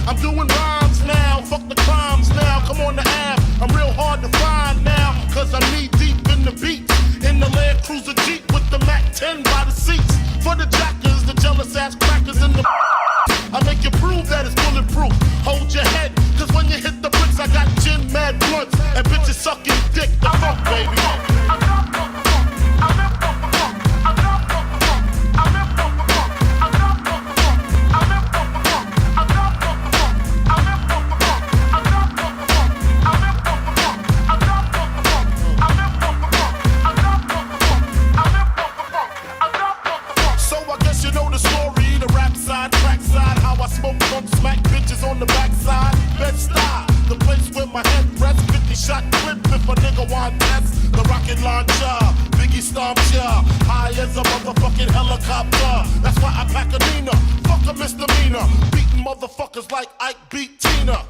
I'm doing rhymes now, fuck the crimes now. Come on the app, I'm real my headrest. 50-shot clip if a nigga want test. The rocket launcher, Biggie stomp ya. High as a motherfucking helicopter. That's why I pack a Nina. Fuck a misdemeanor. Beating motherfuckers like Ike beat Tina.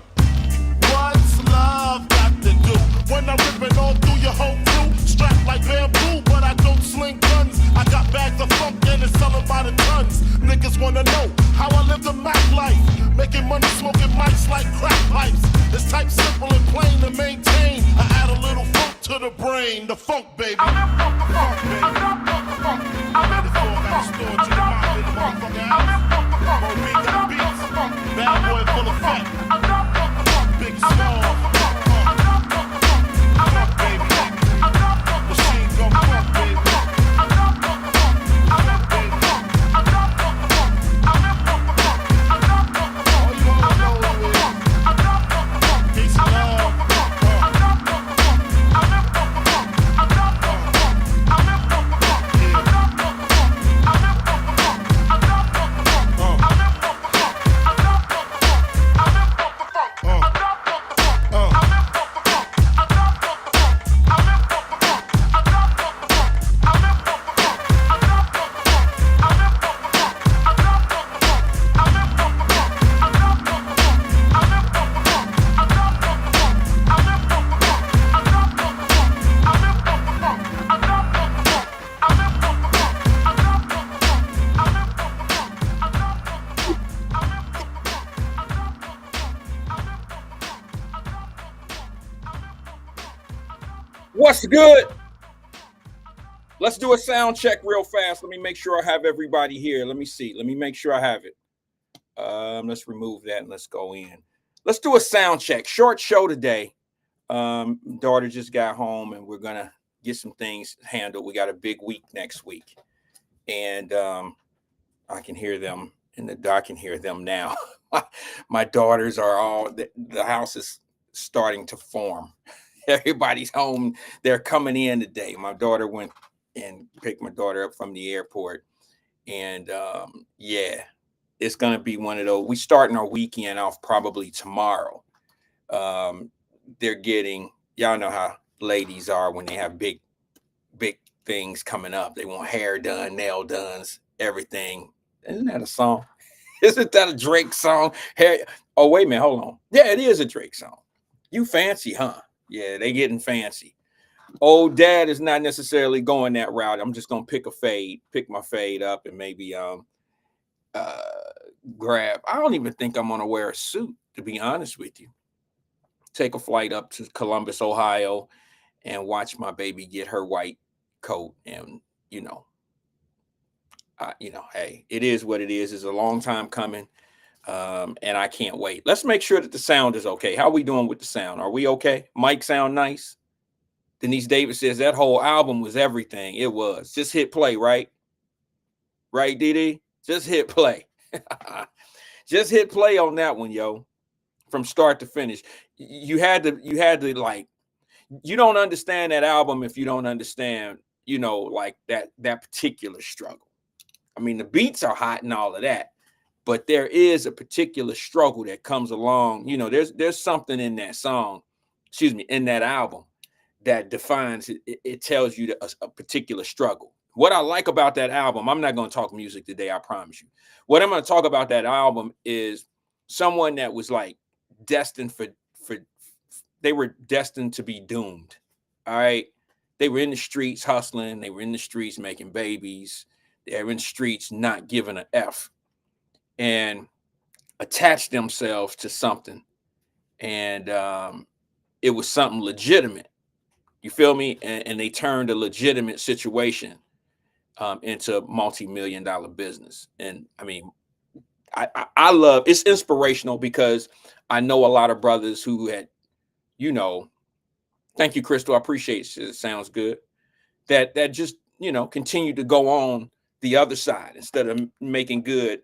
What's love got to do? When I'm ripping all through your whole crew, strapped like bamboo, but I don't sling guns. I got bags of funk and it's selling by the tons. Niggas wanna know how I live the Mac life, making money smoking mics like crack pipes. It's type simple and plain to maintain. I add a little funk to the brain, the funk baby. The funk baby. Bad boy full of fat. Big small. Funk baby. Machine gun funk baby. What's good? Let's do a sound check real fast. Let me make sure I have everybody here. Let me see. Let me make sure I have it. Let's remove that and let's go in. Let's do a sound check. Short show today. Daughter just got home and we're gonna get some things handled. We got a big week next week, and I can hear them in the I can hear them now. My daughters are all the house is starting to form. Everybody's home. They're coming in today. My daughter went and picked my daughter up from the airport. And yeah, it's going to be one of those. We starting our weekend off probably tomorrow. They're getting, y'all know how ladies are when they have big things coming up. They want hair done, nail done, everything. Isn't that a song? Isn't that a Drake song? Hair. Oh, wait a minute. Hold on. Yeah, it is a Drake song. You fancy, huh? Yeah, they getting fancy. Old dad is not necessarily going that route. I'm just gonna pick my fade up, and maybe grab. I don't even think I'm gonna wear a suit, to be honest with you. Take a flight up to Columbus, Ohio, and watch my baby get her white coat. And hey, it is what it is. It's a long time coming. And I can't wait. Let's make sure that the sound is okay. How are we doing with the sound? Are we okay? Mic sound nice? Denise Davis says that whole album was everything. It was. Just hit play, right? Right, DD? Just hit play. Just hit play on that one, yo. From start to finish. You had to like, you don't understand that album if you don't understand, like that particular struggle. I mean, the beats are hot and all of that. But there is a particular struggle that comes along. There's something in that song, in that album that defines it. It tells you a particular struggle. What I like about that album, I'm not going to talk music today, I promise you. What I'm going to talk about that album is someone that was like destined they were destined to be doomed. All right. They were in the streets hustling. They were in the streets making babies. They were in the streets not giving an F. And attach themselves to something, and it was something legitimate. You feel me? And they turned a legitimate situation into a multi-million-dollar business. And I mean, I love it's inspirational because I know a lot of brothers who had, thank you, Crystal. I appreciate it. It sounds good. That just continued to go on the other side instead of making good.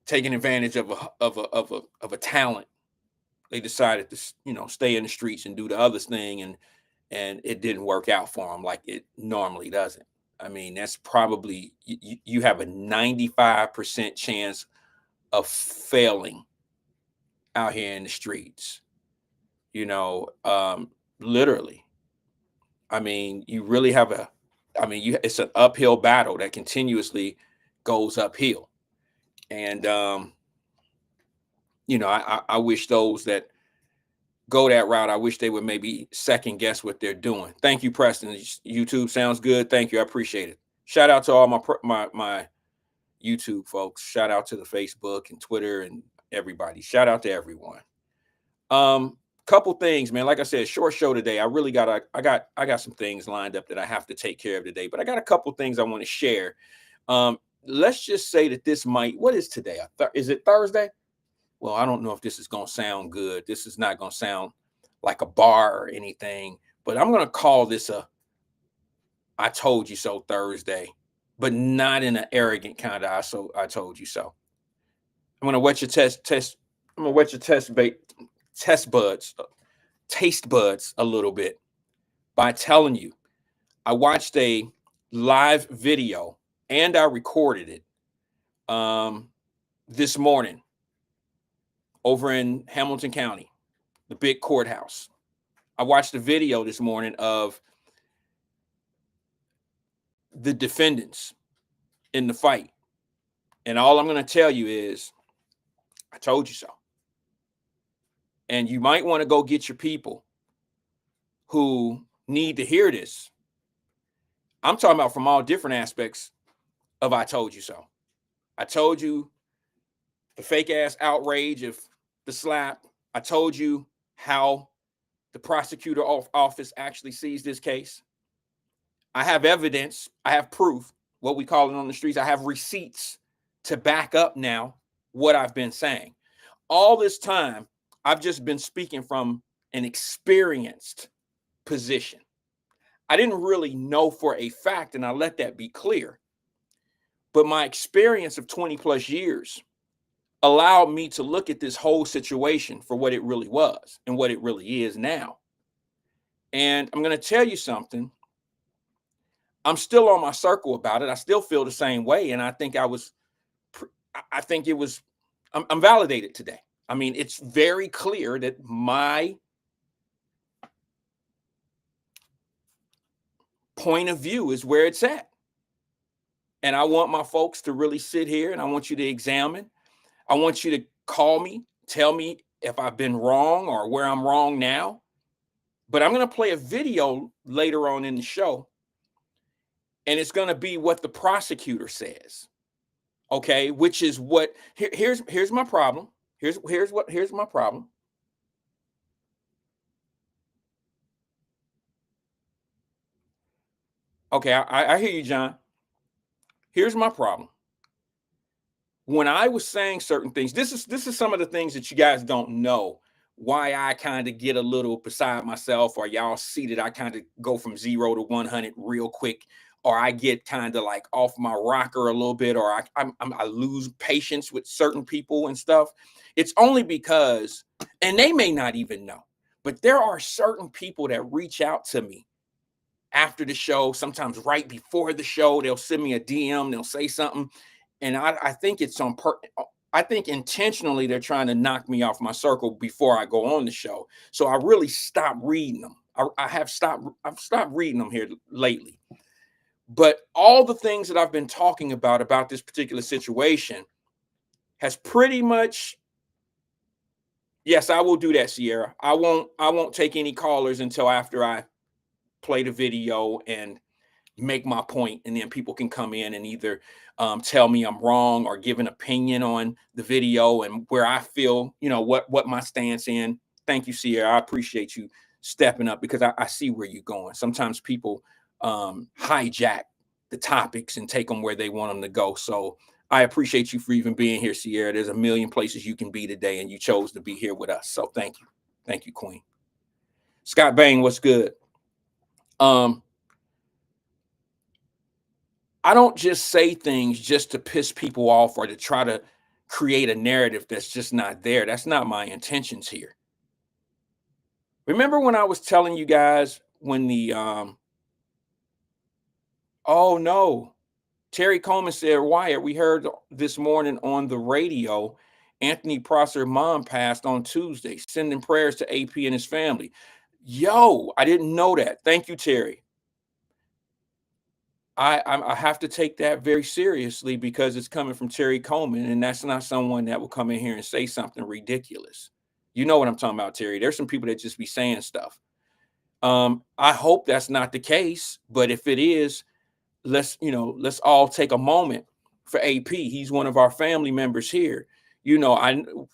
Taking advantage of a talent, they decided to stay in the streets and do the other thing, and it didn't work out for them like it normally doesn't. I mean, that's probably you have a 95% chance of failing out here in the streets. literally. I mean, you really have it's an uphill battle that continuously goes uphill. And, I wish those that go that route, I wish they would maybe second guess what they're doing. Thank you, Preston. YouTube sounds good. Thank you. I appreciate it. Shout out to all my YouTube folks. Shout out to the Facebook and Twitter and everybody. Shout out to everyone. Couple things, man. Like I said, short show today. I got some things lined up that I have to take care of today, but I got a couple things I want to share. Let's just say that what is today? Is it Thursday? Well, I don't know if this is going to sound good. This is not going to sound like a bar or anything, but I'm going to call this I told you so Thursday, but not in an arrogant kind of I told you so. I'm going to wet your I'm going to wet your taste buds a little bit by telling you, I watched a live video and I recorded it this morning over in Hamilton County, the big courthouse. I watched a video this morning of the defendants in the fight. And all I'm going to tell you is, I told you so. And you might want to go get your people who need to hear this. I'm talking about from all different aspects of I told you so. I told you the fake ass outrage of the slap. I told you how the prosecutor office actually sees this case. I have evidence. I have proof, what we call it on the streets. I have receipts to back up now what I've been saying. All this time, I've just been speaking from an experienced position. I didn't really know for a fact, and I let that be clear. But my experience of 20 plus years allowed me to look at this whole situation for what it really was and what it really is now. And I'm going to tell you something. I'm still on my circle about it. I still feel the same way. And I think I'm validated today. I mean, it's very clear that my point of view is where it's at. And I want my folks to really sit here and I want you to examine. I want you to call me, tell me if I've been wrong or where I'm wrong now. But I'm going to play a video later on in the show. And it's going to be what the prosecutor says. Okay, which is what here's my problem. Here's my problem. Okay, I hear you, John. Here's my problem. When I was saying certain things, this is some of the things that you guys don't know, why I kind of get a little beside myself, or y'all see that I kind of go from 0 to 100 real quick, or I get kind of like off my rocker a little bit, or I lose patience with certain people and stuff. It's only because, and they may not even know, but there are certain people that reach out to me after the show, sometimes right before the show. They'll send me a DM, they'll say something, and I think it's I think intentionally they're trying to knock me off my circle before I go on the show. So I really stopped reading them. I've stopped reading them here lately. But all the things that I've been talking about this particular situation has pretty much, yes, I will do that, Sierra. I won't take any callers until after I play the video and make my point, and then people can come in and either tell me I'm wrong or give an opinion on the video and where I feel, what my stance in. Thank you, Sierra. I appreciate you stepping up, because I see where you're going. Sometimes people hijack the topics and take them where they want them to go. So I appreciate you for even being here, Sierra. There's a million places you can be today, and you chose to be here with us. So thank you, Queen. Scott Bain, what's good? I don't just say things just to piss people off or to try to create a narrative that's just not there. That's not my intentions here. Remember when I was telling you guys when the oh no, Terry Coleman said, Wyatt, we heard this morning on the radio Anthony Prosser mom passed on Tuesday. Sending prayers to AP and his family. Yo, I didn't know that. Thank you, Terry. I have to take that very seriously because it's coming from Terry Coleman, and that's not someone that will come in here and say something ridiculous. You know what I'm talking about, Terry. There's some people that just be saying stuff. I hope that's not the case, but if it is, let's all take a moment for AP. He's one of our family members here.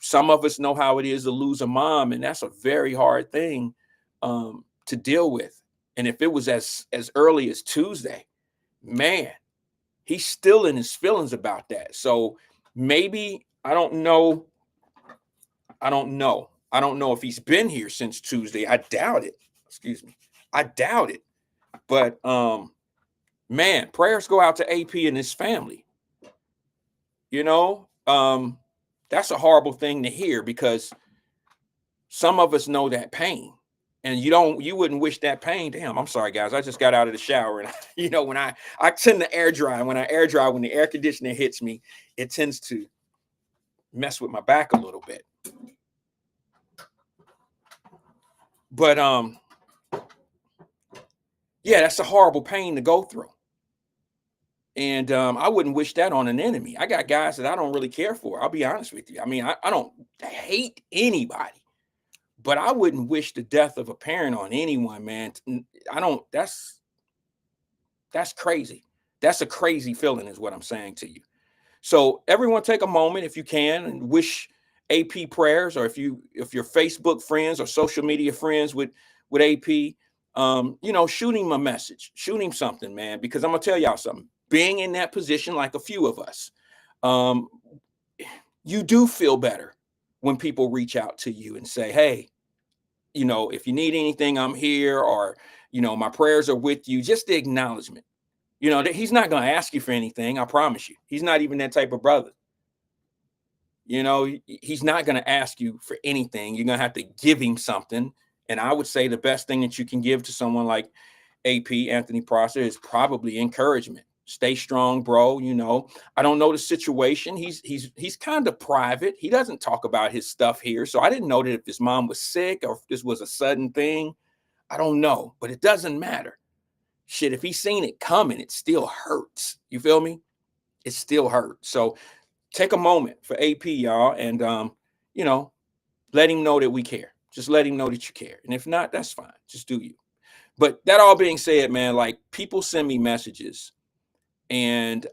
Some of us know how it is to lose a mom, and that's a very hard thing to deal with. And if it was as early as Tuesday, man, he's still in his feelings about that. So maybe I don't know if he's been here since Tuesday. I doubt it. Excuse me. I doubt it. But man, prayers go out to AP and his family. That's a horrible thing to hear because some of us know that pain. And you wouldn't wish that pain. Damn, I'm sorry, guys. I just got out of the shower. And, when I tend to air dry. When I air dry, when the air conditioner hits me, it tends to mess with my back a little bit. But, yeah, that's a horrible pain to go through. And I wouldn't wish that on an enemy. I got guys that I don't really care for. I'll be honest with you. I mean, I don't hate anybody. But I wouldn't wish the death of a parent on anyone, man. That's crazy. That's a crazy feeling is what I'm saying to you. So everyone take a moment if you can and wish AP prayers, or if you're Facebook friends or social media friends with AP, shoot him a message, shoot him something, man, because I'm going to tell y'all something. Being in that position, like a few of us, you do feel better when people reach out to you and say, hey, if you need anything, I'm here, or, my prayers are with you. Just the acknowledgement, that he's not going to ask you for anything. I promise you, he's not even that type of brother. He's not going to ask you for anything. You're going to have to give him something. And I would say the best thing that you can give to someone like AP, Anthony Prosser, is probably encouragement. Stay strong, bro. I don't know the situation. He's kind of private. He doesn't talk about his stuff here. So I didn't know that if his mom was sick or if this was a sudden thing. I don't know, but it doesn't matter. Shit, if he's seen it coming, it still hurts. You feel me? It still hurts. So take a moment for AP, y'all, and let him know that we care. Just let him know that you care. And if not, that's fine. Just do you. But that all being said, man, like, people send me messages. And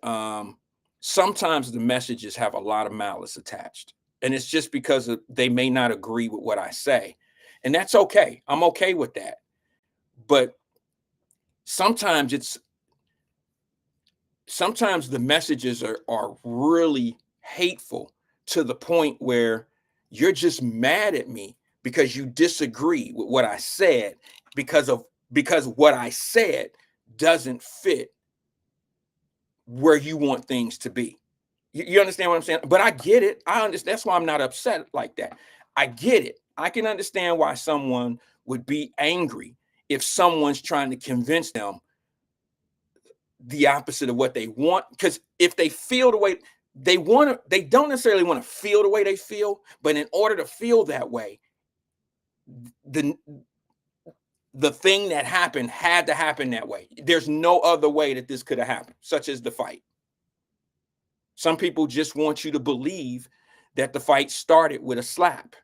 sometimes the messages have a lot of malice attached. And it's just because they may not agree with what I say. And that's okay. I'm okay with that. But sometimes the messages are really hateful to the point where you're just mad at me because you disagree with what I said because what I said doesn't fit where you want things to be. You understand what I'm saying? But I get it. I understand. That's why I'm not upset like that. I get it. I can understand why someone would be angry if someone's trying to convince them the opposite of what they want. Because if they feel the way they want to, they don't necessarily want to feel the way they feel. But in order to feel that way, the thing that happened had to happen that way. There's no other way that this could have happened, such as the fight. Some people just want you to believe that the fight started with a slap.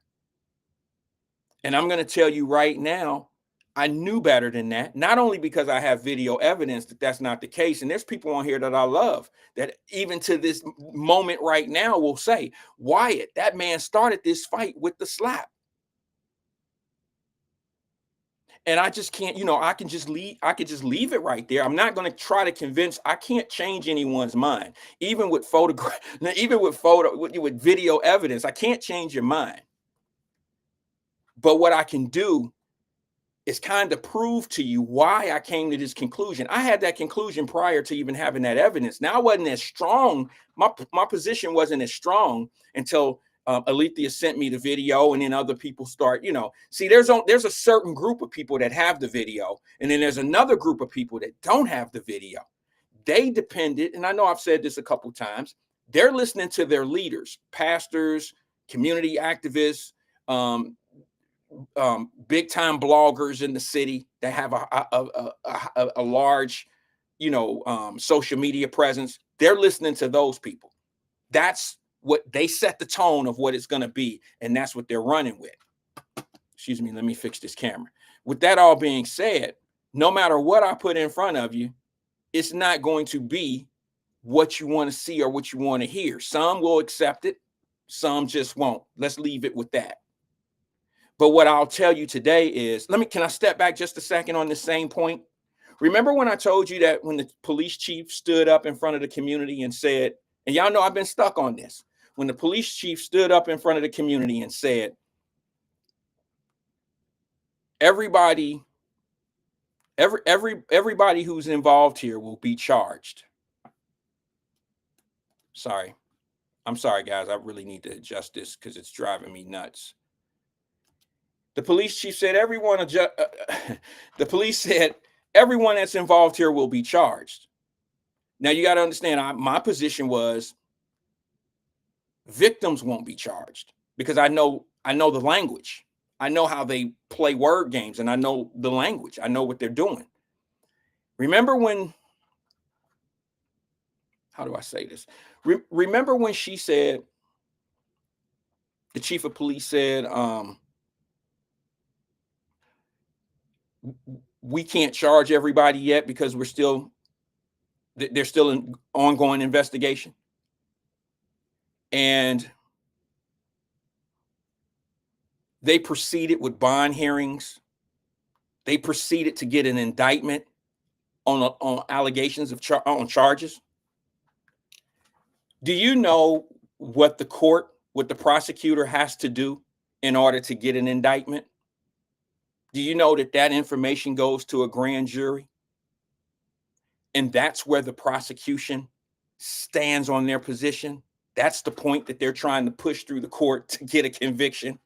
And I'm going to tell you right now, I knew better than that, not only because I have video evidence that that's not the case. And there's people on here that I love that even to this moment right now will say, Wyatt, that man started this fight with the slap. And I just can't, I can just leave it right there. I'm not going to try to convince. I can't change anyone's mind, even with with video evidence. I can't change your mind. But what I can do is kind of prove to you why I came to this conclusion. I had that conclusion prior to even having that evidence. Now I wasn't as strong. My position wasn't as strong until Alethea sent me the video, and then other people start, see, there's a certain group of people that have the video, and then there's another group of people that don't have the video. They depended, and I know I've said this a couple times, they're listening to their leaders, pastors, community activists, big time bloggers in the city that have a large, social media presence. They're listening to those people. That's what they set the tone of what it's going to be, and that's what they're running with. Excuse me, let me fix this camera. With that all being said, no matter what I put in front of you, it's not going to be what you want to see or what you want to hear. Some will accept it, some just won't. Let's leave it with that. But what I'll tell you today is, can I step back just a second on the same point? Remember when I told you that when the police chief stood up in front of the community and said, and y'all know I've been stuck on this, when the police chief stood up in front of the community and said, everybody who's involved here will be charged. I'm sorry, guys. I really need to adjust this because it's driving me nuts. The police chief said the police said everyone that's involved here will be charged. Now you got to understand, my position was victims won't be charged because I know the language. I know how they play word games, and I know the language. I know what they're doing. Remember when, how do I say this? Remember when she said, the chief of police said, we can't charge everybody yet because there's still an ongoing investigation. And they proceeded with bond hearings. They proceeded to get an indictment on allegations of on charges. Do you know what the prosecutor has to do in order to get an indictment? Do you know that information goes to a grand jury? And that's where the prosecution stands on their position. That's the point that they're trying to push through the court to get a conviction.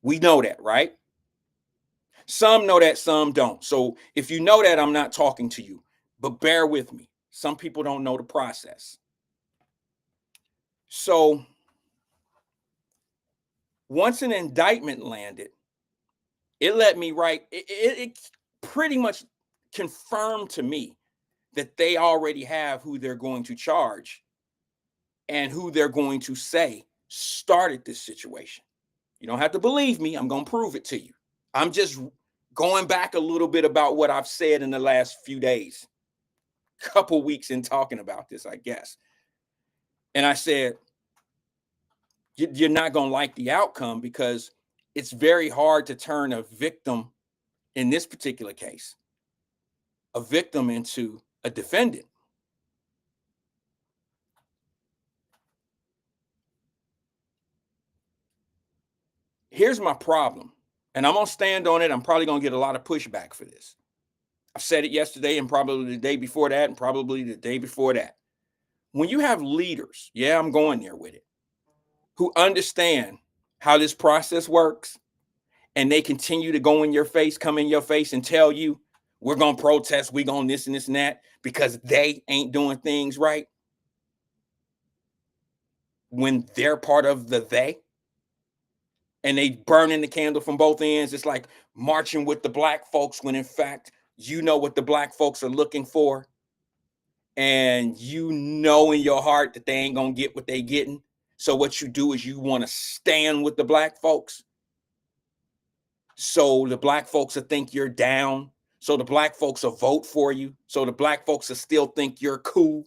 We know that, right? Some know that, some don't. So if you know that, I'm not talking to you, but bear with me. Some people don't know the process. So once an indictment landed, it let me write, it pretty much confirmed to me that they already have who they're going to charge and who they're going to say started this situation. You don't have to believe me. I'm going to prove it to you. I'm just going back a little bit about what I've said in the last few days, couple weeks in talking about this, I guess. And I said, you're not going to like the outcome because it's very hard to turn a victim, in this particular case, a victim into a defendant. Here's my problem, and I'm going to stand on it. I'm probably going to get a lot of pushback for this. I said it yesterday and probably the day before that and probably the day before that. When you have leaders, yeah, I'm going there with it, who understand how this process works, and they continue to come in your face and tell you, we're going to protest, we're going this and this and that, because they ain't doing things right, when they're part of the they, and they burning the candle from both ends. It's like marching with the black folks when in fact, you know what the black folks are looking for. And you know in your heart that they ain't going to get what they getting. So what you do is you want to stand with the black folks. So the black folks will think you're down. So the black folks will vote for you. So the black folks will still think you're cool.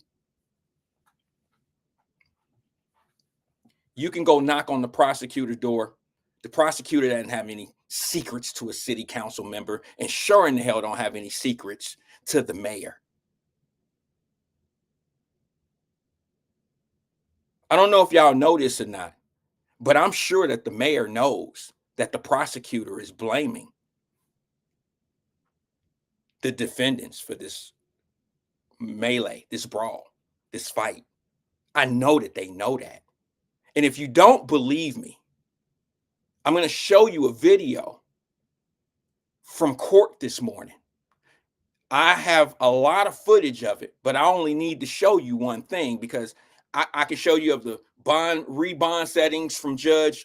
You can go knock on the prosecutor's door. The prosecutor doesn't have any secrets to a city council member, and sure in the hell don't have any secrets to the mayor. I don't know if y'all know this or not, but I'm sure that the mayor knows that the prosecutor is blaming the defendants for this melee, this brawl, this fight. I know that they know that. And if you don't believe me, I'm going to show you a video from court this morning. I have a lot of footage of it, but I only need to show you one thing because I can show you of the bond settings from Judge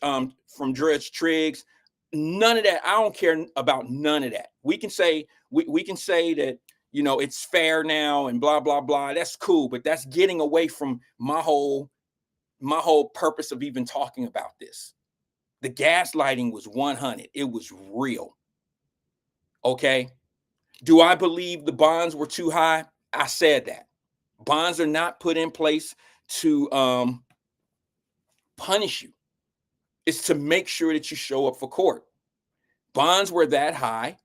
Triggs. None of that. I don't care about none of that. We can say we can say that, you know, it's fair now and blah blah blah. That's cool, but that's getting away from my whole purpose of even talking about this. The gaslighting was 100. It was real. Okay. Do I believe the bonds were too high? I said that. Bonds are not put in place to punish you. It's to make sure that you show up for court. Bonds were that high.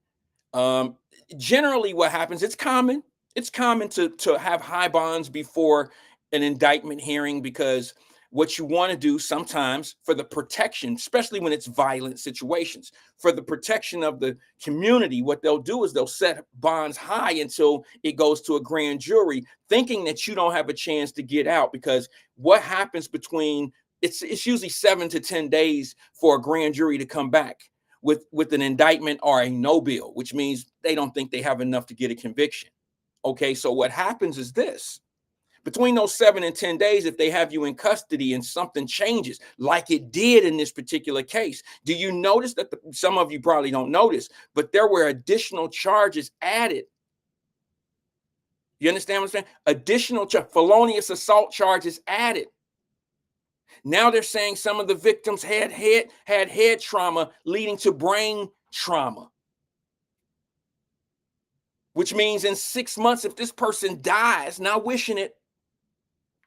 Generally, what happens, it's common to have high bonds before an indictment hearing, because what you want to do sometimes for the protection, especially when it's violent situations, for the protection of the community, what they'll do is they'll set bonds high until it goes to a grand jury, thinking that you don't have a chance to get out. Because what happens between it's usually 7 to 10 days for a grand jury to come back with an indictment or a no bill, which means they don't think they have enough to get a conviction. Okay, so what happens is this: between those 7 and 10 days, if they have you in custody and something changes, like it did in this particular case, do you notice that some of you probably don't notice, but there were additional charges added? You understand what I'm saying? Additional felonious assault charges added. Now they're saying some of the victims had head trauma leading to brain trauma, which means in 6 months, if this person dies, not wishing it,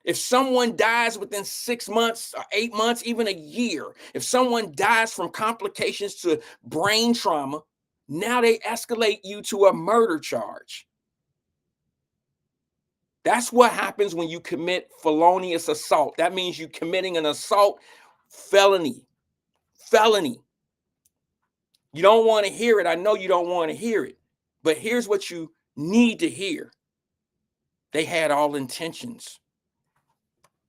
if someone dies within 6 months or 8 months, even a year, if someone dies from complications to brain trauma, now they escalate you to a murder charge. That's what happens when you commit felonious assault. That means you're committing an assault felony. You don't want to hear it. I know you don't want to hear it, but here's what you need to hear. They had all intentions.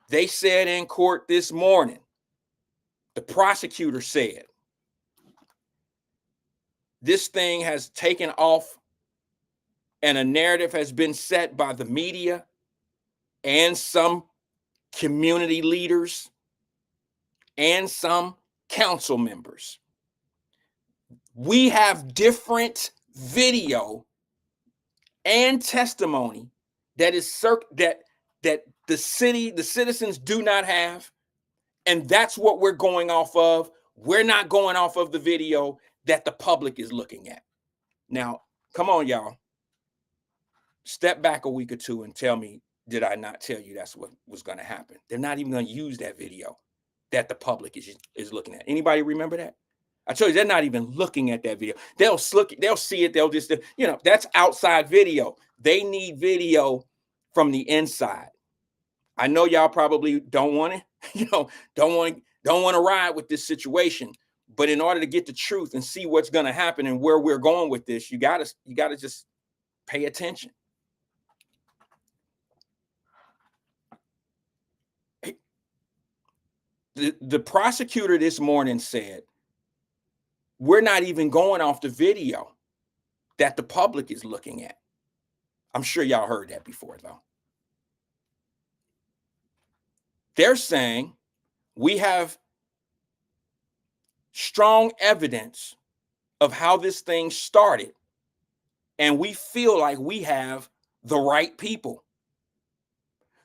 They said in court this morning, the prosecutor said, this thing has taken off and a narrative has been set by the media and some community leaders and some council members. We have different video and testimony that is that the citizens do not have, and that's what we're going off of. We're not going off of the video that the public is looking at. Now, come on, y'all. Step back a week or two and tell me, did I not tell you that's what was going to happen? They're not even going to use that video that the public is looking at. Anybody remember that? I told you, they're not even looking at that video. They'll see it. They'll just, that's outside video. They need video from the inside. I know y'all probably don't want to, don't want to ride with this situation. But in order to get the truth and see what's going to happen and where we're going with this, you gotta just pay attention. The prosecutor this morning said, we're not even going off the video that the public is looking at. I'm sure y'all heard that before, though. They're saying we have strong evidence of how this thing started, and we feel like we have the right people.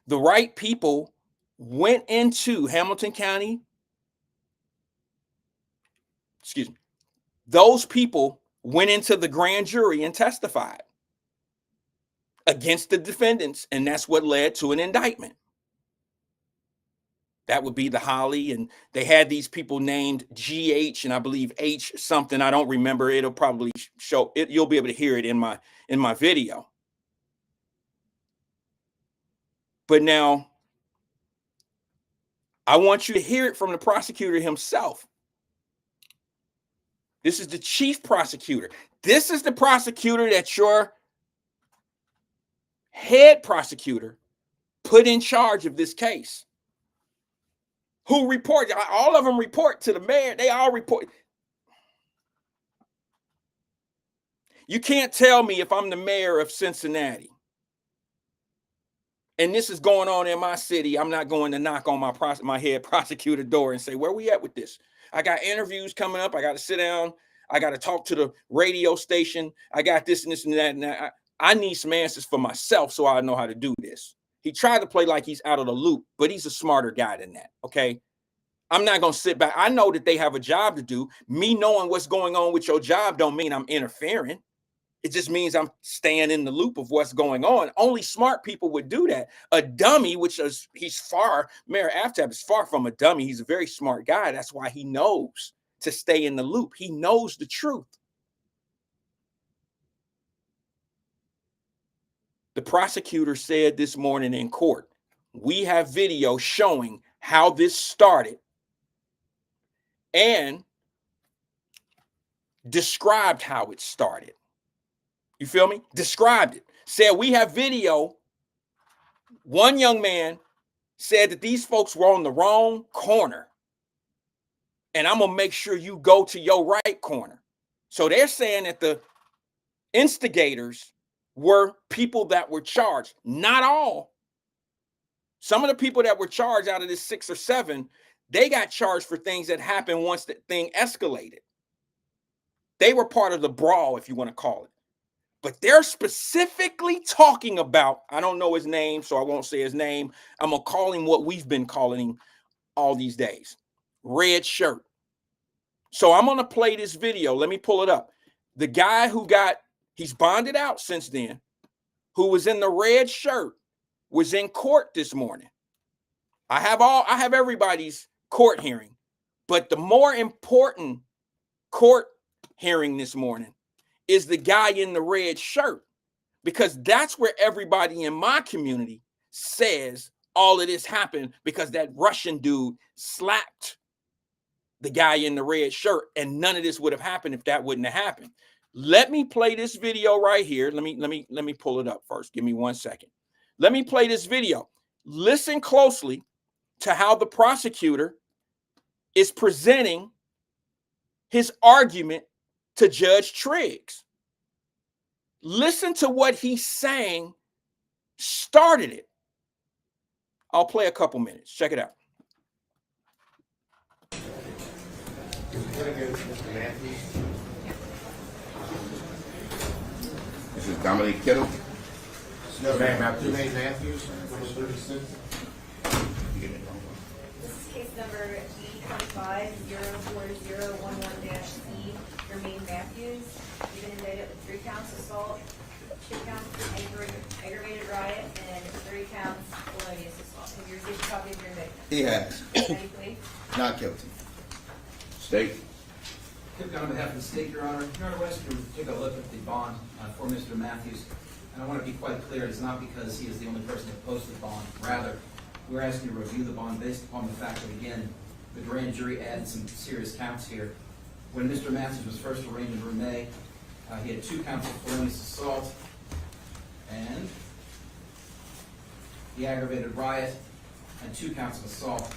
The right people went into Hamilton County. Excuse me. Those people went into the grand jury and testified against the defendants, and that's what led to an indictment. That would be the Holly, and they had these people named GH and I believe H something. I don't remember. It'll probably show it. You'll be able to hear it in my video. But now I want you to hear it from the prosecutor himself. This is the chief prosecutor. This is the prosecutor that your head prosecutor put in charge of this case. Who report? All of them report to the mayor. They all report. You can't tell me if I'm the mayor of Cincinnati and this is going on in my city, I'm not going to knock on my head prosecutor door and say, where we at with this? I got interviews coming up. I got to sit down. I got to talk to the radio station. I got this and this and that. And that. I need some answers for myself so I know how to do this. He tried to play like he's out of the loop, but he's a smarter guy than that, okay? I'm not going to sit back. I know that they have a job to do. Me knowing what's going on with your job don't mean I'm interfering. It just means I'm staying in the loop of what's going on. Only smart people would do that. A dummy, which is, Mayor Aftab is far from a dummy. He's a very smart guy. That's why he knows to stay in the loop. He knows the truth. The prosecutor said this morning in court, we have video showing how this started and described how it started. You feel me? Described it. Said we have video. One young man said that these folks were on the wrong corner. And I'm going to make sure you go to your right corner. So they're saying that the instigators were people that were charged. Not all. Some of the people that were charged out of this 6 or 7, they got charged for things that happened once the thing escalated. They were part of the brawl, if you want to call it. But they're specifically talking about, I don't know his name, so I won't say his name. I'm going to call him what we've been calling him all these days. Red shirt. So I'm going to play this video. Let me pull it up. The guy who he's bonded out since then, who was in the red shirt, was in court this morning. I have everybody's court hearing, but the more important court hearing this morning is the guy in the red shirt, because that's where everybody in my community says all of this happened because that Russian dude slapped the guy in the red shirt, and none of this would have happened if that wouldn't have happened. Let me play this video right here. Let me pull it up first. Give me 1 second. Let me play this video. Listen closely to how the prosecutor is presenting his argument to Judge Triggs. Listen to what he's saying started it. I'll play a couple minutes. Check it out. This is Dominic Kittle. Jermaine Matthews, number 36. This is case number E25-04011-C, Jermaine Matthews. You've been indicted with 3 counts assault, 2 counts aggravated riot, and 3 counts felonious assault. Have you received a copy of your indictment? He has. How do you plead? Not guilty. State. On behalf of the state, Your Honor, we're asking you to take a look at the bond for Mr. Matthews. And I want to be quite clear, it's not because he is the only person that posted bond. Rather, we're asking you to review the bond based upon the fact that, again, the grand jury added some serious counts here. When Mr. Matthews was first arraigned in room A, he had 2 counts of felonious assault and the aggravated riot and 2 counts of assault.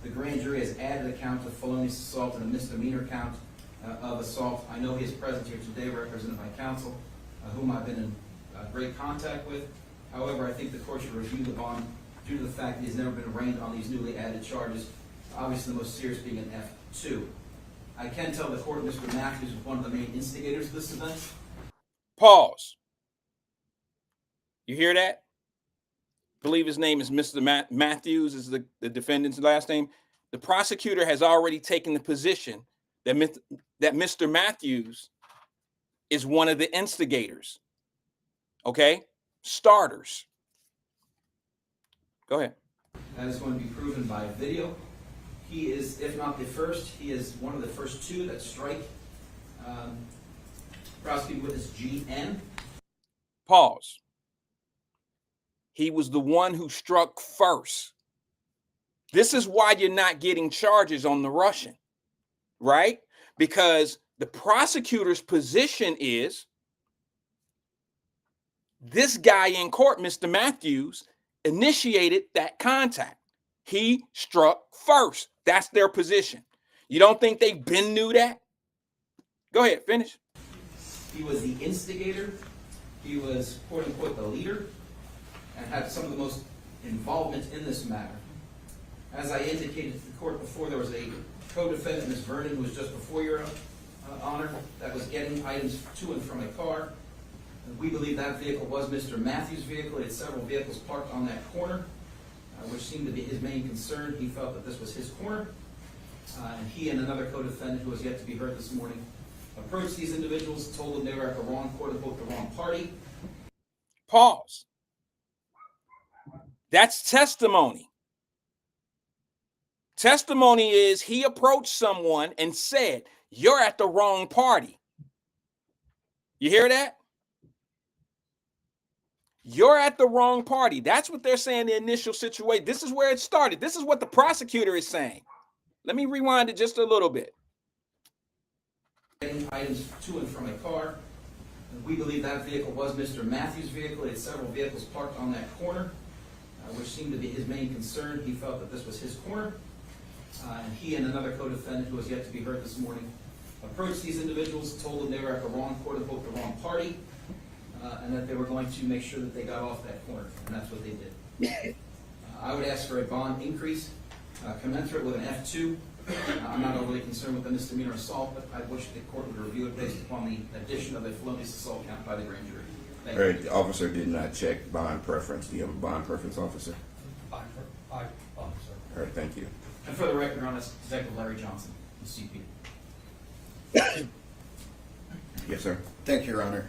The grand jury has added a count of felonious assault and a misdemeanor count of assault. I know he is present here today, represented by counsel, whom I've been in great contact with. However, I think the court should review the bond due to the fact that he's never been arraigned on these newly added charges, obviously the most serious being an F2. I can tell the court Mr. Matthews was one of the main instigators of this event. Pause. You hear that? I believe his name is Mr. Matthews, is the defendant's last name. The prosecutor has already taken the position that Mr. Matthews is one of the instigators. Okay? Starters. Go ahead. That is going to be proven by video. He is, if not the first, he is one of the first 2 that strike prosecuting witness GN. Pause. He was the one who struck first. This is why you're not getting charges on the Russian, right? Because the prosecutor's position is this guy in court, Mr. Matthews, initiated that contact. He struck first. That's their position. You don't think they been knew that? Go ahead, finish. He was the instigator. He was, quote unquote, the leader, and had some of the most involvement in this matter. As I indicated to the court before, there was a co-defendant, Ms. Vernon, who was just before your honor, that was getting items to and from a car. And we believe that vehicle was Mr. Matthews' vehicle. He had several vehicles parked on that corner, which seemed to be his main concern. He felt that this was his corner. And he and another co-defendant, who was yet to be heard this morning, approached these individuals, told them they were at the wrong, quote-unquote, the wrong party. Pause. That's testimony. Testimony is he approached someone and said, "You're at the wrong party." You hear that? You're at the wrong party. That's what they're saying, the initial situation. This is where it started. This is what the prosecutor is saying. Let me rewind it just a little bit. Getting items to and from a car. And we believe that vehicle was Mr. Matthews' vehicle. He had several vehicles parked on that corner, which seemed to be his main concern. He felt that this was his corner. And he and another co-defendant, who was yet to be heard this morning, approached these individuals, told them they were at the wrong, quote-unquote, the wrong party, and that they were going to make sure that they got off that corner, and that's what they did. I would ask for a bond increase commensurate with an F2. I'm not overly concerned with the misdemeanor assault, but I wish the court would review it based upon the addition of a felonious assault count by the grand jury. Thank All you. right, the officer did not check bond preference. Do you have a bond preference, officer? Aye, officer. All right, thank you. And for the record, Your Honor, that's Detective Larry Johnson, the CP. Yes, sir. Thank you, Your Honor.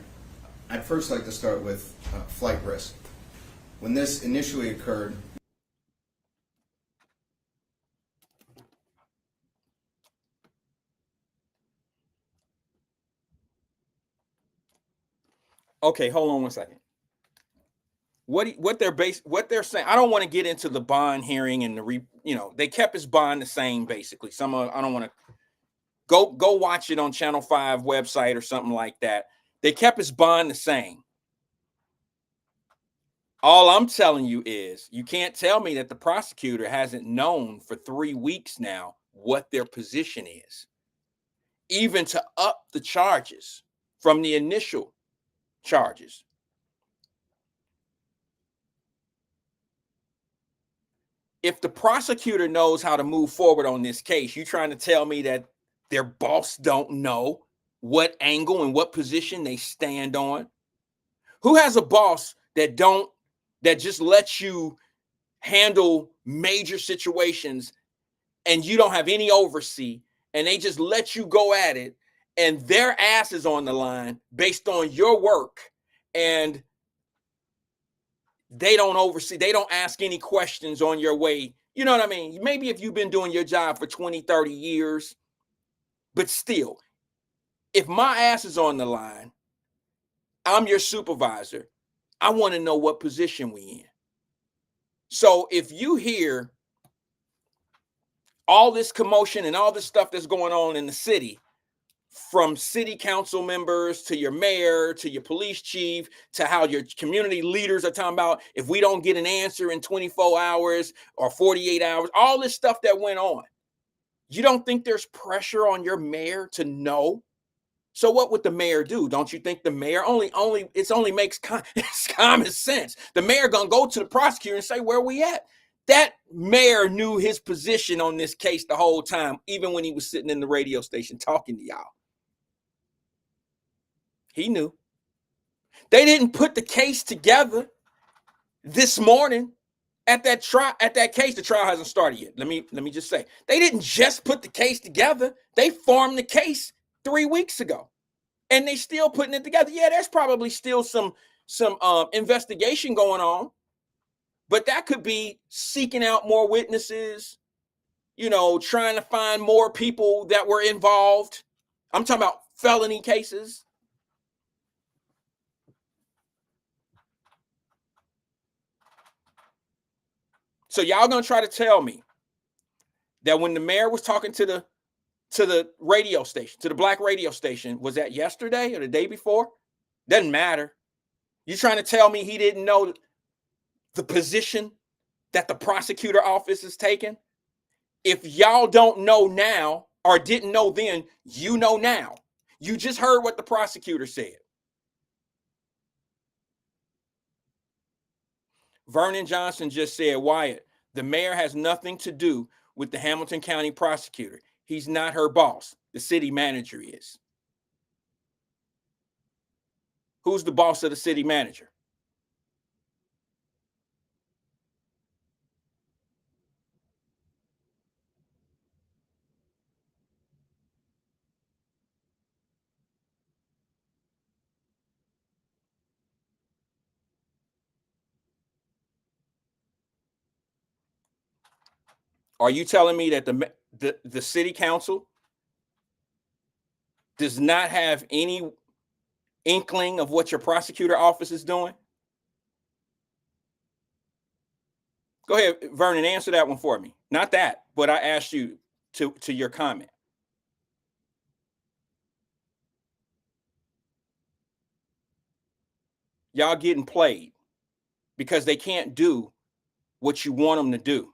I'd first like to start with flight risk. When this initially occurred, Okay, hold on one second. What they're saying, I don't want to get into the bond hearing and they kept his bond the same basically. I don't want to go watch it on Channel 5 website or something like that. They kept his bond the same. All I'm telling you is you can't tell me that the prosecutor hasn't known for 3 weeks now what their position is, even to up the charges from the initial charges. If the prosecutor knows how to move forward on this case, you trying to tell me that their boss don't know what angle and what position they stand on? Who has a boss that just lets you handle major situations and you don't have any oversee and they just let you go at it and their ass is on the line based on your work and they don't oversee, they don't ask any questions on your way. You know what I mean? Maybe if you've been doing your job for 20, 30 years, but still, if my ass is on the line, I'm your supervisor, I want to know what position we in. So if you hear all this commotion and all this stuff that's going on in the city, from city council members to your mayor to your police chief to how your community leaders are talking about if we don't get an answer in 24 hours or 48 hours, all this stuff that went on, you don't think there's pressure on your mayor to know? So what would the mayor do? Don't you think the mayor only makes common sense? The mayor gonna go to the prosecutor and say, where we at? That mayor knew his position on this case the whole time, even when he was sitting in the radio station talking to y'all. He knew. They didn't put the case together this morning at that case. The trial hasn't started yet. Let me just say, they didn't just put the case together. They formed the case 3 weeks ago, and they still putting it together. Yeah, there's probably still some investigation going on, but that could be seeking out more witnesses, trying to find more people that were involved. I'm talking about felony cases. So y'all gonna try to tell me that when the mayor was talking to the radio station, to the black radio station, was that yesterday or the day before? Doesn't matter. You trying to tell me he didn't know the position that the prosecutor office is taking? If y'all don't know now or didn't know then, you know now. You just heard what the prosecutor said. Vernon Johnson just said, Wyatt, the mayor has nothing to do with the Hamilton County prosecutor. He's not her boss. The city manager is. Who's the boss of the city manager? Are you telling me that the city council does not have any inkling of what your prosecutor office is doing? Go ahead, Vernon, answer that one for me. Not that, but I asked you to your comment. Y'all getting played because they can't do what you want them to do.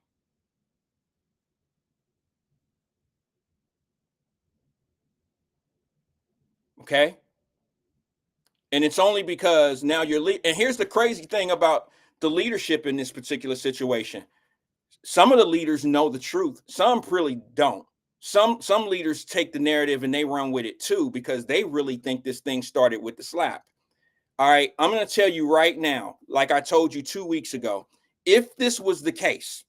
Okay? And it's only because now and here's the crazy thing about the leadership in this particular situation. Some of the leaders know the truth. Some really don't. Some leaders take the narrative and they run with it too because they really think this thing started with the slap. All right, I'm going to tell you right now, like I told you 2 weeks ago, if this was the case,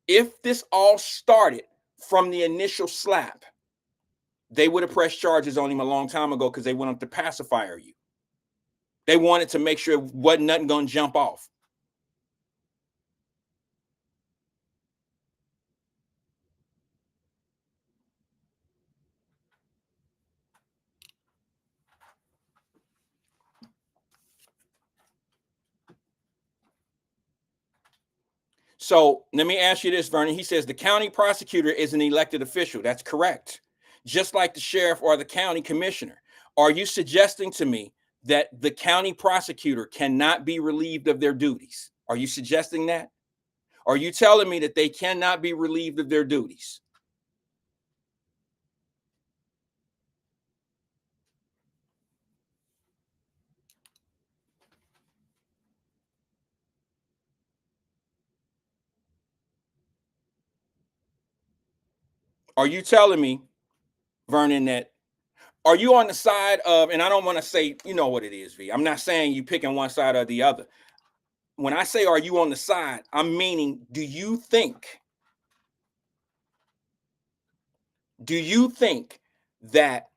if this all started from the initial slap, they would have pressed charges on him a long time ago because they wanted to pacifier you. They wanted to make sure it wasn't nothing going to jump off. So let me ask you this, Vernon. He says the county prosecutor is an elected official. That's correct. Just like the sheriff or the county commissioner. Are you suggesting to me that the county prosecutor cannot be relieved of their duties? Are you suggesting that? Are you telling me that they cannot be relieved of their duties? Are you telling me, Vernon, that are you on the side of, and I don't want to say, you know what it is, V. I'm not saying you picking one side or the other. When I say, are you on the side, I'm meaning, do you think that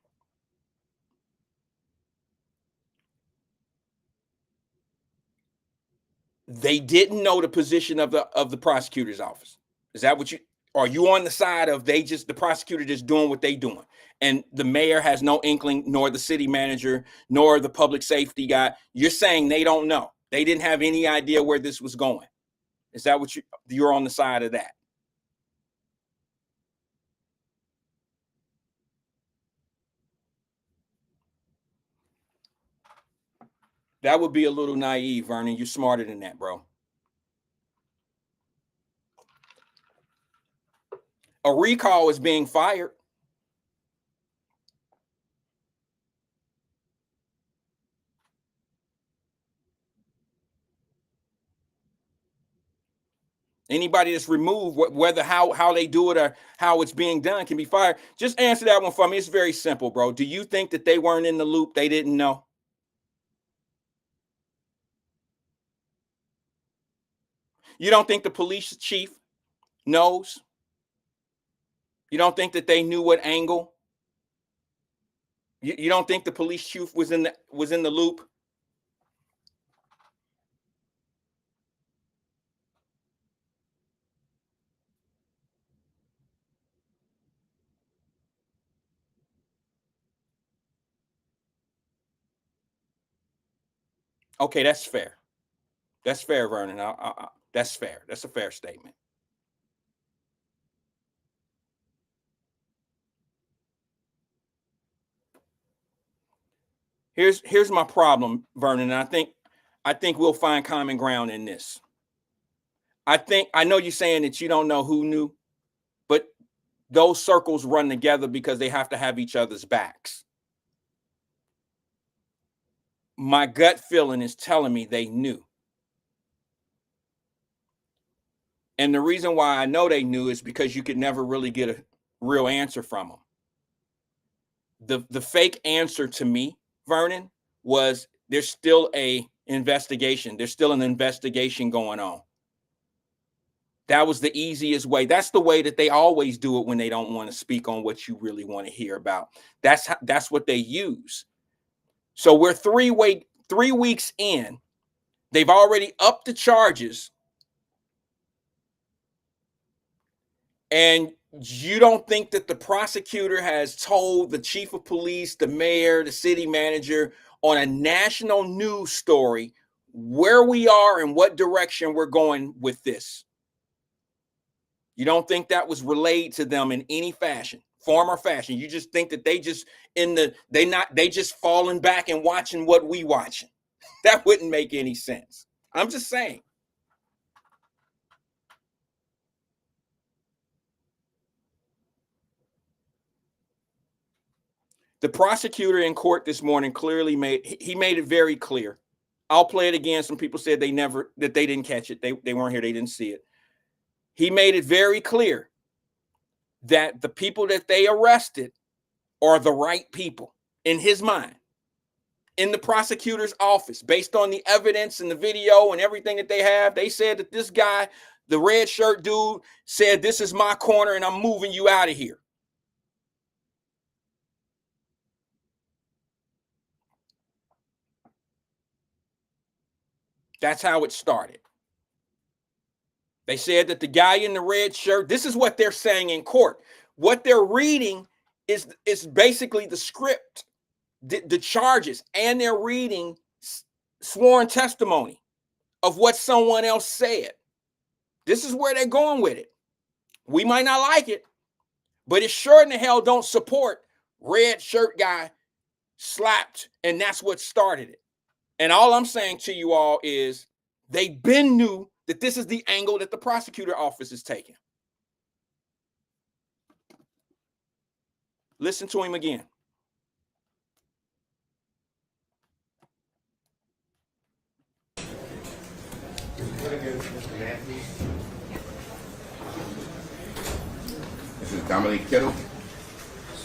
they didn't know the position of the prosecutor's office? Is that what you, are you on the side of the prosecutor just doing what they doing? And the mayor has no inkling, nor the city manager, nor the public safety guy. You're saying they don't know. They didn't have any idea where this was going. Is that what you're on the side of that? That would be a little naive, Vernon. You're smarter than that, bro. A recall is being fired. Anybody that's removed, whether how they do it or how it's being done, can be fired. Just answer that one for me. It's very simple, bro. Do you think that they weren't in the loop? They didn't know? You don't think the police chief knows? You don't think that they knew what angle? You don't think the police chief was in the loop? Okay, that's fair. That's fair, Vernon. That's fair. That's a fair statement. Here's my problem, Vernon. And I think we'll find common ground in this. I know you're saying that you don't know who knew, but those circles run together because they have to have each other's backs. My gut feeling is telling me they knew. And the reason why I know they knew is because you could never really get a real answer from them. The fake answer to me, Vernon, was there's still a investigation. There's still an investigation going on. That was the easiest way. That's the way that they always do it when they don't want to speak on what you really want to hear about. That's what they use. So we're 3 weeks in. They've already upped the charges. And you don't think that the prosecutor has told the chief of police, the mayor, the city manager on a national news story where we are and what direction we're going with this? You don't think that was relayed to them in any fashion, form or fashion? You just think that they just falling back and watching what we watching? That wouldn't make any sense. I'm just saying. The prosecutor in court this morning clearly made it very clear. I'll play it again. Some people said they didn't catch it. They weren't here. They didn't see it. He made it very clear that the people that they arrested are the right people in his mind, in the prosecutor's office, based on the evidence and the video and everything that they have. They said that this guy, the red shirt dude, said, "This is my corner and I'm moving you out of here." That's how it started. They said that the guy in the red shirt, this is what they're saying in court. What they're reading is basically the script, the charges, and they're reading sworn testimony of what someone else said. This is where they're going with it. We might not like it, but it sure in the hell don't support red shirt guy slapped, and that's what started it. And all I'm saying to you all is they been knew that this is the angle that the prosecutor office is taking. Listen to him again. This is Dominique Kittle.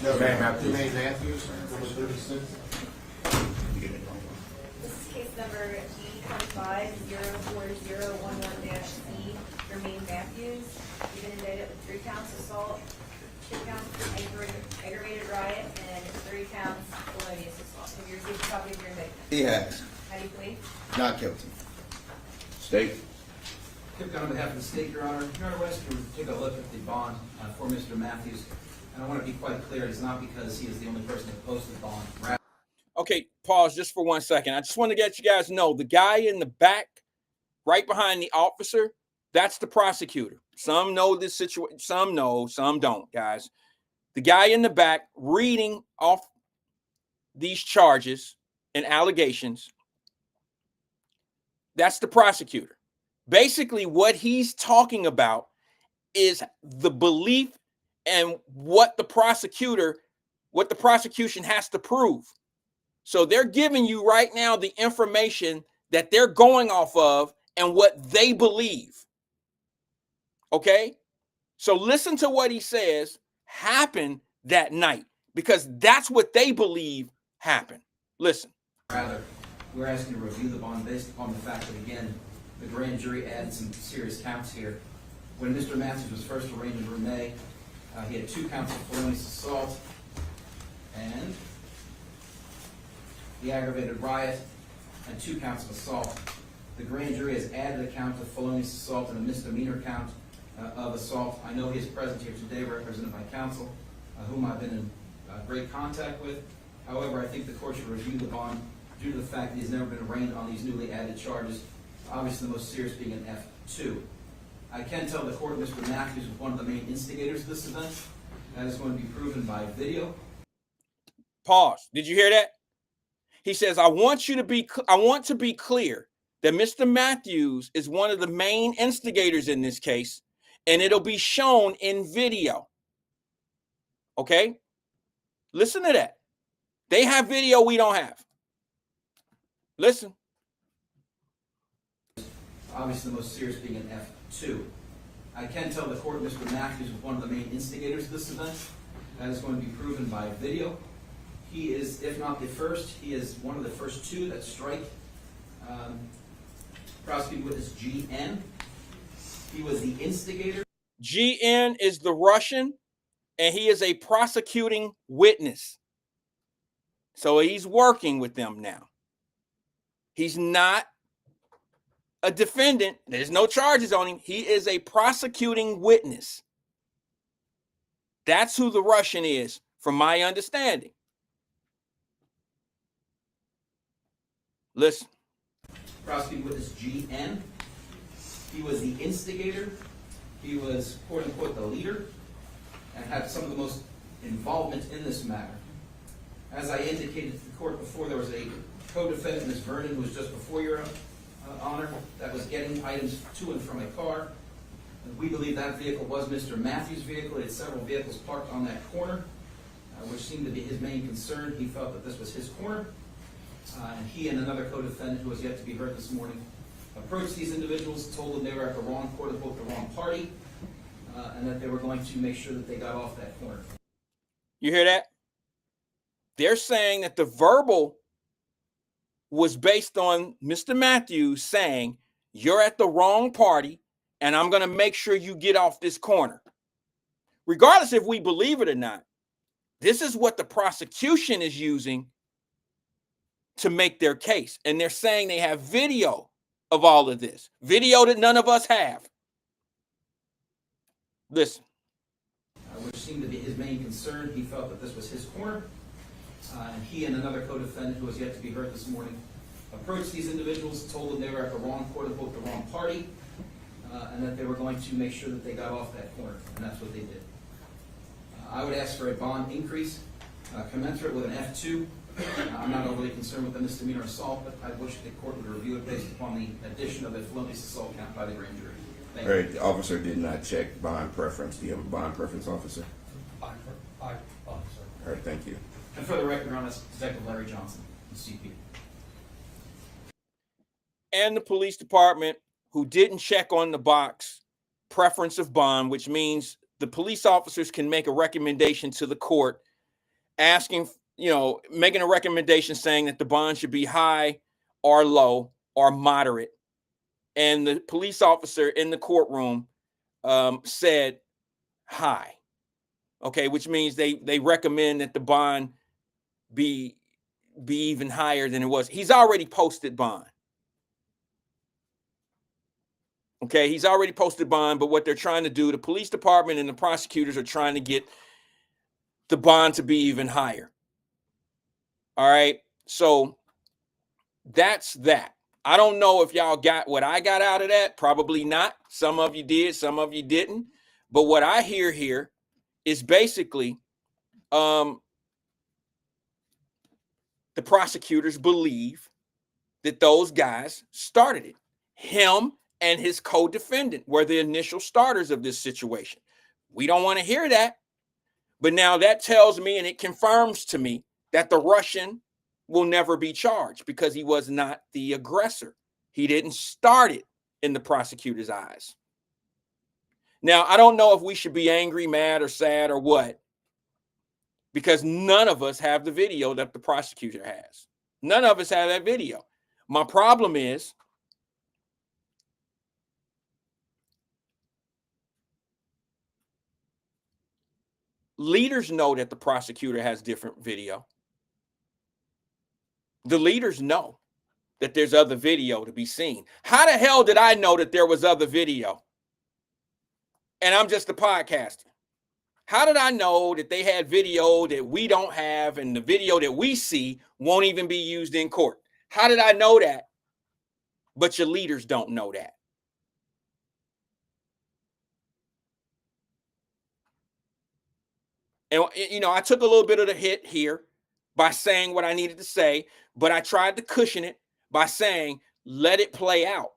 Jermaine Matthews, number 36. This is case number G25-04011-C, Jermaine Matthews. You've been indicted with 3 counts assault, 2 counts aggravated riot, and 3 counts felonious assault. Have you received a copy of your indictment? He has. How do you plead? Not guilty. State. Kip Gunn on behalf of the state, Your Honor. Your Honor, we're asking to take a look at the bond for Mr. Matthews. And I want to be quite clear, it's not because he is the only person that posted the bond. Okay, pause just for 1 second. I just want to get you guys to know the guy in the back, right behind the officer, that's the prosecutor. Some know this situation, some know, some don't, guys. The guy in the back reading off these charges and allegations, that's the prosecutor. Basically, what he's talking about is the belief and what the prosecution has to prove. So they're giving you right now the information that they're going off of and what they believe. Okay? So listen to what he says happened that night, because that's what they believe happened. Listen. Rather, we're asking to review the bond based upon the fact that, again, the grand jury added some serious counts here. When Mr. Matthews was first arraigned in room A, he had 2 counts of felonious assault and the aggravated riot and 2 counts of assault. The grand jury has added a count of felonious assault and a misdemeanor count of assault. I know he is present here today, represented by counsel, whom I've been in great contact with. However, I think the court should review the bond due to the fact that he's never been arraigned on these newly added charges, obviously the most serious being an F2. I can tell the court Mr. Matthews was one of the main instigators of this event. That is going to be proven by video. Pause. Did you hear that? He says, I want to be clear that Mr. Matthews is one of the main instigators in this case, and it'll be shown in video. Okay? Listen to that. They have video we don't have. Listen. Obviously the most serious being an F2. I can tell the court Mr. Matthews was one of the main instigators of this event. That is going to be proven by video. He is, if not the first, he is one of the first two that strike prosecuting witness GN. He was the instigator. GN is the Russian, and he is a prosecuting witness. So he's working with them now. He's not a defendant. There's no charges on him. He is a prosecuting witness. That's who the Russian is, from my understanding. Listen. Prosecuting witness GN. He was the instigator. He was, quote unquote, the leader, and had some of the most involvement in this matter. As I indicated to the court before, there was a co-defendant, Ms. Vernon, who was just before your honor, that was getting items to and from a car. We believe that vehicle was Mr. Matthews' vehicle. He had several vehicles parked on that corner, which seemed to be his main concern. He felt that this was his corner. And he and another co-defendant, who was yet to be heard this morning, approached these individuals, told them they were at the wrong, quote unquote, the wrong party, and that they were going to make sure that they got off that corner. You hear that? They're saying that the verbal was based on Mr. Matthews saying, you're at the wrong party, and I'm going to make sure you get off this corner. Regardless if we believe it or not, this is what the prosecution is using to make their case. And they're saying they have video of all of this. Video that none of us have. Listen. Which seemed to be his main concern. He felt that this was his corner. And he and another co-defendant, who was yet to be heard this morning, approached these individuals, told them they were at the wrong, quote unquote, the wrong party, and that they were going to make sure that they got off that corner. And that's what they did. I would ask for a bond increase commensurate with an F2. I'm not overly concerned with the misdemeanor assault, but I wish the court would review it based upon the addition of a felonious assault count by the grand jury. Thank All you. right, the officer did not check bond preference. Do you have a bond preference, officer? Officer. All right, thank you. And for the record, Your Honor, that's Detective Larry Johnson, the CP. And the police department, who didn't check on the box preference of bond, which means the police officers can make a recommendation to the court asking, making a recommendation saying that the bond should be high or low or moderate. And the police officer in the courtroom said high. Okay, which means they recommend that the bond be even higher than it was. He's already posted bond. Okay, he's already posted bond, but what they're trying to do, the police department and the prosecutors are trying to get the bond to be even higher. All right, so that's that. I don't know if y'all got what I got out of that. Probably not. Some of you did, some of you didn't. But what I hear here is basically the prosecutors believe that those guys started it. Him and his co-defendant were the initial starters of this situation. We don't want to hear that. But now that tells me, and it confirms to me, that the Russian will never be charged because he was not the aggressor. He didn't start it in the prosecutor's eyes. Now, I don't know if we should be angry, mad, or sad or what, because none of us have the video that the prosecutor has. None of us have that video. My problem is leaders know that the prosecutor has different video. The leaders know that there's other video to be seen. How the hell did I know that there was other video? And I'm just a podcaster. How did I know that they had video that we don't have and the video that we see won't even be used in court? How did I know that? But your leaders don't know that. And, I took a little bit of the hit here by saying what I needed to say, but I tried to cushion it by saying, let it play out.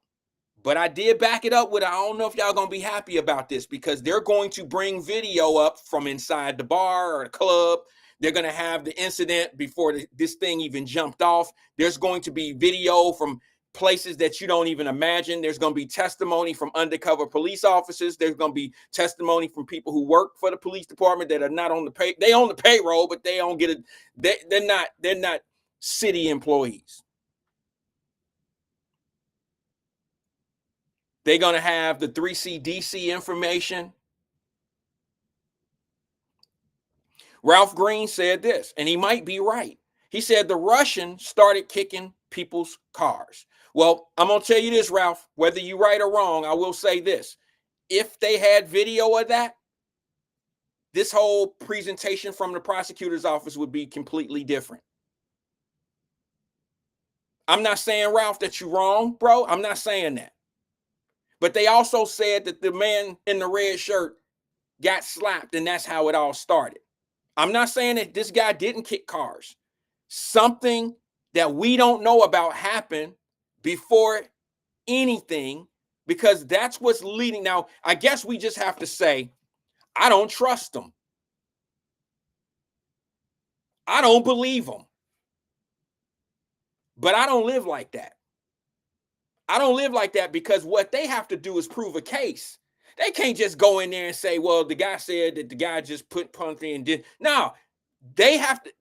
But I did back it up with, I don't know if y'all going to be happy about this, because they're going to bring video up from inside the bar or the club. They're going to have the incident before this thing even jumped off. There's going to be video from places that you don't even imagine. There's going to be testimony from undercover police officers. There's going to be testimony from people who work for the police department that are not on the pay. They on the payroll, but they don't get it. They're not city employees. They're going to have the 3CDC information. Ralph Green said this, and he might be right. He said the Russians started kicking people's cars. Well, I'm going to tell you this, Ralph, whether you're right or wrong, I will say this. If they had video of that, this whole presentation from the prosecutor's office would be completely different. I'm not saying, Ralph, that you're wrong, bro. I'm not saying that. But they also said that the man in the red shirt got slapped, and that's how it all started. I'm not saying that this guy didn't kick cars. Something that we don't know about happened before anything, because that's what's leading. Now, I guess we just have to say, I don't trust them. I don't believe them. But I don't live like that. I don't live like that, because what they have to do is prove a case. They can't just go in there and say, well, the guy said that the guy just put something and did. No, they have to,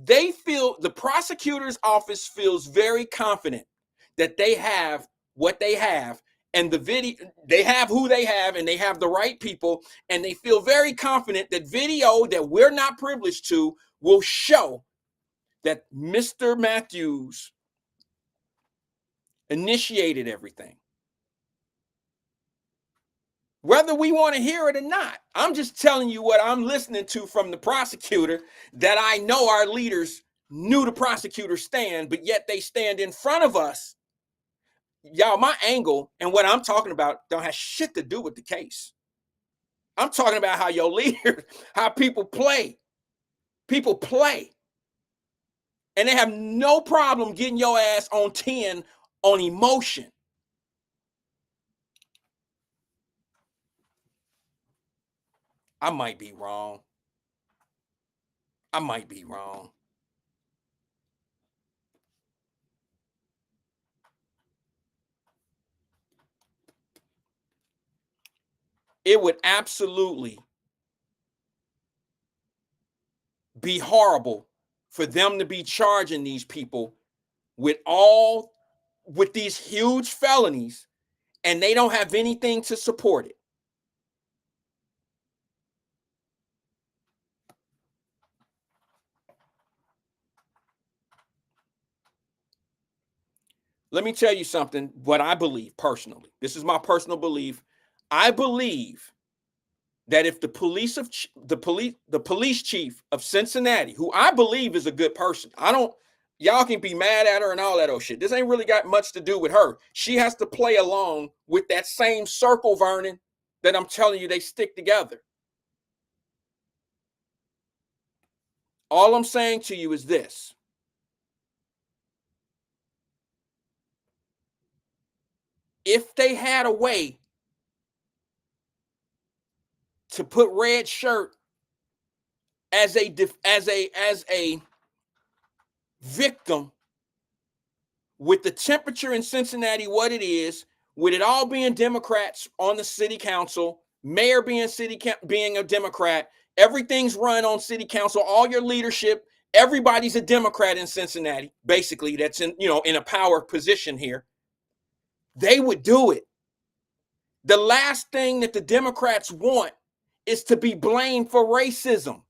they feel, the prosecutor's office feels very confident that they have what they have, and the video, they have who they have, and they have the right people, and they feel very confident that video that we're not privileged to will show that Mr. Matthews initiated everything. Whether we want to hear it or not, I'm just telling you what I'm listening to from the prosecutor, that I know our leaders knew the prosecutor stand, but yet they stand in front of us. Y'all, my angle and what I'm talking about don't have shit to do with the case. I'm talking about how your leaders, how people play. People play. And they have no problem getting your ass on 10 on emotion. I might be wrong. I might be wrong. It would absolutely be horrible for them to be charging these people with these huge felonies, and they don't have anything to support it. Let me tell you something, what I believe personally. This is my personal belief. I believe that if the police chief of Cincinnati, who I believe is a good person, y'all can be mad at her and all that old shit. This ain't really got much to do with her. She has to play along with that same circle, Vernon, that I'm telling you they stick together. All I'm saying to you is this. If they had a way to put red shirt as a victim, with the temperature in Cincinnati what it is, with it all being Democrats on the city council, mayor being a Democrat, everything's run on city council, all your leadership, everybody's a Democrat in Cincinnati, basically, that's in a power position here. They would do it. The last thing that the Democrats want is to be blamed for racism.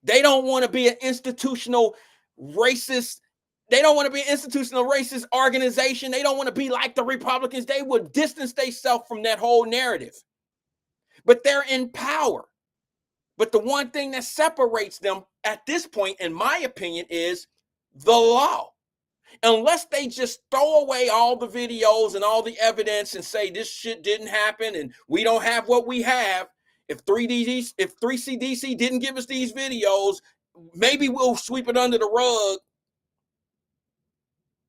They don't want to be an institutional racist. They don't want to be an institutional racist organization. They don't want to be like the Republicans. They would distance themselves from that whole narrative. But they're in power. But the one thing that separates them at this point, in my opinion, is the law. Unless they just throw away all the videos and all the evidence and say this shit didn't happen and we don't have what we have. If 3CDC didn't give us these videos, maybe we'll sweep it under the rug.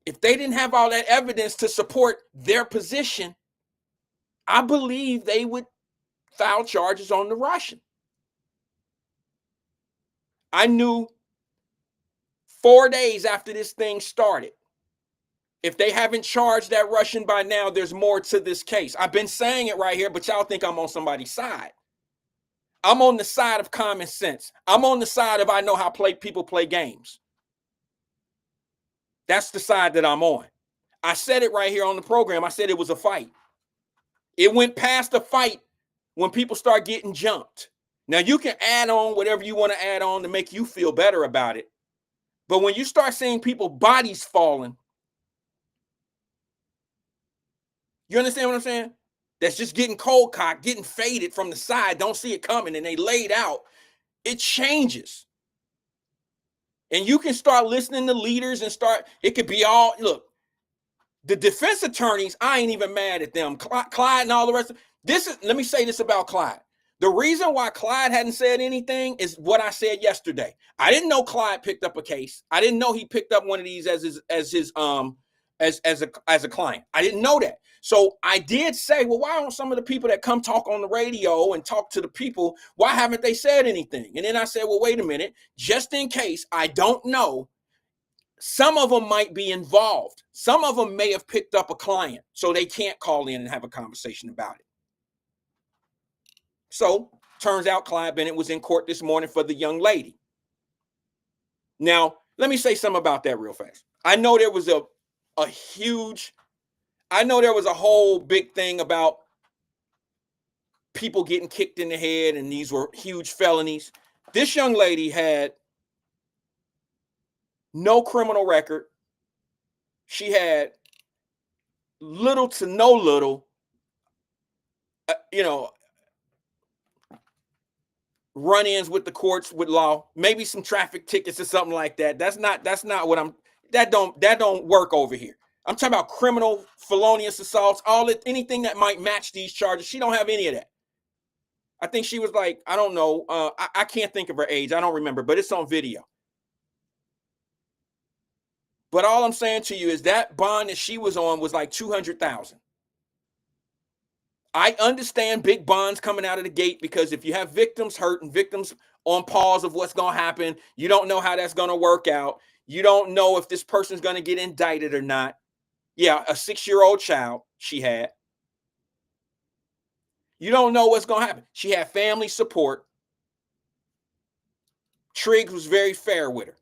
If they didn't have all that evidence to support their position, I believe they would file charges on the Russian. I knew 4 days after this thing started If they haven't charged that Russian by now, there's more to this case. I've been saying it right here, but y'all think I'm on somebody's side. I'm on the side of common sense. I'm on the side of I know how people play games. That's the side that I'm on. I said it right here on the program. I said it was a fight. It went past a fight when people start getting jumped. Now, you can add on whatever you want to add on to make you feel better about it. But when you start seeing people bodies falling, you understand what I'm saying? That's just getting cold cocked, getting faded from the side, don't see it coming, and they laid out. It changes. And you can start listening to leaders and it could be all, look, the defense attorneys, I ain't even mad at them. Clyde and all the rest of let me say this about Clyde. The reason why Clyde hadn't said anything is what I said yesterday. I didn't know Clyde picked up a case. I didn't know he picked up one of these as a client. I didn't know that. So I did say, well, why don't some of the people that come talk on the radio and talk to the people, why haven't they said anything? And then I said, well, wait a minute, just in case, I don't know. Some of them might be involved. Some of them may have picked up a client, so they can't call in and have a conversation about it. So turns out Clyde Bennett was in court this morning for the young lady. Now, let me say something about that real fast. I know there was a whole big thing about people getting kicked in the head, and these were huge felonies. This young lady had no criminal record. She had little to no run-ins with the courts, with law, maybe some traffic tickets or something like that. That's not what that don't work over here. I'm talking about criminal, felonious assaults, anything that might match these charges. She don't have any of that. I think she was like, I don't know. I can't think of her age. I don't remember, but it's on video. But all I'm saying to you is that bond that she was on was like $200,000. I understand big bonds coming out of the gate, because if you have victims hurt and victims on pause of what's going to happen, you don't know how that's going to work out. You don't know if this person's going to get indicted or not. Yeah, a 6-year-old child she had. You don't know what's going to happen. She had family support. Triggs was very fair with her.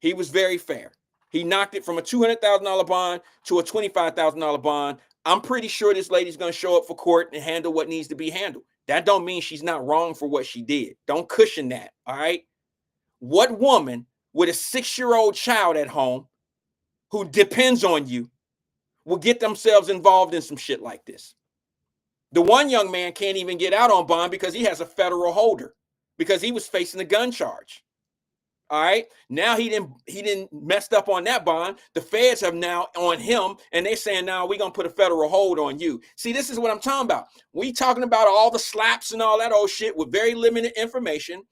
He was very fair. He knocked it from a $200,000 bond to a $25,000 bond. I'm pretty sure this lady's going to show up for court and handle what needs to be handled. That don't mean she's not wrong for what she did. Don't cushion that, all right? What woman with a 6-year-old child at home who depends on you will get themselves involved in some shit like this? The one young man can't even get out on bond because he has a federal holder, because he was facing a gun charge. All right. Now he didn't messed up on that bond. The feds have now on him, and they're saying, now we're going to put a federal hold on you. See, this is what I'm talking about. We talking about all the slaps and all that old shit with very limited information.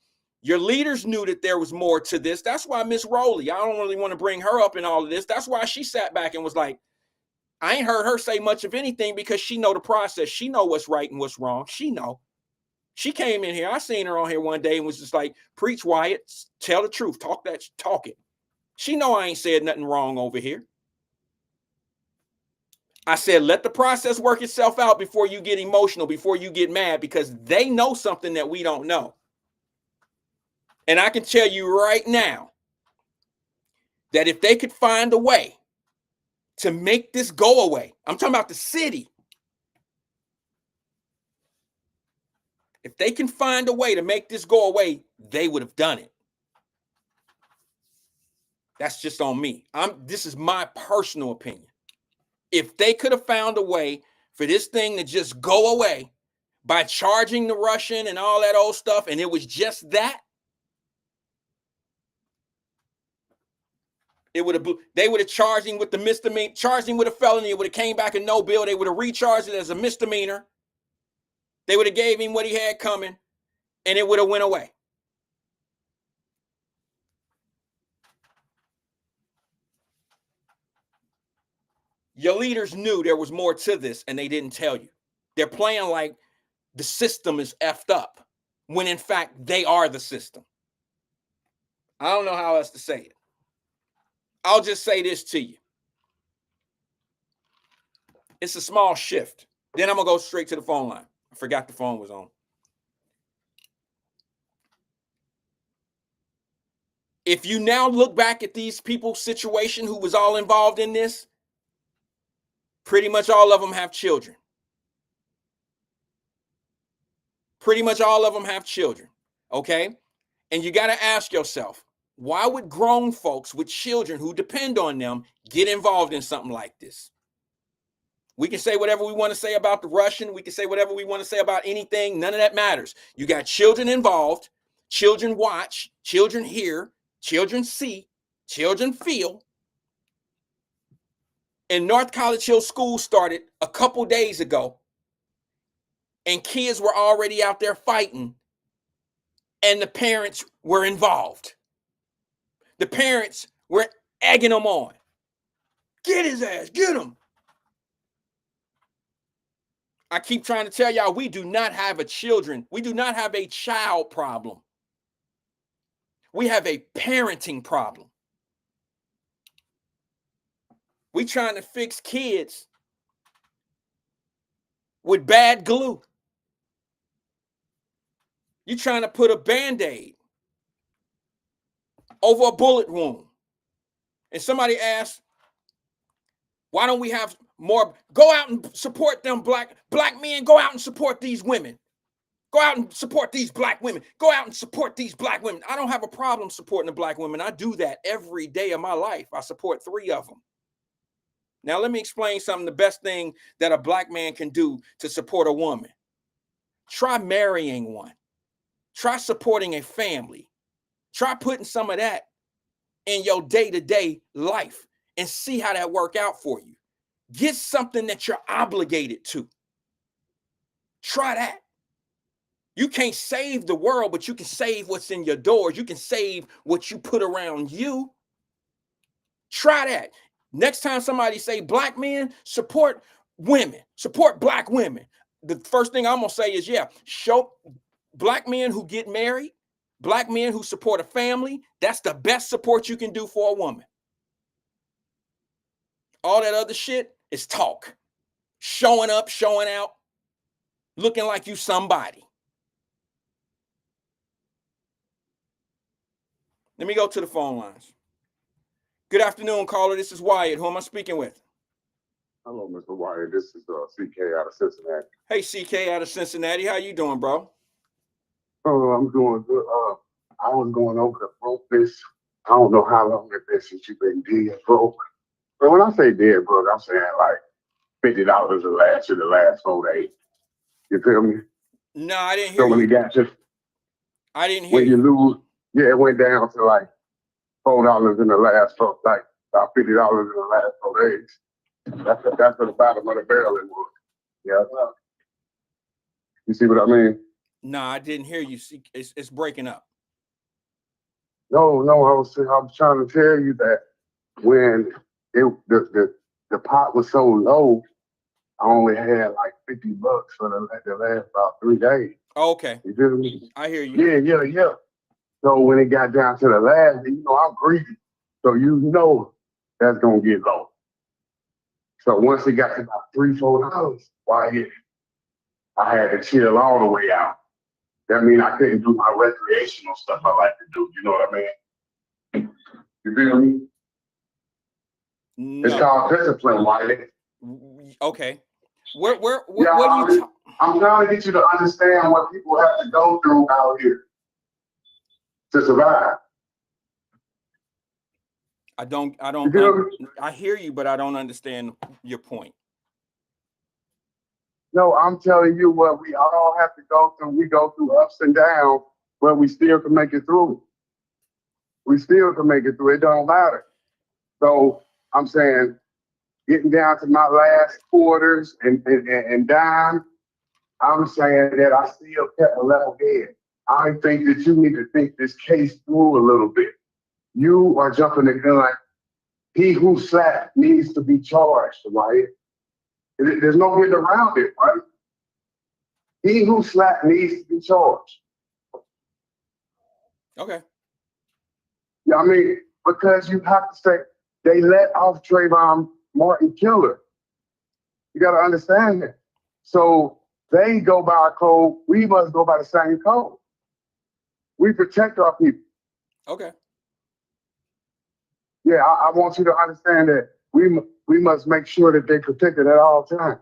Your leaders knew that there was more to this. That's why Miss Rowley, I don't really want to bring her up in all of this. That's why she sat back and was like, I ain't heard her say much of anything, because she know the process. She know what's right and what's wrong. She know. She came in here. I seen her on here one day and was just like, preach, Wyatt, tell the truth, talk it. She know I ain't said nothing wrong over here. I said, let the process work itself out before you get emotional, before you get mad, because they know something that we don't know. And I can tell you right now that if they could find a way to make this go away, I'm talking about the city. If they can find a way to make this go away, they would have done it. That's just on me. This is my personal opinion. If they could have found a way for this thing to just go away by charging the Russian and all that old stuff, and it was just that, they would have charged him with the misdemeanor, charged him with a felony. It would have came back and no bill. They would have recharged it as a misdemeanor. They would have gave him what he had coming, and it would have went away. Your leaders knew there was more to this, and they didn't tell you. They're playing like the system is effed up, when in fact they are the system. I don't know how else to say it. I'll just say this to you. It's a small shift. Then I'm going to go straight to the phone line. I forgot the phone was on. If you now look back at these people's situation who was all involved in this, pretty much all of them have children. Pretty much all of them have children, okay? And you got to ask yourself, why would grown folks with children who depend on them get involved in something like this? We can say whatever we want to say about the Russian. We can say whatever we want to say about anything. None of that matters. You got children involved. Children watch. Children hear. Children see. Children feel. And North College Hill School started a couple days ago. And kids were already out there fighting. And the parents were involved. The parents were egging them on. Get his ass. Get him. I keep trying to tell y'all, we do not have a child problem. We have a parenting problem. We trying to fix kids with bad glue. You trying to put a Band-Aid over a bullet wound. And somebody asked, why don't we have more? Go out and support them black men. Go out and support these women. Go out and support these black women. Go out and support these black women. I don't have a problem supporting the black women. I do that every day of my life. I support 3 of them. Now, let me explain something. The best thing that a black man can do to support a woman. Try marrying one. Try supporting a family. Try putting some of that in your day-to-day life and see how that work out for you. Get something that you're obligated to. Try that. You can't save the world, but you can save what's in your doors. You can save what you put around you. Try that. Next time somebody say black men, support women, support black women. The first thing I'm going to say is, yeah, show black men who get married, black men who support a family. That's the best support you can do for a woman. All that other shit is talk. Showing up, showing out, looking like you somebody. Let me go to the phone lines. Good afternoon, caller. This is Wyatt. Who am I speaking with? Hello, Mr. Wyatt. This is CK out of Cincinnati. Hey, CK out of Cincinnati. How you doing, bro? Oh, I'm doing good. I was going over the broke this. I don't know how long it been since you've been dead broke. But when I say dead broke, I'm saying like $50 a last in the last 4 days. You feel me? No, I didn't hear So when you. you got to, I didn't hear when you you. lose, yeah, it went down to like $4 in the last 4, like about $50 in the last 4 days. That's at the bottom of the barrel it was. Yeah. You see what I mean? No, I didn't hear you. It's breaking up. No, I was trying to tell you that when the pot was so low, I only had like $50 for the last about 3 days. Okay. You feel me? I hear you. Yeah. So when it got down to the last, I'm greedy. So that's gonna get low. So once it got to about $3-4, I had to chill all the way out. That means I couldn't do my recreational stuff I like to do. You know what I mean? You feel me? No. It's called discipline, Wyatt. Okay. What Yeah, are you? I'm trying to get you to understand what people have to go through out here to survive. I hear you, but I don't understand your point. No, I'm telling you what we all have to go through. We go through ups and downs, but we still can make it through. It don't matter. So I'm saying, getting down to my last quarters and dime, I'm saying that I still kept a level head. I think that you need to think this case through a little bit. You are jumping the gun. He who slapped needs to be charged, right? There's no getting around it, right? He who slapped needs to be charged. Okay. Yeah, I mean, because you have to say they let off Trayvon Martin Killer. You got to understand that. So they go by a code. We must go by the same code. We protect our people. Okay. Yeah, I want you to understand that we must make sure that they're protected at all times.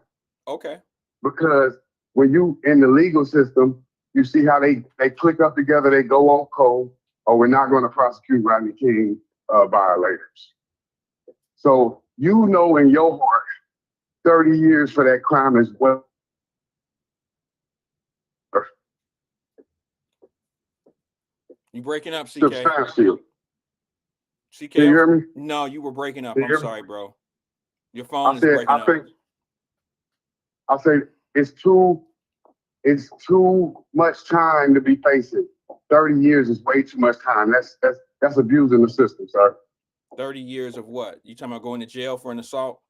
Okay. Because when you in the legal system, you see how they click up together, they go on code, or we're not going to prosecute Rodney King violators. So you know in your heart, 30 years for that crime is well. You breaking up, CK? Substantial. CK, Can you hear me? no, you were breaking up. Can you I'm hear me? sorry, bro. Your phone is breaking up. I say it's too much time to be facing. 30 years is way too much time. That's abusing the system, sir. 30 years of what? You talking about going to jail for an assault?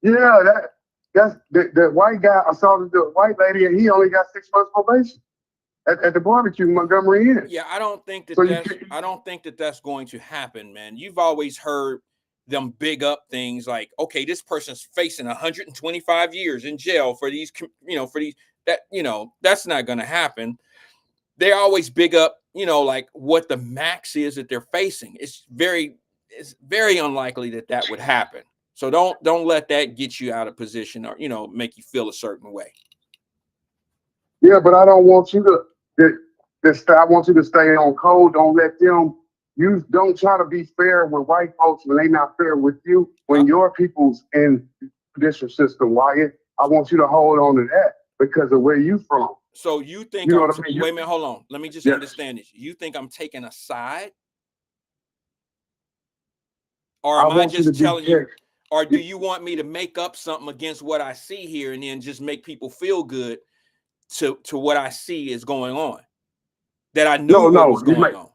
Yeah, that's the white guy assaulted the white lady, and he only got 6 months probation at the barbecue in Montgomery Inn. Yeah, I don't think that So I don't think that that's going to happen, man. You've always heard them big up things like, okay, this person's facing 125 years in jail for these, for these, that's not going to happen. They always big up, like what the max is that they're facing. It's very unlikely that would happen. So don't let that get you out of position or, make you feel a certain way. Yeah, but I don't want you I want you to stay on code. Don't let them. You don't try to be fair with white folks when they not fair with you. When your people's in the judicial system, Wyatt, I want you to hold on to that because of where you from. So you think You know what I mean? wait a minute, hold on. Let me just understand this. You think I'm taking a side? Or am I just telling you, or do you want me to make up something against what I see here and then just make people feel good to what I see is going on? That I knew what was going on.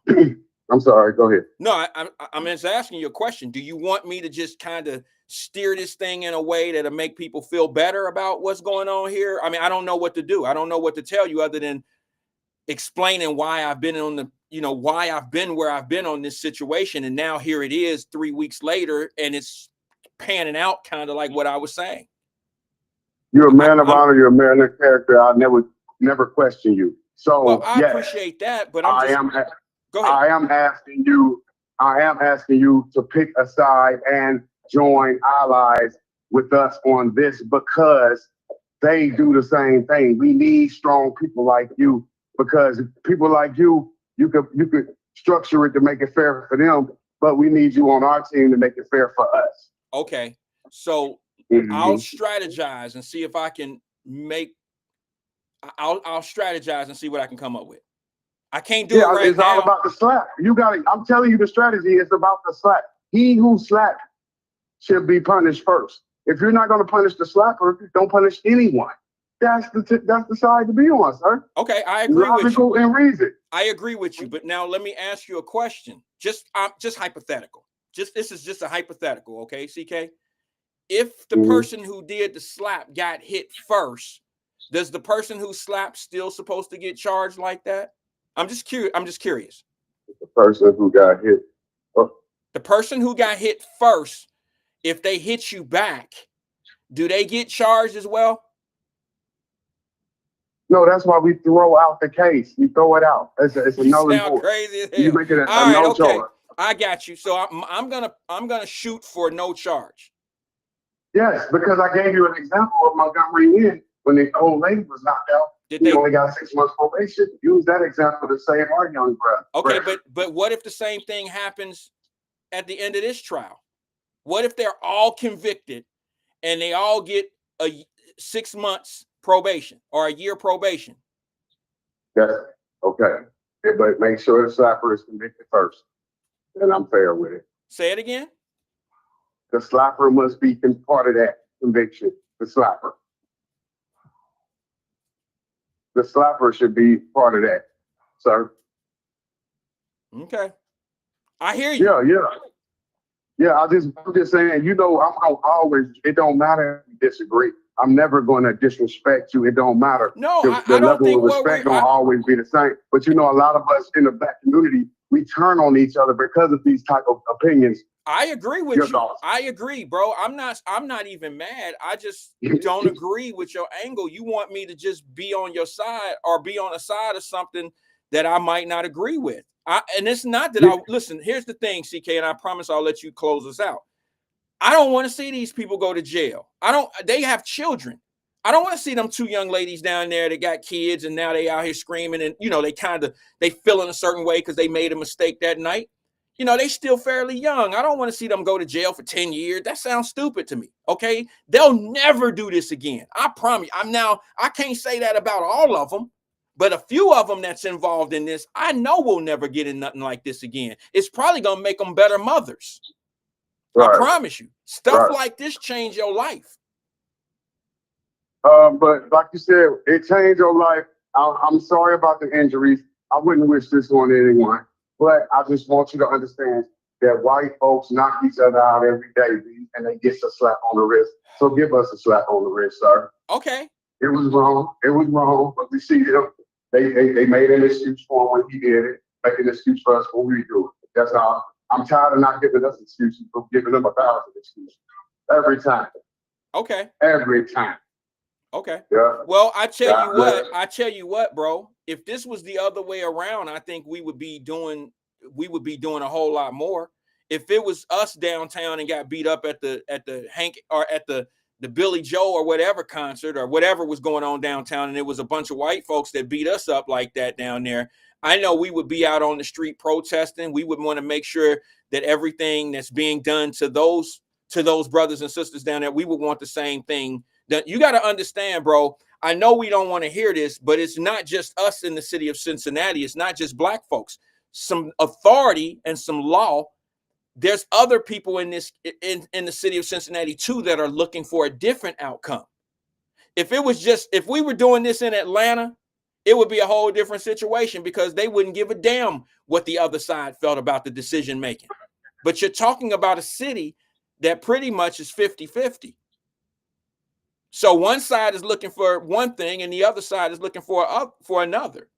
I'm sorry, go ahead. No, I'm just asking you a question. Do you want me to just kind of steer this thing in a way that'll make people feel better about what's going on here? I mean, I don't know what to do. I don't know what to tell you other than explaining why I've been on why I've been where I've been on this situation. And now here it is 3 weeks later, and it's panning out kind of like what I was saying. You're a man of honor. You're a man of character. I'll never question you. So well, I appreciate that, but go ahead. I am asking you to pick a side and join allies with us on this because they do the same thing. We need strong people like you because people like you could structure it to make it fair for them, but we need you on our team to make it fair for us. Okay, so I'll strategize and see if I can I'll strategize and see what I can come up with. I can't do it right now. It's all about the slap. I'm telling you the strategy is about the slap. He who slapped should be punished first. If you're not going to punish the slapper, don't punish anyone. That's the side to be on, sir. Okay, I agree with you. Logical and reason. I agree with you, but now let me ask you a question. Just hypothetical. This is just a hypothetical, okay, CK? If the person who did the slap got hit first, does the person who slapped still supposed to get charged like that? I'm just curious. The person who got hit. The person who got hit first, if they hit you back, do they get charged as well? No, that's why we throw out the case. We throw it out. It's a no. You sound crazy as hell. You make it a All right, no okay. charge. I got you. So I'm gonna shoot for no charge. Yes, because I gave you an example of Montgomery Inn when the old lady was knocked out. He only got 6 months probation. Use that example to save our young brother. Okay, but what if the same thing happens at the end of this trial? What if they're all convicted and they all get a 6 months probation or a year probation? Yeah, okay. But make sure the slapper is convicted first. And I'm fair with it. Say it again. The slapper must be part of that conviction. The slapper. The slapper should be part of that, sir. Okay. I hear you. Yeah, I'm just saying, I'm always, it don't matter if you disagree. I'm never going to disrespect you. It don't matter. No, the I don't level think of respect don't always be the same. But a lot of us in the black community, we turn on each other because of these type of opinions. I agree with Your you. thoughts? I agree, bro. I'm not even mad. I just don't agree with your angle. You want me to just be on your side or be on the side of something that I might not agree with. And it's not that I listen. Here's the thing, CK, and I promise I'll let you close us out. I don't want to see these people go to jail. They have children. I don't want to see them two young ladies down there that got kids and now they out here screaming and, you know, they feeling a certain way because they made a mistake that night. You know, they still fairly young. I don't want to see them go to jail for 10 years. That sounds stupid to me. Okay. They'll never do this again. I promise you. I can't say that about all of them, but a few of them that's involved in this, I know will never get in nothing like this again. It's probably going to make them better mothers. Right. I promise you. Stuff like this change your life. But like you said, it changed your life. I'm sorry about the injuries. I wouldn't wish this on anyone. But I just want you to understand that white folks knock each other out every day, and they get a slap on the wrist. So give us a slap on the wrist, sir. Okay. It was wrong. It was wrong. But we see them. They made an excuse for him when he did it. Make an excuse for us when we do it. That's all. I'm tired of not giving us excuses, but giving them 1,000 excuses every time. Okay. Every time. Okay. Yeah. Well, I tell you what, bro. If this was the other way around, I think we would be doing a whole lot more. If it was us downtown and got beat up at the Hank or at the Billy Joe or whatever concert or whatever was going on downtown, and it was a bunch of white folks that beat us up like that down there, I know we would be out on the street protesting. We would want to make sure that everything that's being done to those brothers and sisters down there, we would want the same thing. That you got to understand, bro. I know we don't want to hear this, but it's not just us in the city of Cincinnati. It's not just black folks. Some authority and some law. There's other people in the city of Cincinnati too that are looking for a different outcome. If we were doing this in Atlanta, it would be a whole different situation because they wouldn't give a damn what the other side felt about the decision making. But you're talking about a city that pretty much is 50-50. So one side is looking for one thing and the other side is looking for another.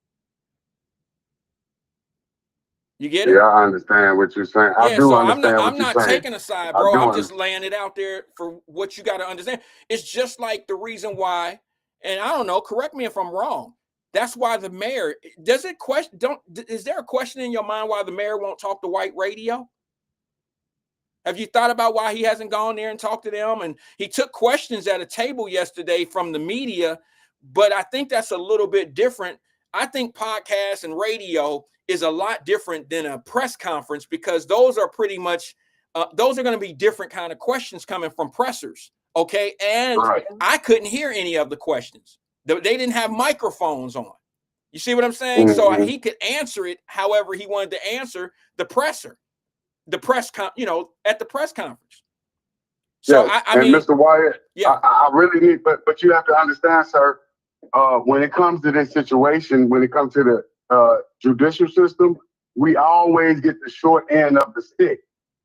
You get it? Yeah, I understand what you're saying. I'm not taking a side, bro. I'm just laying it out there for what you got to understand. It's just like the reason why, and I don't know, correct me if I'm wrong. That's why the mayor is there a question in your mind why the mayor won't talk to white radio? Have you thought about why he hasn't gone there and talked to them? And he took questions at a table yesterday from the media, but I think that's a little bit different. I think podcasts and radio is a lot different than a press conference because those are pretty much, those are going to be different kind of questions coming from pressers. Okay. And I couldn't hear any of the questions. They didn't have microphones on. You see what I'm saying? Mm-hmm. So he could answer it however he wanted to answer the presser. The press, at the press conference. So yes. I mean, Mr. Wyatt, yeah, I really need, but you have to understand, sir. When it comes to this situation, when it comes to the judicial system, we always get the short end of the stick.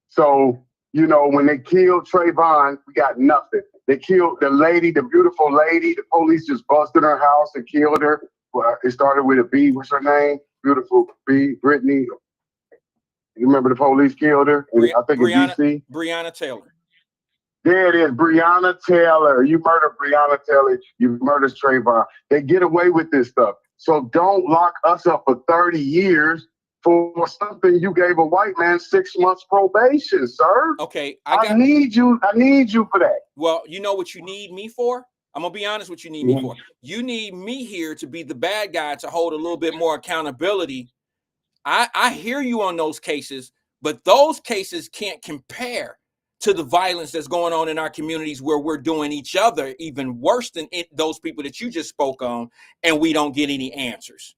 So when they killed Trayvon, we got nothing. They killed the lady, the beautiful lady. The police just busted her house and killed her. Well, it started with a B. What's her name? Beautiful B. Brittany. You remember the police killed her? I think in D.C. Breonna Taylor. There it is, Breonna Taylor. You murdered Breonna Taylor. You murdered Trayvon. They get away with this stuff. So don't lock us up for 30 years for something you gave a white man 6 months probation, sir. Okay, I need you for that. Well, you know what you need me for? I'm gonna be honest what you need me for. You need me here to be the bad guy to hold a little bit more accountability. I hear you on those cases, but those cases can't compare to the violence that's going on in our communities where we're doing each other even worse than those people that you just spoke on, and we don't get any answers.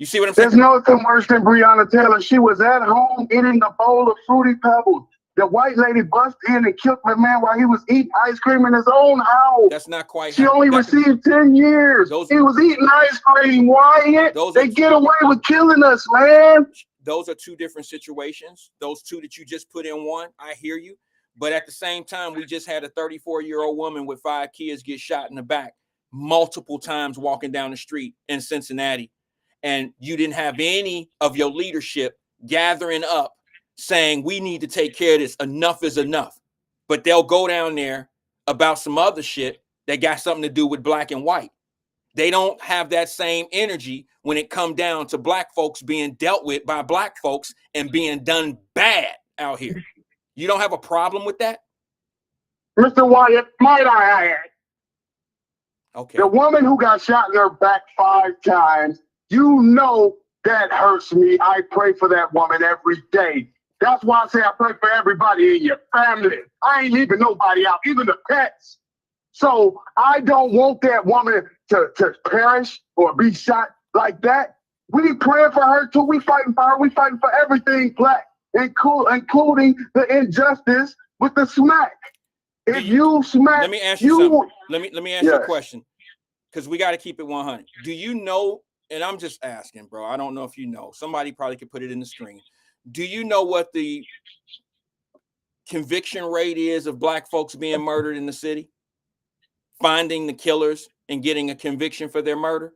You see what I'm saying? There's nothing worse than Breonna Taylor. She was at home eating a bowl of Fruity Pebbles. The white lady bust in and killed the man while he was eating ice cream in his own house. That's not quite. She only received 10 years. He was eating ice cream, Wyatt. They get away with killing us, man. Those are two different situations. Those two that you just put in one. I hear you. But at the same time, we just had a 34-year-old woman with 5 kids get shot in the back multiple times walking down the street in Cincinnati. And you didn't have any of your leadership gathering up saying we need to take care of this. Enough is enough. But they'll go down there about some other shit that got something to do with black and white. They don't have that same energy when it come down to black folks being dealt with by black folks and being done bad out here. You don't have a problem with that? Mr. Wyatt, might I add, Okay. the woman who got shot in her back 5 times, you know that hurts me. I pray for that woman every day. That's why I say I pray for everybody in your family. I ain't leaving nobody out, even the pets. So I don't want that woman to perish or be shot like that. We praying for her too. We fighting for her. We fighting for everything black, including the injustice with the smack. If you smack, let me ask you something. Let me ask you a question, because we got to keep it 100. Do you know? And I'm just asking, bro. I don't know if you know. Somebody probably could put it in the screen. Do you know what the conviction rate is of black folks being murdered in the city? Finding the killers and getting a conviction for their murder?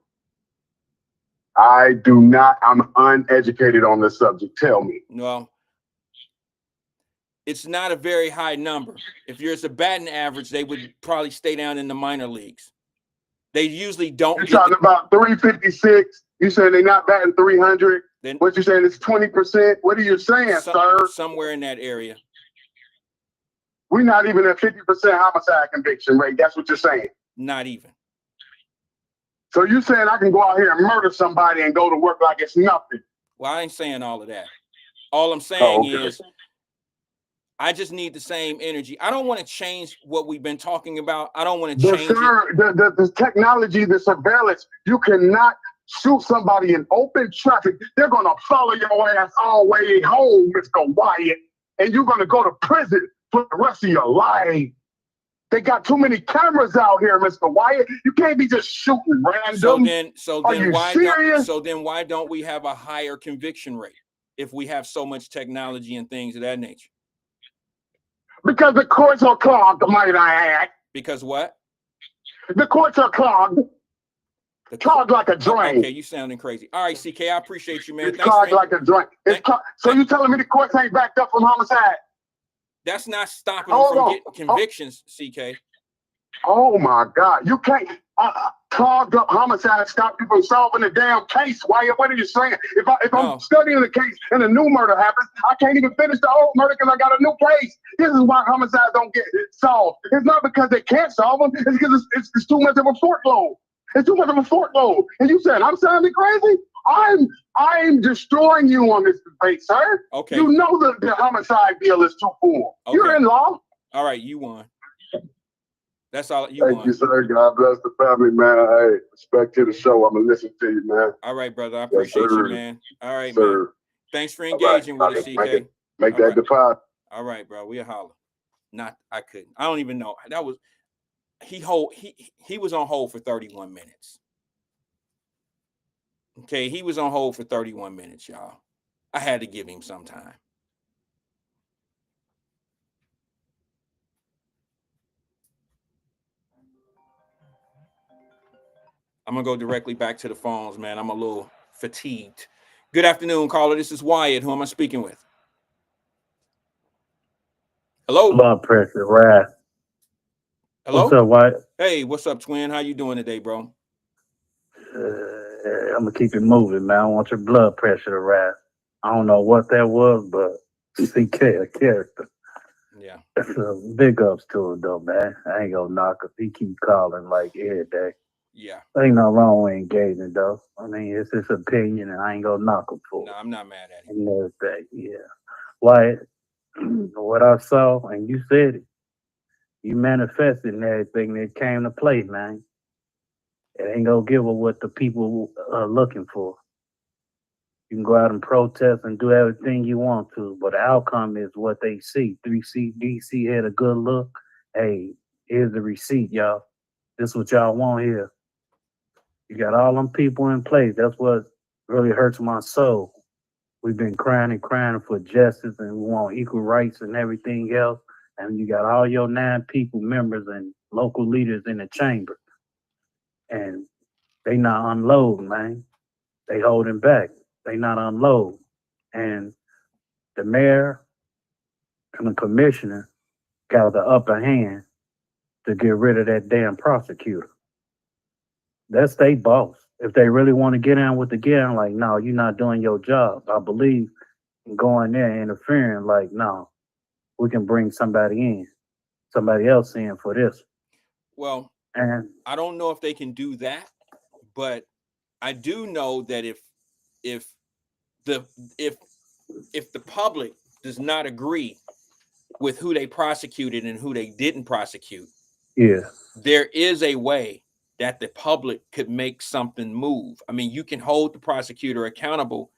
I do not. I'm uneducated on this subject. Tell me. Well, it's not a very high number. If you're a batting average, they would probably stay down in the minor leagues. They usually don't. You're talking about 356. You saying they're not batting 300? Then what you saying is 20%? What are you saying, sir? Somewhere in that area. We're not even at 50% homicide conviction rate. That's what you're saying. Not even. So you saying I can go out here and murder somebody and go to work like it's nothing? Well, I ain't saying all of that. All I'm saying is I just need the same energy. I don't want to change what we've been talking about. I don't want to change it. The technology, the surveillance, you cannot shoot somebody in open traffic. They're going to follow your ass all the way home, Mr. Wyatt, and you're going to go to prison for the rest of your life. They got too many cameras out here, Mr. Wyatt. You can't be just shooting random. So then why don't we have a higher conviction rate if we have so much technology and things of that nature? Because the courts are clogged, might I add. Because what? The courts are clogged. Clogged like a drain. Okay, you sounding crazy. All right, CK, I appreciate you, man. It's clogged like a drain. So you telling me the courts ain't backed up from homicide? That's not stopping them from getting convictions, CK. Oh my God. You can't clogged up homicide stop you from solving the damn case. Wyatt, what are you saying? If I'm studying the case and a new murder happens, I can't even finish the old murder because I got a new case. This is why homicides don't get solved. It's not because they can't solve them. It's because it's too much of a forkload. It's too much of a forkload. And you said I'm sounding crazy? I'm destroying you on this debate, sir. Okay. You know the homicide bill is too full. Okay. You're in law. All right, you won. That's all you won. Thank you, sir. God bless the family, man. Hey, respect to the show. I'm gonna listen to you, man. All right, brother. I appreciate you, man. All right, man. Thanks for engaging with us, CK. Make that deposit. All right, bro. We'll holler. I couldn't. I don't even know. That was he was on hold for 31 minutes. Okay, he was on hold for 31 minutes, y'all. I had to give him some time. I'm going to go directly back to the phones, man. I'm a little fatigued. Good afternoon, caller. This is Wyatt. Who am I speaking with? Hello? Blood pressure, right? Hello? What's up, Wyatt? Hey, what's up, twin? How you doing today, bro? I'm going to keep it moving, man. I want your blood pressure to rise. I don't know what that was, but CK, a character. Yeah. Big ups to him, though, man. I ain't going to knock him. He keep calling like every day. Yeah. Ain't no wrong with engaging, though. I mean, it's his opinion, and I ain't going to knock him for it. No, I'm not mad at him. And everything, yeah. Wyatt, what I saw, and you said it, you manifested and everything that came to play, man. It ain't gonna give her what the people are looking for. You can go out and protest and do everything you want to, but the outcome is what they see. DC had a good look. Hey, here's the receipt, y'all. This is what y'all want here. You got all them people in place. That's what really hurts my soul. We've been crying and crying for justice, and we want equal rights and everything else. And you got all your 9 people, members and local leaders in the chamber. And they not unloading, man. They holding back. They not unload. and the mayor and the commissioner got the upper hand to get rid of that damn prosecutor. That's their boss. If they really want to get in with the gang, like, no, you're not doing your job. I believe in going there and interfering, like, no, we can bring somebody else in for this. Well, And I don't know if they can do that, but I do know that if the public does not agree with who they prosecuted and who they didn't prosecute, yeah, there is a way that the public could make something move. I mean, you can hold the prosecutor accountable,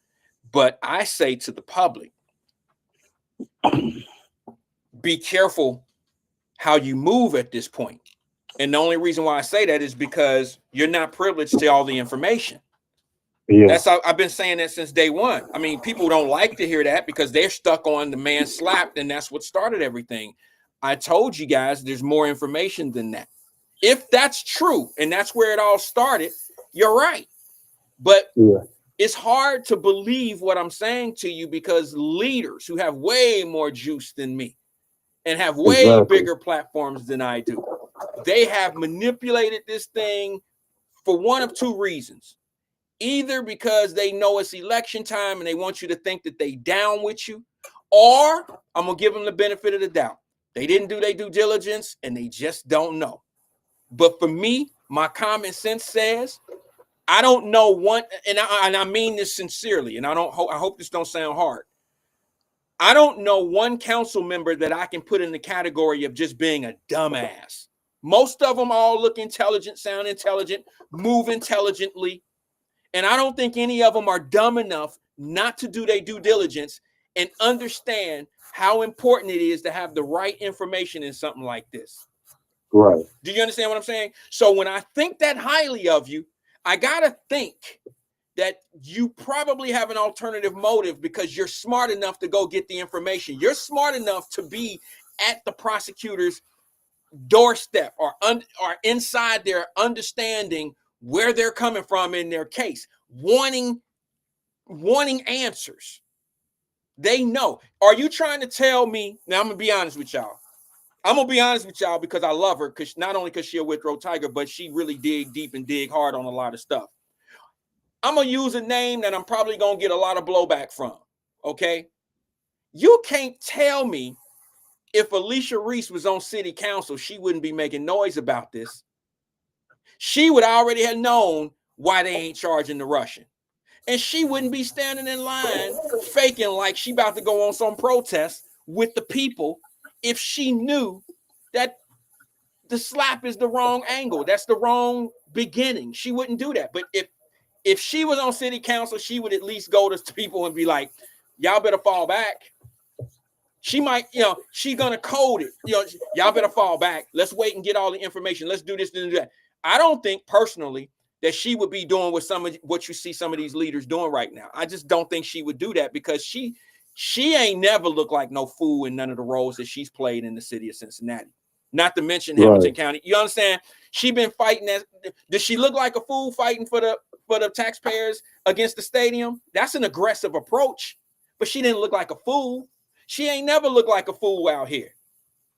but I say to the public, be careful how you move at this point. And the only reason why I say that is because you're not privileged to all the information. yeah, That's how I've been saying that since day one. I mean, people don't like to hear that because they're stuck on the man slapped, and that's what started everything. I told you guys there's more information than that. If that's true, and that's where it all started, you're right. But yeah, it's hard to believe what I'm saying to you because leaders who have way more juice than me and have way exactly. bigger platforms than I do, they have manipulated this thing for one of two reasons. Either because they know it's election time and they want you to think that they down with you, or I'm going to give them the benefit of the doubt. They didn't do their due diligence and they just don't know. But for me, my common sense says, I don't know one, and I mean this sincerely, and I hope this don't sound hard. I don't know one council member that I can put in the category of just being a dumbass. Most of them all look intelligent, sound intelligent, move intelligently. And I don't think any of them are dumb enough not to do their due diligence and understand how important it is to have the right information in something like this. Right. Do you understand what I'm saying? So when I think that highly of you, I got to think that you probably have an alternative motive because you're smart enough to go get the information. You're smart enough to be at the prosecutor's doorstep or inside their understanding where they're coming from in their case, wanting answers. They know. Are you trying to tell me? Now, I'm going to be honest with y'all. I'm going to be honest with y'all because I love her, because not only because she's a Withrow Tiger, but she really dig deep and dig hard on a lot of stuff. I'm going to use a name that I'm probably going to get a lot of blowback from, okay? You can't tell me if Alicia Reese was on city council, she wouldn't be making noise about this. She would already have known why they ain't charging the Russian. And she wouldn't be standing in line faking like she about to go on some protest with the people if she knew that the slap is the wrong angle. That's the wrong beginning. She wouldn't do that. But if she was on city council, she would at least go to people and be like, y'all better fall back. She might, she's going to code it. Y'all better fall back. Let's wait and get all the information. Let's do this and do that. I don't think personally that she would be doing what you see some of these leaders doing right now. I just don't think she would do that because she ain't never looked like no fool in none of the roles that she's played in the city of Cincinnati. Not to mention Hamilton County. You understand? She been fighting that. Does she look like a fool fighting for the taxpayers against the stadium? That's an aggressive approach, but she didn't look like a fool. She ain't never looked like a fool out here.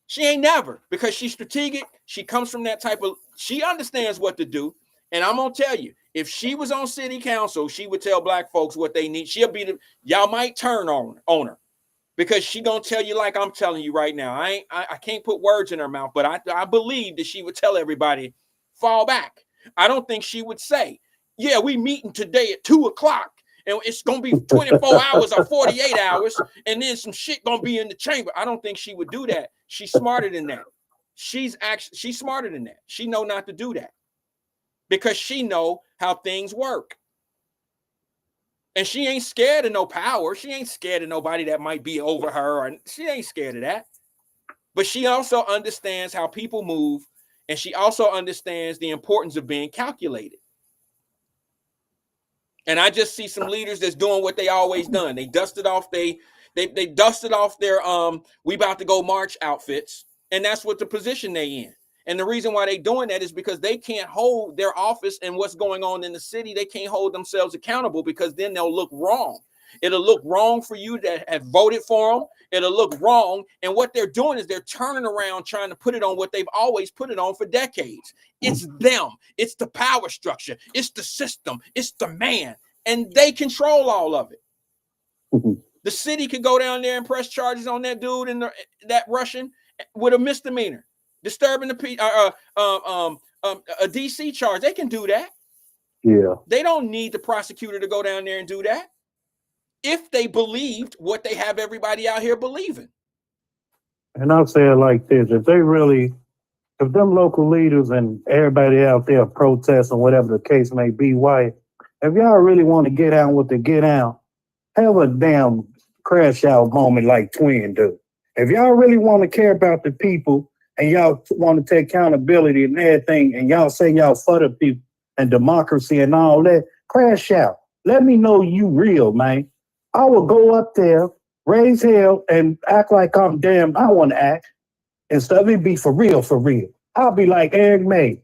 She ain't never, because she's strategic. She comes from that type of, she understands what to do. And I'm going to tell you, if she was on city council, she would tell black folks what they need. She'll be y'all might turn on her because she going to tell you like I'm telling you right now. I can't put words in her mouth, but I believe that she would tell everybody, fall back. I don't think she would say, yeah, we meeting today at 2:00. And it's going to be 24 hours or 48 hours, and then some shit going to be in the chamber. I don't think she would do that. She's smarter than that. She's smarter than that. She know not to do that because she know how things work. And she ain't scared of no power. She ain't scared of nobody that might be over her. She ain't scared of that. But she also understands how people move, and she also understands the importance of being calculated. And I just see some leaders that's doing what they always done. They dusted off they dusted off their we about to go march outfits, and that's what the position they in. And the reason why they doing that is because they can't hold their office and what's going on in the city. They can't hold themselves accountable because then they'll look wrong. It'll look wrong for you that have voted for them. It'll look wrong. And what they're doing is they're turning around trying to put it on what they've always put it on for decades. It's them. It's the power structure. It's the system. It's the man. And they control all of it. The city could go down there and press charges on that dude and that Russian with a misdemeanor, disturbing the a DC charge. They can do that. Yeah. They don't need the prosecutor to go down there and do that if they believed what they have everybody out here believing. And I'll say it like this: if them local leaders and everybody out there protesting, whatever the case may be, why, if y'all really want to get out with the get out, have a damn crash out moment like Twin do. If y'all really want to care about the people and y'all want to take accountability and everything, and y'all say y'all for the people and democracy and all that, crash out. Let me know you real, man. I will go up there, raise hell, and act like I'm damn, I want to act. Instead of it be for real, for real. I'll be like Eric May.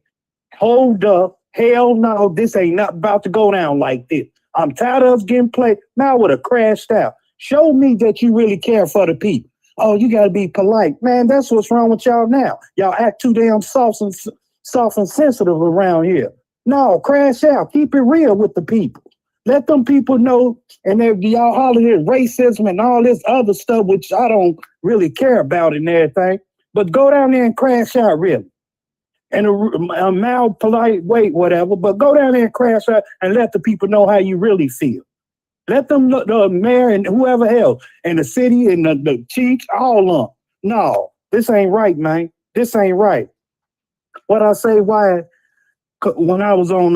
Hold up. Hell no, this ain't not about to go down like this. I'm tired of getting played. Now I would have crashed out. Show me that you really care for the people. Oh, you got to be polite. Man, that's what's wrong with y'all now. Y'all act too damn soft and sensitive around here. No, crash out. Keep it real with the people. Let them people know, and y'all holler here racism and all this other stuff, which I don't really care about and everything. But go down there and crash out, really. In a mild, polite way, whatever. But go down there and crash out and let the people know how you really feel. Let them know, the mayor and whoever else, and the city and the chiefs, all of them. No, this ain't right, man. This ain't right. What I say, Wyatt, when I was on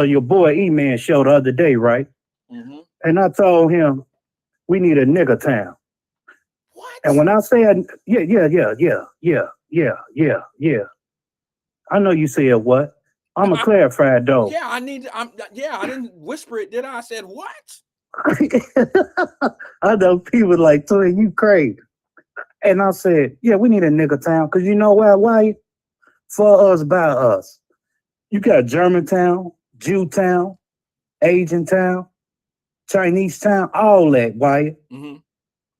your boy E-Man show the other day, right? Mm-hmm. And I told him, we need a nigga town. What? And when I said, yeah. I know you said what? I'm going to clarify it, though. Yeah, I didn't whisper it, did I? I said, what? I know people like, Twin, you crazy. And I said, yeah, we need a nigga town. Because you know why? For us, by us. You got Germantown, Jewtown, Asian town, Chinese town, all that, Wyatt. Mm-hmm.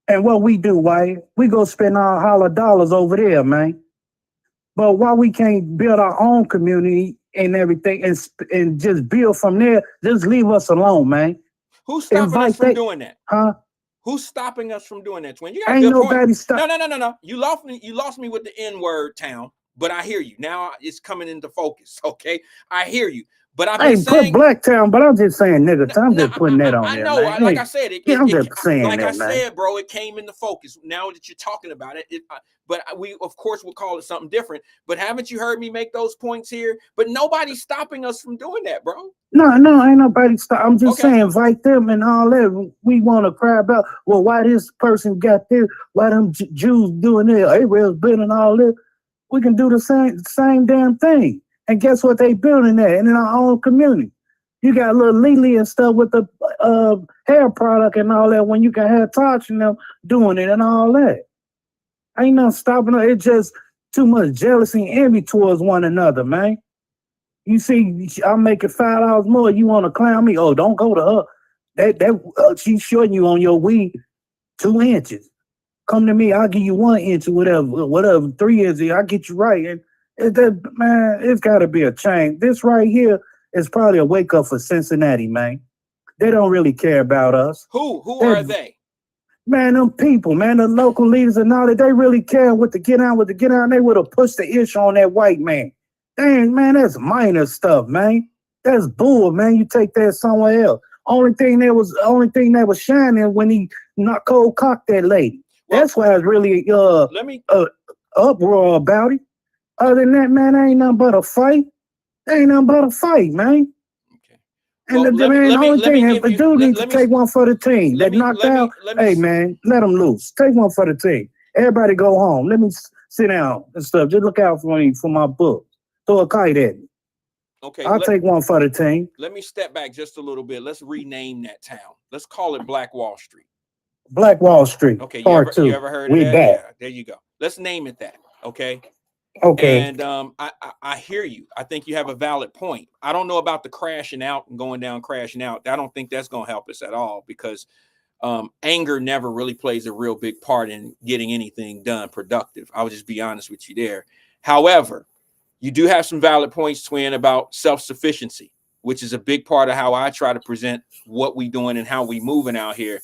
And what we do, Wyatt, we go spend our holler dollars over there, man. But why we can't build our own community and everything and just build from there, just leave us alone, man. Who's stopping us from doing that? Huh? Who's stopping us from doing that, Twin? You got Ain't a good nobody point. stop. No. You lost me with the N-word town, but I hear you. Now it's coming into focus, okay? I hear you. But I've been saying put Black Town, but I'm just saying nigga town. I'm just putting that on there. I know, man. like I said, I'm just saying like that, I man. said, bro, it came into focus. Now that you're talking about it, but we of course will call it something different. But haven't you heard me make those points here? But nobody's stopping us from doing that, bro. No, ain't nobody stop. I'm just saying, invite them and all that. We want to cry about, well, why this person got this? Why them Jews doing this? Israel's building all this. We can do the same damn thing. And guess what they building there? And in our own community. You got little Lily and stuff with the hair product and all that when you can have Touch and them doing it and all that. Ain't nothing stopping it. It's just too much jealousy and envy towards one another, man. You see, I'm making $5 more. You want to clown me? Oh, don't go to her. She's shorting you on your weed 2 inches. Come to me, I'll give you 1 inch or whatever, 3 inches. I'll get you right. And man, it's got to be a change. This right here is probably a wake up for Cincinnati, man. They don't really care about us. Who are they? Man, them people, man, the local leaders and all that, they really care what to get out, They would have pushed the issue on that white man. Dang, man, that's minor stuff, man. That's bull, man. You take that somewhere else. Only thing that was shining when he not cold cocked that lady. Well, that's why it's really uproar about it. Other than that, man, ain't nothing but a fight. Ain't nothing but a fight, man. Okay. And well, the only thing the dude needs to take one for the team. That knocked out. Hey, man, let them loose. Take one for the team. Everybody go home. Let me sit down and stuff. Just look out for me for my book. Throw a kite at me. Okay. I'll take one for the team. Let me step back just a little bit. Let's rename that town. Let's call it Black Wall Street. Black Wall Street. Okay. Part 2. You ever heard of that? Yeah, there you go. Let's name it that. Okay. Okay. And I hear you. I think you have a valid point. I don't know about the crashing out and going down, crashing out. I don't think that's going to help us at all, because anger never really plays a real big part in getting anything done productive. I would just be honest with you there. However, you do have some valid points, Twin, about self-sufficiency, which is a big part of how I try to present what we doing and how we moving out here.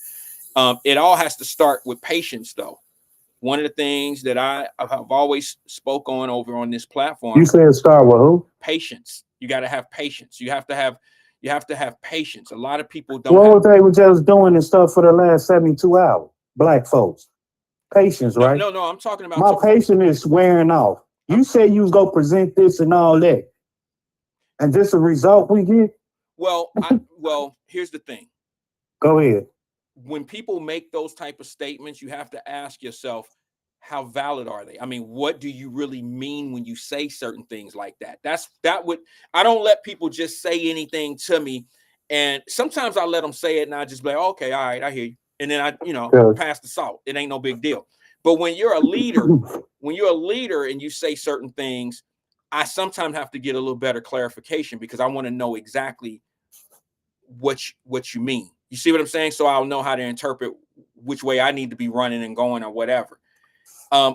It all has to start with patience, though. One of the things that I have always spoke on over on this platform. You said start with who? Patience. You got to have patience. You have to have patience. A lot of people don't. What they were just doing and stuff for the last 72 hours. Black folks. Patience, right? No. I'm talking about my patience is wearing off. You say you was gonna present this and all that, and this a result we get. Well, here's the thing. Go ahead. When people make those type of statements, you have to ask yourself, how valid are they? I mean, what do you really mean when you say certain things like that? I don't let people just say anything to me. And sometimes I let them say it and I just be like, okay, all right, I hear you. And then I pass the salt. It ain't no big deal. But when you're a leader, and you say certain things, I sometimes have to get a little better clarification, because I want to know exactly what you mean. You see what I'm saying? So I'll know how to interpret which way I need to be running and going or whatever.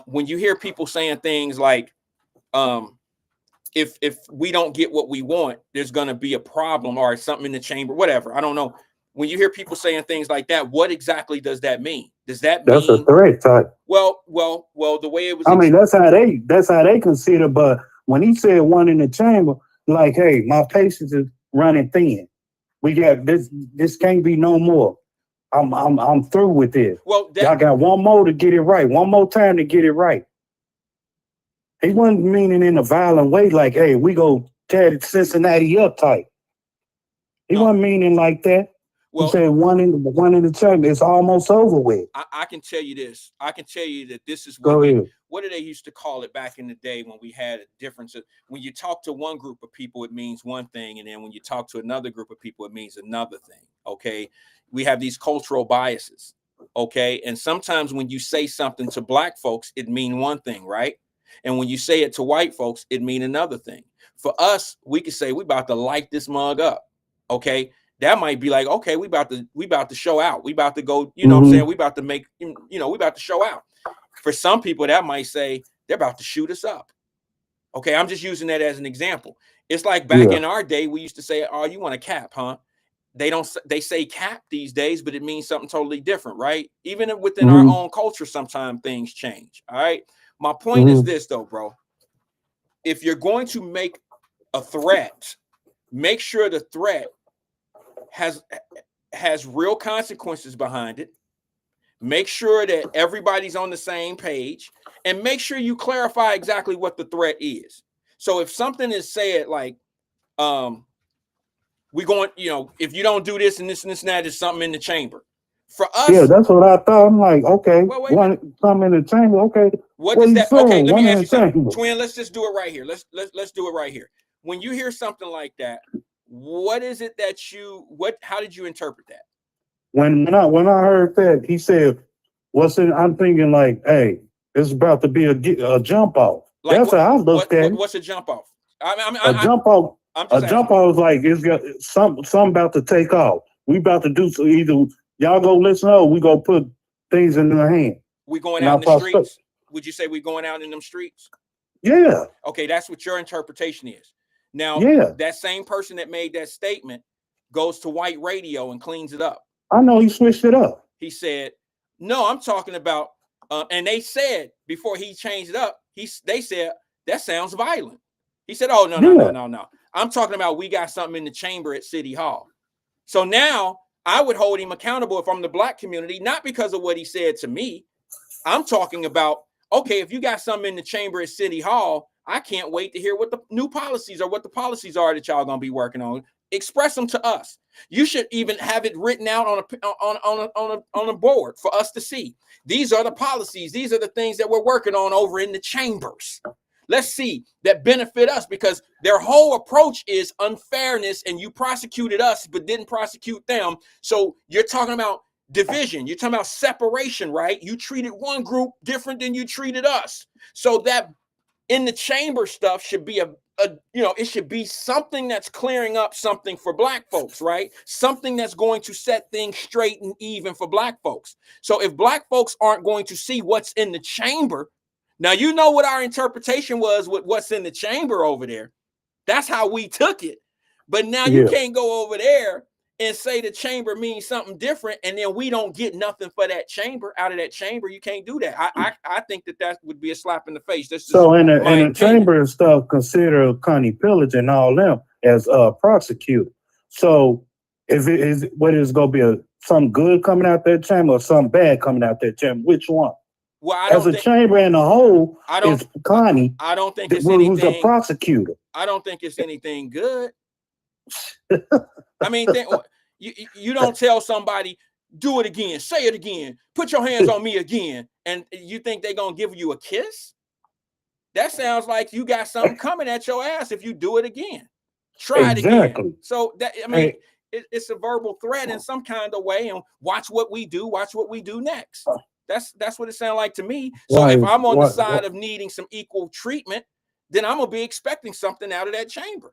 When you hear people saying things like, if we don't get what we want, there's going to be a problem or something in the chamber, whatever. I don't know. When you hear people saying things like that, what exactly does that mean? Does that mean that's a threat type? Well, the way it was. I mean, that's how they consider. But when he said one in the chamber, like, hey, my patience is running thin. We got this. This can't be no more. I'm through with this. Well, y'all got one more to get it right. One more time to get it right. He wasn't meaning in a violent way, like, hey, we go tear Cincinnati up type. He wasn't meaning like that. Well, he said one in the chamber. It's almost over with. I can tell you this. I can tell you that this is what do they used to call it back in the day when we had a difference of, when you talk to one group of people, it means one thing, and then when you talk to another group of people, it means another thing. Okay, we have these cultural biases. Okay, and sometimes when you say something to black folks, it mean one thing, right? And when you say it to white folks, it mean another thing. For us, we could say we about to light this mug up. Okay. That might be like, okay, we about to show out. We about to go, you know what I'm saying? We about to make, we about to show out. For some people, that might say they're about to shoot us up. Okay, I'm just using that as an example. It's like back in our day, we used to say, oh, you want a cap, huh? They say cap these days, but it means something totally different, right? Even within our own culture, sometimes things change. All right. My point is this, though, bro. If you're going to make a threat, make sure the threat has real consequences behind it. Make sure that everybody's on the same page, and make sure you clarify exactly what the threat is. So if something is said like, we going, if you don't do this and this and this and that, there's something in the chamber. For us, yeah, that's what I thought. I'm like, okay, something in the chamber. Okay, what does that? Okay, let me ask you something, Twin. Let's just do it right here. Let's do it right here. When you hear something like that, what is it that how did you interpret that? When I heard that, he said, I'm thinking like, hey, it's about to be a jump off. Like, that's how I looked at it. What's a jump off? A jump off is like, it's got something about to take off. We about to do so. Either y'all go listen or we go put things in their hand. We going out in the streets? Would you say we going out in them streets? Yeah. Okay, that's what your interpretation is. Now, that same person that made that statement goes to white radio and cleans it up. I know he switched it up. He said, no, I'm talking about, and they said before he changed it up, they said, that sounds violent. He said, oh, no. I'm talking about we got something in the chamber at City Hall. So now I would hold him accountable if I'm the black community, not because of what he said to me. I'm talking about, okay, if you got something in the chamber at City Hall, I can't wait to hear what the new policies are, what the policies are that y'all gonna be working on. Express them to us. You should even have it written out on a board for us to see. These are the policies. These are the things that we're working on over in the chambers. Let's see that benefit us, because their whole approach is unfairness, and you prosecuted us but didn't prosecute them. So you're talking about division. You're talking about separation, right? You treated one group different than you treated us. So that in the chamber stuff should be it should be something that's clearing up something for black folks, right? Something that's going to set things straight and even for black folks. So if black folks aren't going to see what's in the chamber, now you know what our interpretation was with what's in the chamber over there. That's how we took it. But now you can't go over there and say the chamber means something different, and then we don't get nothing for that chamber out of that chamber. You can't do that. I think that would be a slap in the face. That's so in the chamber and stuff, consider Connie Pillage and all them as prosecutor. So if it is, what is going to be some good coming out that chamber or some bad coming out that chamber? Which one? Well, as a chamber in a whole, it's Connie. I don't think it's who's the prosecutor. I don't think it's anything good. I mean, you don't tell somebody, do it again, say it again, put your hands on me again, and you think they're gonna give you a kiss? That sounds like you got something coming at your ass if you do it again. Try it again. So that, I mean, it's a verbal threat in some kind of way, and watch what we do next. That's what it sounds like to me. So if I'm on the side of needing some equal treatment, then I'm gonna be expecting something out of that chamber.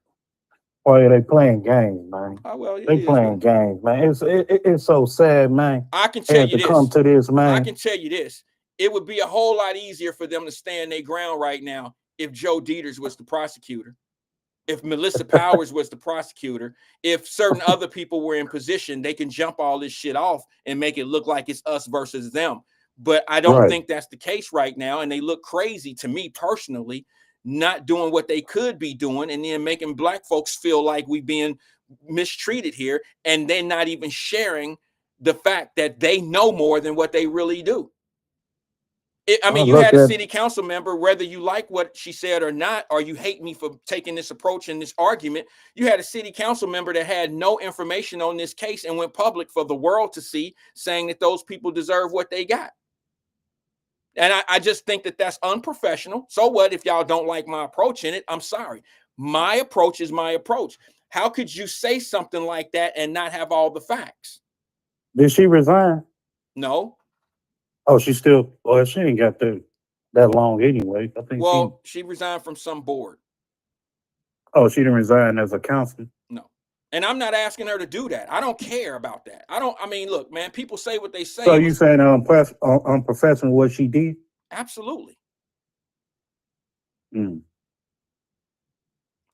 Boy, they playing games, man. Oh, well, they playing games, man. It's so sad, man. I can tell you this. Come to this, man. I can tell you this. It would be a whole lot easier for them to stand their ground right now if Joe Dieters was the prosecutor, if Melissa Powers was the prosecutor, if certain other people were in position, they can jump all this shit off and make it look like it's us versus them. But I don't think that's the case right now, and they look crazy to me personally, not doing what they could be doing, and then making black folks feel like we being mistreated here, and they're not even sharing the fact that they know more than what they really do. I mean, you had a city council member, whether you like what she said or not, or you hate me for taking this approach in this argument, you had a city council member that had no information on this case and went public for the world to see, saying that those people deserve what they got. And I just think that that's unprofessional. So what if y'all don't like my approach in it? I'm sorry. My approach is my approach. How could you say something like that and not have all the facts? Did she resign? No. Oh, she still, well, she ain't got that long anyway. I think. Well, she resigned from some board. Oh, she didn't resign as a councilman? No. And I'm not asking her to do that. I don't care about that. I mean, look, man, people say what they say. So you saying unprofessional what she did? Absolutely. Mm.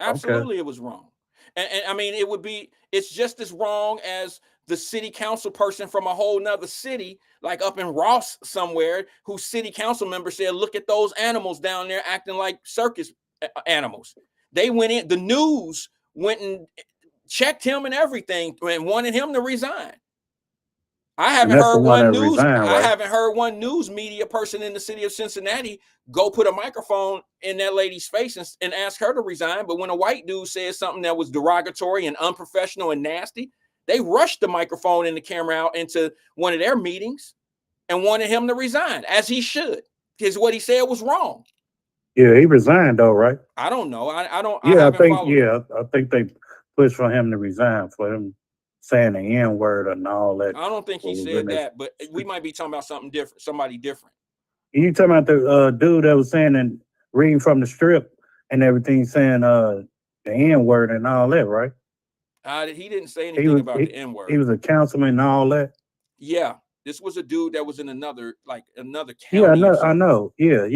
Absolutely, it was wrong. And I mean, it's just as wrong as the city council person from a whole nother city, like up in Ross somewhere, whose city council member said, look at those animals down there acting like circus animals. They went in, the news went and checked him and everything and wanted him to resign. I haven't heard one news media person in the city of Cincinnati go put a microphone in that lady's face and ask her to resign. But when a white dude says something that was derogatory and unprofessional and nasty, they rushed the microphone and the camera out into one of their meetings and wanted him to resign, as he should, because what he said was wrong. Yeah, he resigned though, right? I don't know. I don't. Yeah, I think they pushed for him to resign for him saying the N-word and all that. I don't think he said that, but we might be talking about something different, somebody different. You talking about the dude that was saying and reading from the strip and everything, saying the N-word and all that, right? He didn't say anything about the N-word. He was a councilman and all that. Yeah, this was a dude that was in another county. Yeah, I know. Yeah.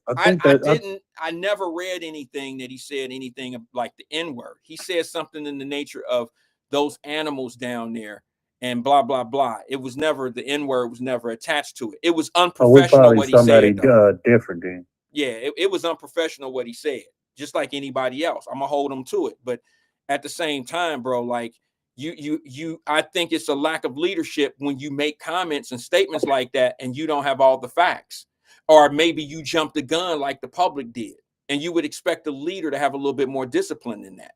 I never read anything that he said anything like the N-word. He said something in the nature of those animals down there and blah, blah, blah. It was never, the N-word was never attached to it. It was unprofessional what he said. Different then. Yeah, it was unprofessional what he said, just like anybody else. I'm gonna hold him to it. But at the same time, bro, like I think it's a lack of leadership when you make comments and statements like that and you don't have all the facts. Or maybe you jumped the gun like the public did. And you would expect the leader to have a little bit more discipline than that.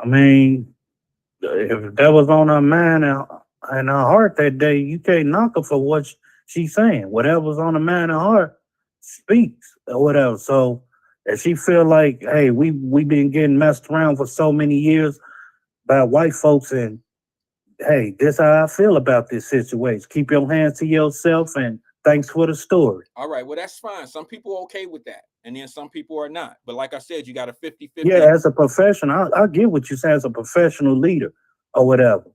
I mean, if that was on her mind and her heart that day, you can't knock her for what she's saying. Whatever's on her mind and heart speaks or whatever. So if she feel like, hey, we been getting messed around for so many years by white folks, and hey, this how I feel about this situation. Keep your hands to yourself and Thanks for the story. All right, well, that's fine. Some people are okay with that, and then some people are not. But like I said, you got a 50-50. Yeah, as a professional, I get what you say as a professional leader or whatever.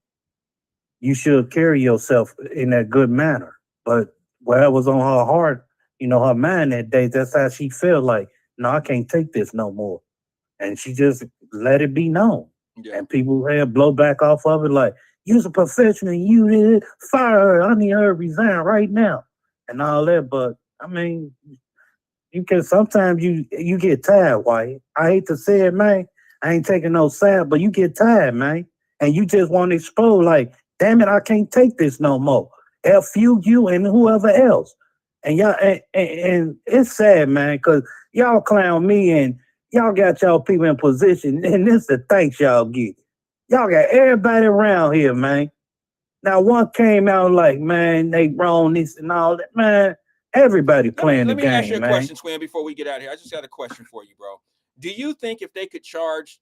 You should carry yourself in that good manner. But whatever was on her heart, her mind that day, that's how she felt like, no, I can't take this no more. And she just let it be known. Yeah. And people had blowback off of it like, you're a professional, you did fire her. I need her to resign right now. And all that. But I mean, you can sometimes you get tired, Wyatt. I hate to say it, man. I ain't taking no side, but you get tired, man. And you just want to explode like, damn it, I can't take this no more. F you, and whoever else. And y'all, and it's sad, man, because y'all clown me and y'all got y'all people in position, and this is the thanks y'all get. Y'all got everybody around here, man. Now one came out like, man, they wrong this and all that, man. Everybody playing the game, man. Let me ask you a question, Twin, before we get out of here. I just got a question for you, bro. Do you think if they could charge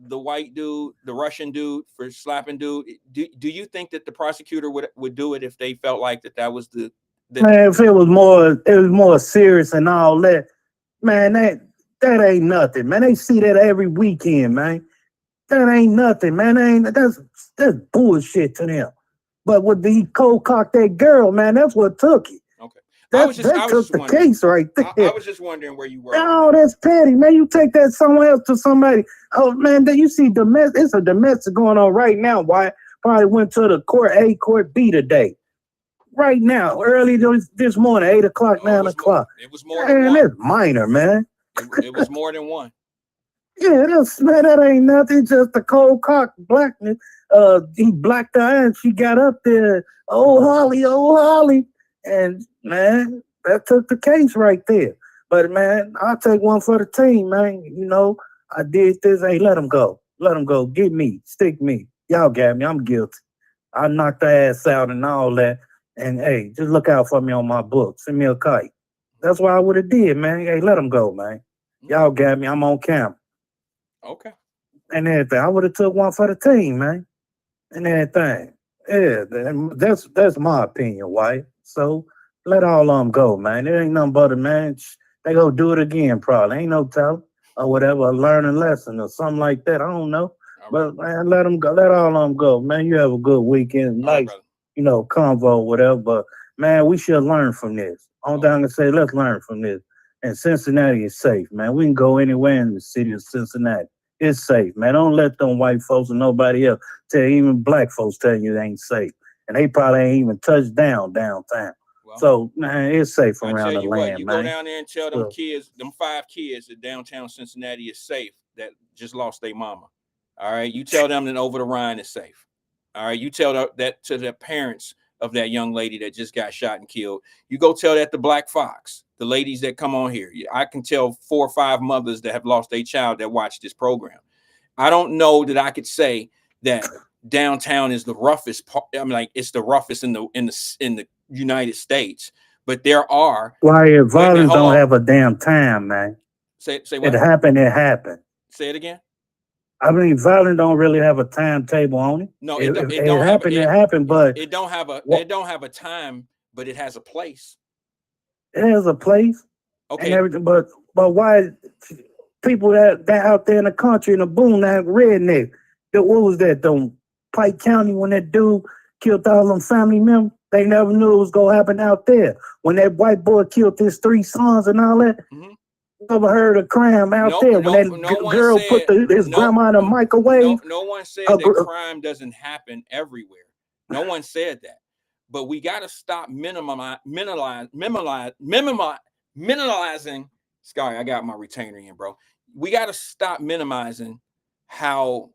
the white dude, the Russian dude, for slapping dude, do you think that the prosecutor would do it if they felt like that was the man, if it was more serious and all that, man, that ain't nothing, man. They see that every weekend, man. That ain't nothing, man. That's bullshit to them. But with the cold cock that girl, man, that's what took it. Okay. That took the case right there. I was just wondering where you were. Oh, that's petty, man. You take that somewhere else to somebody. Oh, man, you see domestic. It's a domestic going on right now. Why? Probably went to the court A, court B today. Right now, early this morning, 8 o'clock, 9 o'clock. It was more than one. It's minor, man. It was more than one. Yeah, that ain't nothing. Just a cold cock blackness. He blacked her eye and she got up there. Oh, Holly. And, man, that took the case right there. But, man, I'll take one for the team, man. I did this. Hey, let him go. Let him go. Get me. Stick me. Y'all got me. I'm guilty. I knocked her ass out and all that. And, hey, just look out for me on my book. Send me a kite. That's what I would have did, man. Hey, let him go, man. Y'all got me. I'm on camera. Okay. And everything. I would have took one for the team, man. And everything. Yeah, that's my opinion, Wyatt. So let all of them go, man. It ain't nothing but a man. They go do it again, probably. Ain't no telling or whatever, a learning lesson or something like that. I don't know. But man, let them go. Let all of them go, man. You have a good weekend, nice, convo, whatever. But man, we should learn from this. I'm down to say, let's learn from this. And Cincinnati is safe, man. We can go anywhere in the city of Cincinnati. It's safe, man. Don't let them white folks and nobody else even black folks tell you it ain't safe. And they probably ain't even touched downtown. Well, so, man, it's safe around the land, you man. Go down there and tell them kids, them 5 kids that downtown Cincinnati is safe that just lost their mama. All right? You tell them that Over the Rhine is safe. All right? You tell that to the parents of that young lady that just got shot and killed. You go tell that to Black Fox, the ladies that come on here. I can tell 4 or 5 mothers that have lost their child that watch this program. I don't know that I could say that downtown is the roughest part. I mean, like, it's the roughest in the United States, but there are. Why violence don't have a damn time, man. Say what? It happened. Say it again. I mean, violence don't really have a timetable on it. No, it happened, but it don't have a time, but it has a place. It has a place. Okay. And everything, but why people that out there in the country in the boom, that redneck, what was that? Pike County, when that dude killed all them family members, they never knew it was gonna happen out there. When that white boy killed his 3 sons and all that. Mm-hmm. Never heard of crime out there. When that girl put his grandma in a microwave. No one said that crime doesn't happen everywhere. No one said that. But we got to stop minimalizing. Sorry, I got my retainer in, bro. We got to stop minimizing how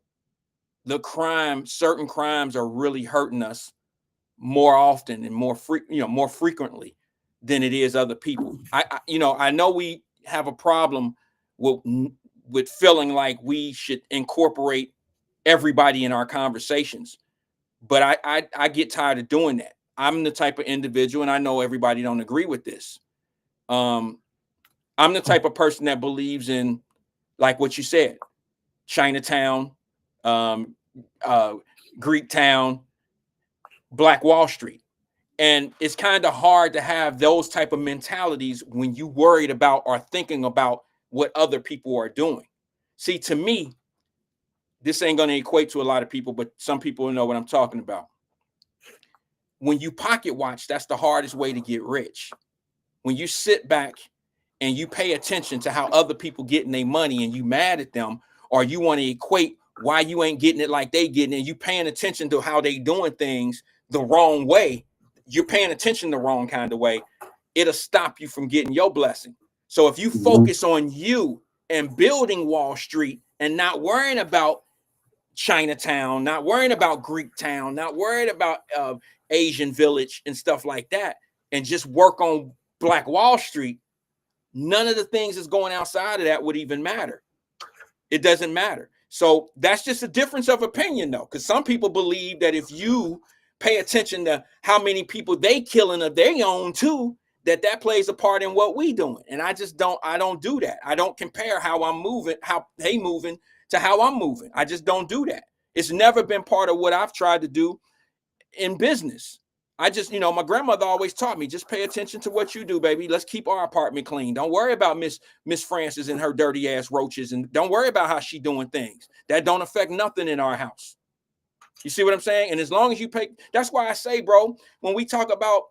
certain crimes are really hurting us more often and more frequently than it is other people. I know we have a problem with feeling like we should incorporate everybody in our conversations, but I get tired of doing that. I'm the type of individual, and I know everybody don't agree with this. I'm the type of person that believes in, like what you said, Chinatown, Greek Town, Black Wall Street. And it's kind of hard to have those type of mentalities when you worried about or thinking about what other people are doing. See, to me, this ain't going to equate to a lot of people, but some people know what I'm talking about. When you pocket watch, that's the hardest way to get rich. When you sit back and you pay attention to how other people getting their money and you mad at them, or you want to equate why you ain't getting it like they getting it, and you paying attention to how they doing things the wrong way, you're paying attention the wrong kind of way, it'll stop you from getting your blessing. So if you focus on you and building Wall Street and not worrying about Chinatown, not worrying about Greek Town, not worried about Asian Village and stuff like that, and just work on Black Wall Street, none of the things that's going outside of that would even matter. It doesn't matter. So that's just a difference of opinion, though, because some people believe that if you pay attention to how many people they killing of their own too, that plays a part in what we doing. And I don't do that. I don't compare how I'm moving, how they moving to how I'm moving. I just don't do that. It's never been part of what I've tried to do in business. I just, my grandmother always taught me, just pay attention to what you do, baby. Let's keep our apartment clean. Don't worry about Miss Francis and her dirty ass roaches, and don't worry about how she doing things. That don't affect nothing in our house. You see what I'm saying? And as long as you pay, that's why I say, bro, when we talk about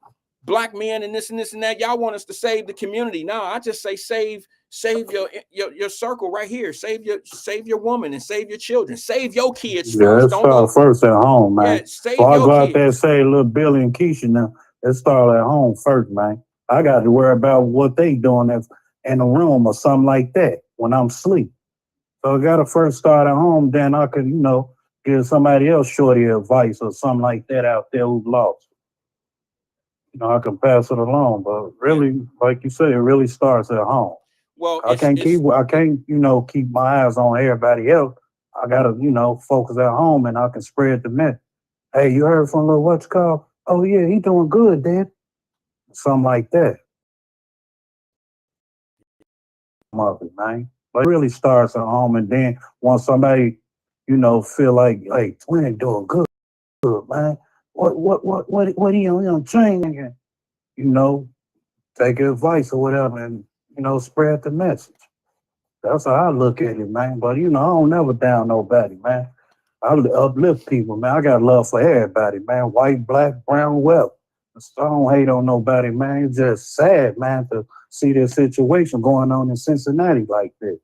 Black men and this and this and that, y'all want us to save the community. No, I just say save your circle right here. Save your woman and save your children. Save your kids first. Let's start first at home, man. Yeah, save So I your go out kids. there and say, little Billy and Keisha now, let's start at home first, man. I got to worry about what they doing in the room or something like that when I'm asleep. So I got to first start at home, then I can, give somebody else shorty advice or something like that out there who's lost. I can pass it along, but really, like you said, it really starts at home. Well, I can't keep my eyes on everybody else. I gotta, focus at home, and I can spread the message. Hey, you heard from little what's called? Oh yeah, he doing good, Dad. Something like that. Man. But it really starts at home, and then once somebody, feel like, hey, twin doing good, man. What he on training? Take advice or whatever, and spread the message. That's how I look at it, man. But I don't never down nobody, man. I uplift people, man. I got love for everybody, man. White, black, brown, whatever. I don't hate on nobody, man. It's just sad, man, to see this situation going on in Cincinnati like this.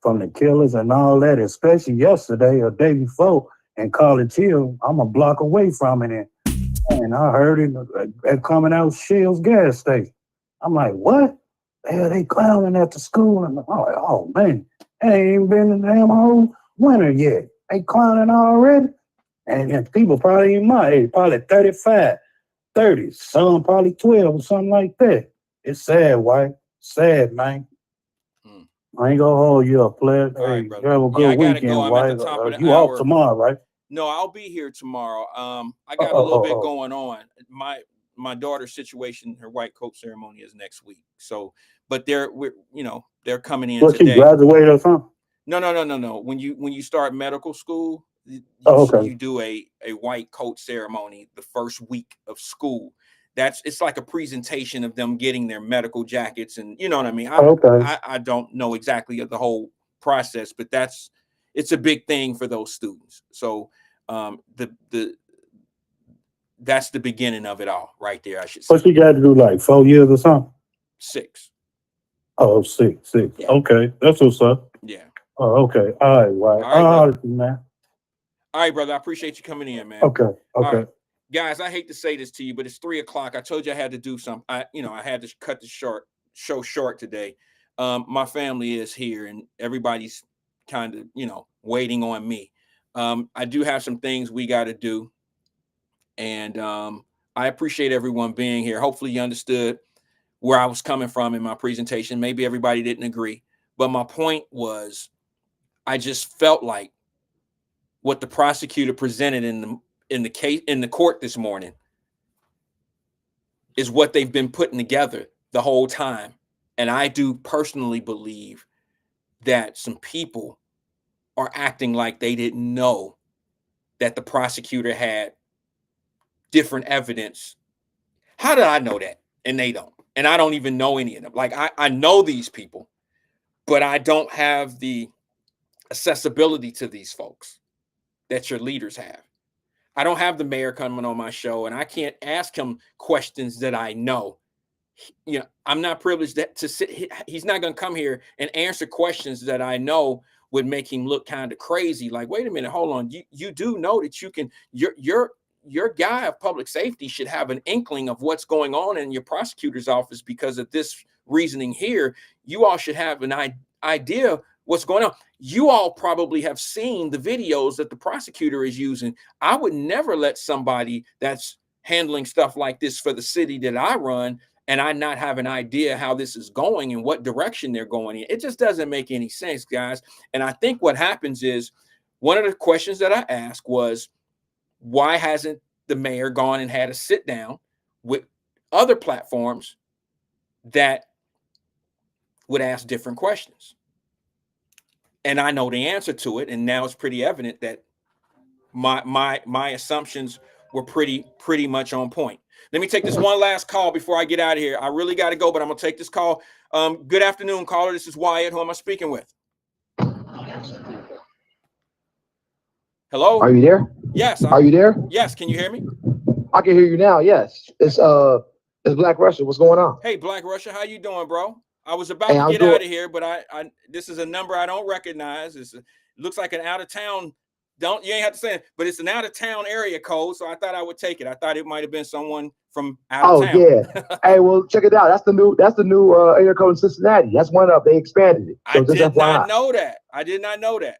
From the killers and all that, especially yesterday or day before in College Hill. I'm a block away from it, and I heard it coming out Shell's gas station. I'm like, what? Hell, they clowning at the school, and I'm like, oh man, it ain't even been in the damn whole winter yet. They clowning already, and people probably in my age, probably 35, 30, some probably 12 or something like that. It's sad, White. Sad, man. I ain't gonna hold you up, player. All right, hey, brother. you have a good weekend, go. I'm White. at the top of the You hour. off tomorrow, right? No, I'll be here tomorrow. I got a little bit going on. My daughter's situation, her white coat ceremony is next week. So, but they're coming in What, today. she graduated or something? No. When you start medical school, you do a white coat ceremony the first week of school. It's like a presentation of them getting their medical jackets, and you know what I mean. I don't know exactly the whole process, but it's a big thing for those students. So that's the beginning of it all right there, I should say. What she got to do, like 4 years or something? 6. Oh, six. Yeah. Okay, that's what's up. Yeah. Oh, okay. All right, White. All right, man. All right, brother. I appreciate you coming in, man. Okay. Right. Guys, I hate to say this to you, but it's 3:00. I told you I had to do something. I had to cut the show short today. My family is here, and everybody's kind of, waiting on me. I do have some things we got to do, and I appreciate everyone being here. Hopefully, you understood where I was coming from in my presentation. Maybe everybody didn't agree, but my point was, I just felt like what the prosecutor presented in the case in the court this morning is what they've been putting together the whole time. And I do personally believe that some people are acting like they didn't know that the prosecutor had different evidence How did I know that? And they don't. And I don't even know any of them. Like I know these people, but I don't have the accessibility to these folks that your leaders have. I don't have the mayor coming on my show, and I can't ask him questions that I know. You know, I'm not privileged to sit. He's not going to come here and answer questions that I know would make him look kind of crazy. Like, wait a minute, hold on. You do know that you can. Your guy of public safety should have an inkling of what's going on in your prosecutor's office because of this reasoning here. You all should have an idea what's going on. You all probably have seen the videos that the prosecutor is using. I would never let somebody that's handling stuff like this for the city that I run and I not have an idea how this is going and what direction they're going in. It just doesn't make any sense, guys. And I think what happens is one of the questions that I asked was, why hasn't the mayor gone and had a sit down with other platforms that would ask different questions? And I know the answer to it. And now it's pretty evident that my assumptions were pretty much on point. Let me take this one last call before I get out of here. I really got to go, but I'm going to take this call. Good afternoon, caller. This is Wyatt. Who am I speaking with? Hello? Are you there? Yes. Are you there? Yes. Can you hear me? I can hear you now. Yes. It's Black Russia. What's going on? Hey, Black Russia. How you doing, bro? I was about to get out of here, but I this is a number I don't recognize. It looks like an out of town. You ain't have to say it, but it's an out of town area code. So I thought I would take it. I thought it might have been someone from out of town. Oh yeah. Hey, well, check it out. That's the new area code in Cincinnati. That's one up. They expanded it. So I did not know that. I did not know that.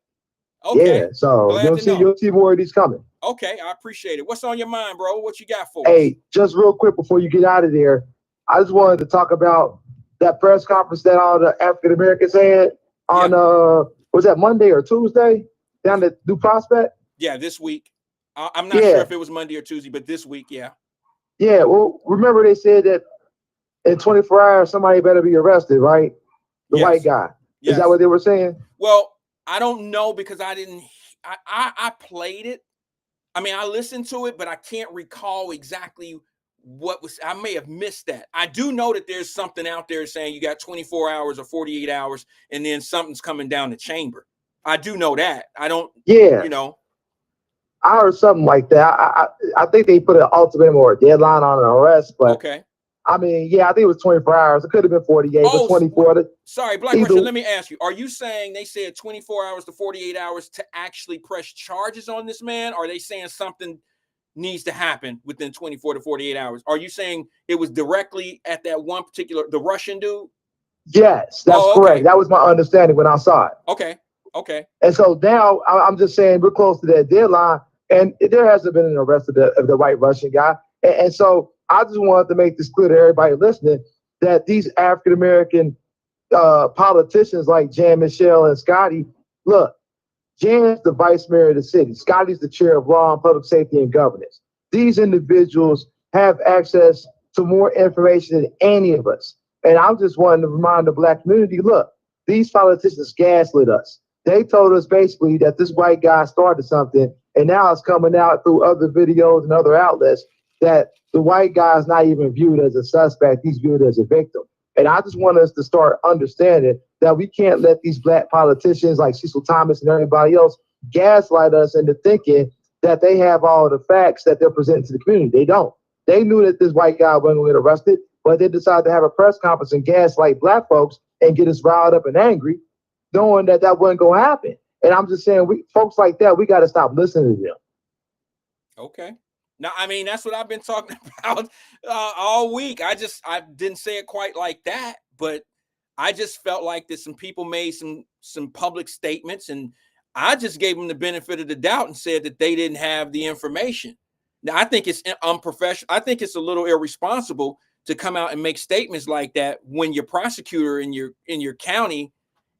Okay. Yeah. So you'll see more of these coming. Okay, I appreciate it. What's on your mind, bro? What you got for us? Hey, just real quick before you get out of there, I just wanted to talk about that press conference that all the African Americans had on was that Monday or Tuesday down at New Prospect? Yeah, this week. I'm not sure if it was Monday or Tuesday, but this week, yeah. Yeah, well, remember they said that in 24 hours somebody better be arrested, right? The white guy. Is that what they were saying? Well, I don't know because I didn't. I played it. I mean, I listened to it, but I can't recall exactly what was. I may have missed that. I do know that there's something out there saying you got 24 hours or 48 hours, and then something's coming down the chamber. I do know that. I don't. Yeah. You know. I heard something like that. I think they put an ultimatum or a deadline on an arrest, but okay. I mean, yeah, I think it was 24 hours. It could have been 48, but 24. Sorry, Black Russia, let me ask you. Are you saying they said 24 hours to 48 hours to actually press charges on this man? Or are they saying something needs to happen within 24 to 48 hours? Are you saying it was directly at that one particular, the Russian dude? Yes, that's correct. That was my understanding when I saw it. Okay, okay. And so now I'm just saying we're close to that deadline, and there hasn't been an arrest of the white Russian guy. And so I just wanted to make this clear to everybody listening that these African-American politicians like Jan Michelle and Scotty, look, Jan's the vice mayor of the city. Scotty's the chair of law and public safety and governance. These individuals have access to more information than any of us. And I'm just wanting to remind the Black community, look, these politicians gaslit us. They told us basically that this white guy started something, and now it's coming out through other videos and other outlets that the white guy is not even viewed as a suspect, he's viewed as a victim. And I just want us to start understanding that we can't let these Black politicians like Cecil Thomas and everybody else gaslight us into thinking that they have all the facts that they're presenting to the community. They don't. They knew that this white guy wasn't going to get arrested, but they decided to have a press conference and gaslight Black folks and get us riled up and angry, knowing that that wasn't going to happen. And I'm just saying, folks like that, we got to stop listening to them. Okay. Now, I mean, that's what I've been talking about all week. I didn't say it quite like that, but I just felt like that some people made some public statements, and I just gave them the benefit of the doubt and said that they didn't have the information. Now, I think it's unprofessional. I think it's a little irresponsible to come out and make statements like that when your prosecutor in your county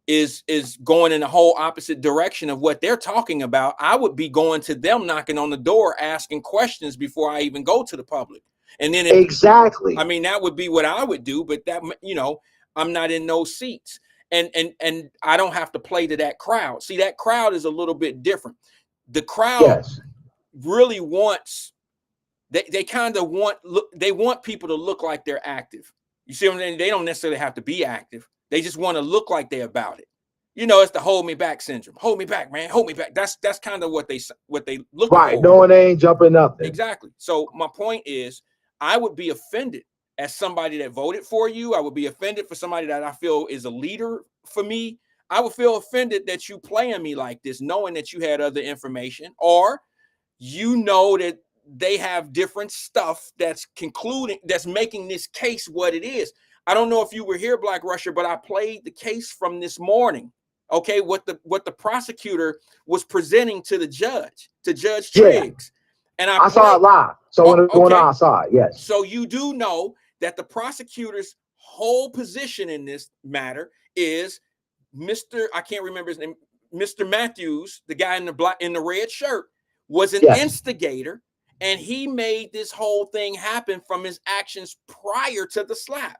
is going in the whole opposite direction of what they're talking about. I would be going to them, knocking on the door, asking questions before I even go to the public. And then exactly. I mean, that would be what I would do, but that, you know, I'm not in those seats, and I don't have to play to that crowd. See, that crowd is a little bit different. The crowd really wants They kind of want people to look like they're active. You see what I'm saying? They don't necessarily have to be active. They just want to look like they're about it. You know, it's the hold me back syndrome. Hold me back, man. Hold me back. That's kind of what they look Right. for. No one ain't jumping nothing. Exactly. So my point is, I would be offended as somebody that voted for you. I would be offended for somebody that I feel is a leader for me. I would feel offended that you playing me like this, knowing that you had other information, or you know that they have different stuff that's making this case what it is. I don't know if you were here, Black Russia, but I played the case from this morning. Okay, what the prosecutor was presenting to Judge Triggs. And I saw it live. So when it went on, I saw it, yes. So you do know that the prosecutor's whole position in this matter is I can't remember his name, Mr. Matthews, the guy in the red shirt, was an instigator, and he made this whole thing happen from his actions prior to the slap.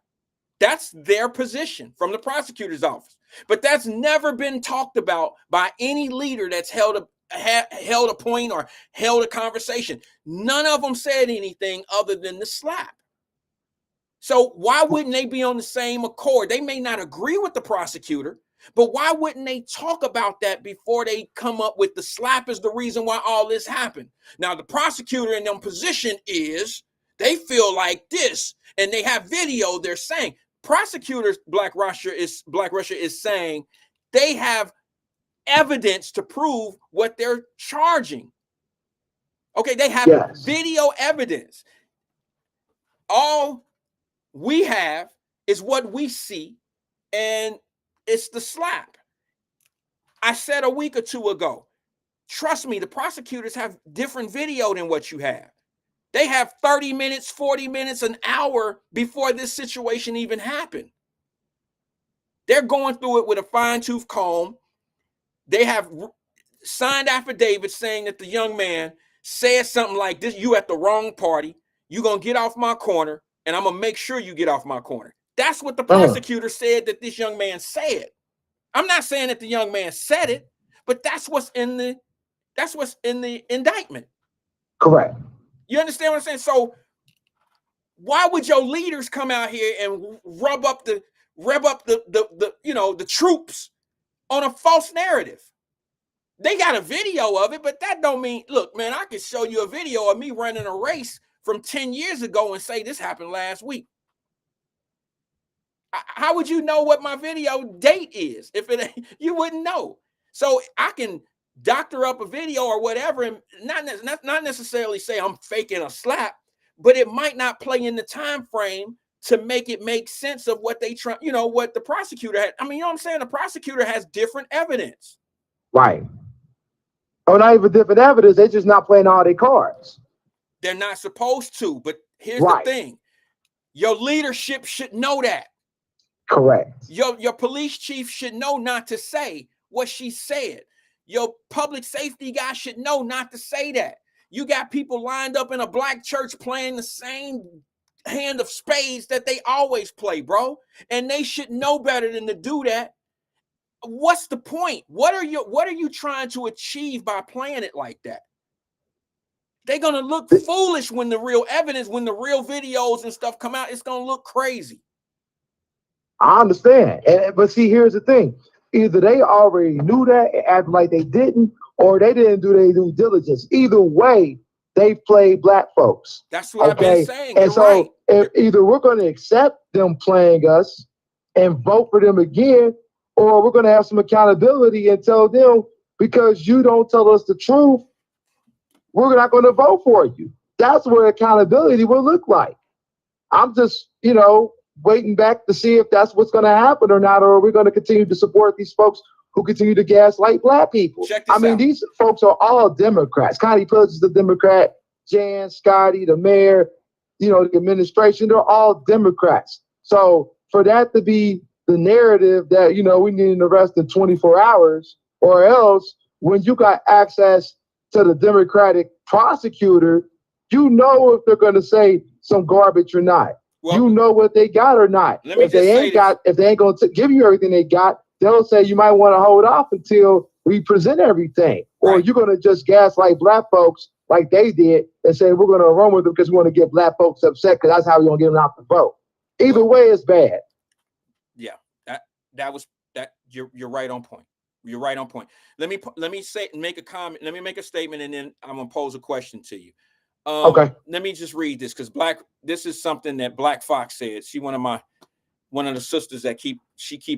That's their position from the prosecutor's office. But that's never been talked about by any leader that's held a point or held a conversation. None of them said anything other than the slap. So why wouldn't they be on the same accord? They may not agree with the prosecutor, but why wouldn't they talk about that before they come up with the slap is the reason why all this happened? Now, the prosecutor in their position is they feel like this, and they have video. They're saying prosecutors, Black Russia is saying they have evidence to prove what they're charging. Okay, they have video evidence. All we have is what we see, and it's the slap. I said a week or two ago, trust me, the prosecutors have different video than what you have. They have 30 minutes, 40 minutes, an hour before this situation even happened. They're going through it with a fine-tooth comb. They have signed affidavits saying that the young man said something like this: you at the wrong party, you're going to get off my corner, and I'm going to make sure you get off my corner. That's what the prosecutor said that this young man said. I'm not saying that the young man said it, but that's what's in the indictment. Correct. You understand what I'm saying? So why would your leaders come out here and rev up the troops on a false narrative? They got a video of it, but that don't mean, look, man, I could show you a video of me running a race from 10 years ago and say this happened last week. How would you know what my video date is if it ain't? You wouldn't know. So I can doctor up a video or whatever, and not necessarily say I'm faking a slap, but it might not play in the time frame to make it make sense of what they try, what the prosecutor had. I mean, you know what I'm saying? The prosecutor has different evidence. Right. Oh, not even different evidence. They're just not playing all their cards. They're not supposed to, but here's the thing. Your leadership should know that. Correct. Your police chief should know not to say what she said. Your public safety guy should know not to say that. You got people lined up in a black church playing the same hand of spades that they always play, bro. And they should know better than to do that. What's the point? What are you trying to achieve by playing it like that? They're going to look foolish when the real evidence, when the real videos and stuff come out, it's going to look crazy. I understand. But see, here's the thing. Either they already knew that and acted like they didn't, or they didn't do their due diligence. Either way, they played black folks. That's what I've been saying. And so either we're going to accept them playing us and vote for them again, or we're going to have some accountability and tell them, because you don't tell us the truth, we're not going to vote for you. That's what accountability will look like. I'm just, waiting back to see if that's what's going to happen or not, or are we going to continue to support these folks who continue to gaslight black people? I mean, these folks are all Democrats. Connie Pillage is the Democrat, Jan, Scotty, the mayor, the administration, they're all Democrats. So for that to be the narrative that, we need an arrest in 24 hours, or else when you got access to the Democratic prosecutor, if they're going to say some garbage or not. Well, what they got or not. If they ain't going to give you everything they got, they'll say you might want to hold off until we present everything. Or you're going to just gaslight black folks like they did and say, we're going to run with them because we want to get black folks upset because that's how we're going to get them out the vote. Either way, it's bad. Yeah, you're right on point. You're right on point. Let me make a comment. Let me make a statement, and then I'm gonna pose a question to you. Okay. Let me just read this because this is something that Black Fox said. She one of the sisters that keep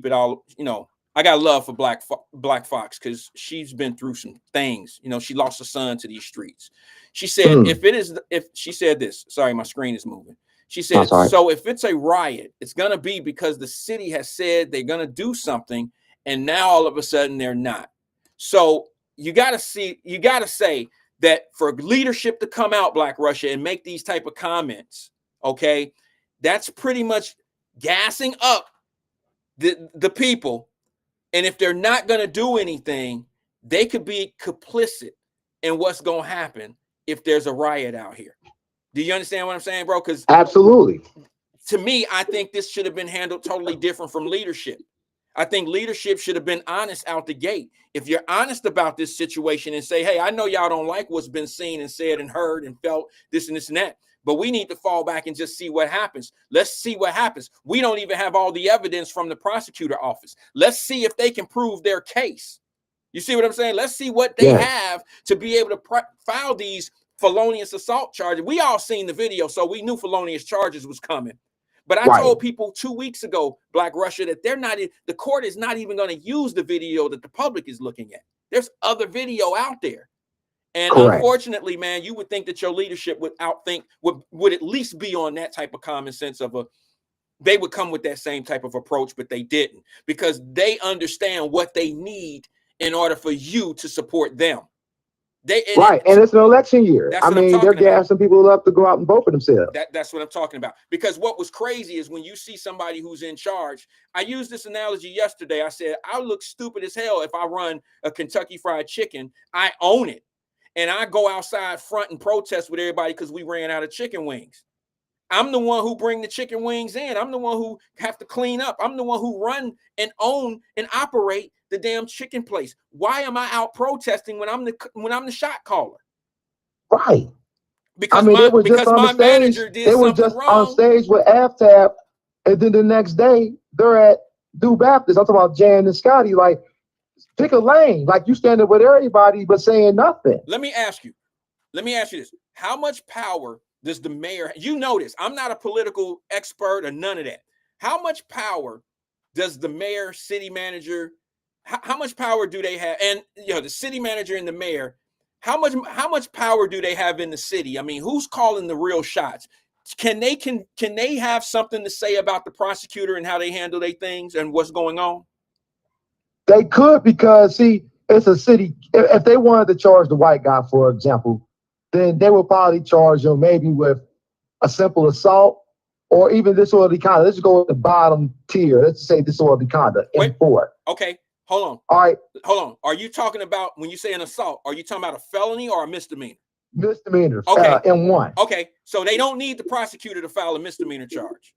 it all. You know, I got love for Black Fox because she's been through some things. You know, she lost her son to these streets. She said, if she said this, sorry, my screen is moving. She said, so if it's a riot, it's gonna be because the city has said they're gonna do something, and now all of a sudden they're not. So you gotta say that for leadership to come out, Black Russia, and make these type of comments, okay, that's pretty much gassing up the people. And if they're not going to do anything, they could be complicit in what's going to happen if there's a riot out here. Do you understand what I'm saying, bro? Because absolutely, to me, I think this should have been handled totally different from leadership. I think leadership should have been honest out the gate. If you're honest about this situation and say, hey, I know y'all don't like what's been seen and said and heard and felt this and this and that, but we need to fall back and just see what happens. Let's see what happens. We don't even have all the evidence from the prosecutor office. Let's see if they can prove their case. You see what I'm saying? Let's see what they have to be able to file these felonious assault charges. We all seen the video, so we knew felonious charges was coming. But I told people 2 weeks ago, Black Russia, that the court is not even going to use the video that the public is looking at. There's other video out there. And unfortunately, man, you would think that your leadership would at least be on that type of common sense they would come with that same type of approach, but they didn't, because they understand what they need in order for you to support them. And it's an election year. I mean, they're gassing people up to go out and vote for themselves. That's what I'm talking about. Because what was crazy is when you see somebody who's in charge. I used this analogy yesterday. I said, I look stupid as hell if I run a Kentucky Fried Chicken. I own it. And I go outside front and protest with everybody because we ran out of chicken wings. I'm the one who bring the chicken wings in. I'm the one who have to clean up. I'm the one who run and own and operate the damn chicken place. Why am I out protesting when I'm the shot caller? Right. Because my manager did they were something just wrong. on stage with AFTAB, and then the next day they're at Do Baptist. I'm talking about Jan and Scotty. Like, pick a lane. Like, you standing with everybody but saying nothing. Let me ask you this. How much power does the mayor, you know this, I'm not a political expert or none of that. How much power does the mayor, city manager, how much power do they have? And the city manager and the mayor, how much power do they have in the city? I mean, who's calling the real shots? Can they have something to say about the prosecutor and how they handle their things and what's going on? They could, because see, it's a city. If they wanted to charge the white guy, for example, then they would probably charge him maybe with a simple assault or even disorderly conduct. Let's go with the bottom tier. Let's say disorderly conduct. Okay, hold on. All right. Hold on. Are you talking about, when you say an assault, are you talking about a felony or a misdemeanor? Misdemeanor. Okay. M1. Okay, so they don't need the prosecutor to file a misdemeanor charge.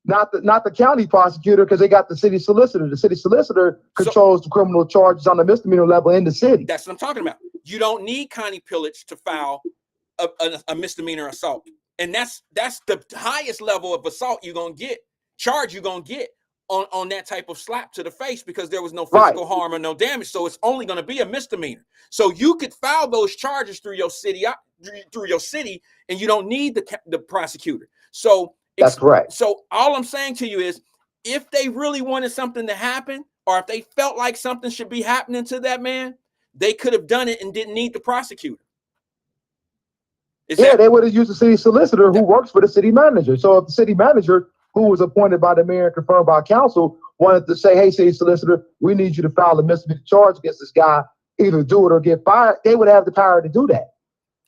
Not the county prosecutor, because they got the city solicitor. The city solicitor controls the criminal charges on the misdemeanor level in the city. That's what I'm talking about. You don't need Connie Pillage to file a misdemeanor assault. And that's the highest level of assault you're going to get, charge you're going to get on that type of slap to the face, because there was no physical harm or no damage. So it's only going to be a misdemeanor. So you could file those charges through your city, and you don't need the prosecutor. So that's correct. So all I'm saying to you is, if they really wanted something to happen, or if they felt like something should be happening to that man, they could have done it and didn't need the prosecutor. They would have used the city solicitor who works for the city manager. So if the city manager, who was appointed by the mayor and confirmed by council, wanted to say, hey, city solicitor, we need you to file a misdemeanor charge against this guy, either do it or get fired, they would have the power to do that.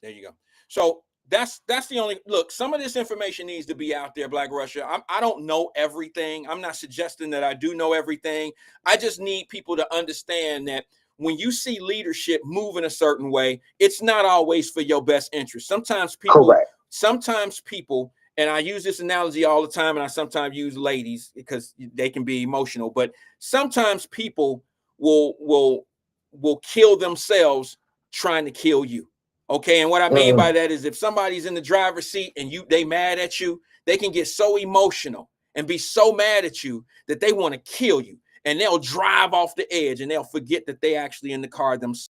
There you go. So that's the only, look, some of this information needs to be out there, Black Russia. I don't know everything. I'm not suggesting that I do know everything. I just need people to understand that when you see leadership move in a certain way, it's not always for your best interest. Sometimes people, and I use this analogy all the time, and I sometimes use ladies because they can be emotional, but sometimes people will kill themselves trying to kill you. Okay, and what I mean by that is if somebody's in the driver's seat and they mad at you, they can get so emotional and be so mad at you that they want to kill you, and they'll drive off the edge and they'll forget that they actually in the car themselves.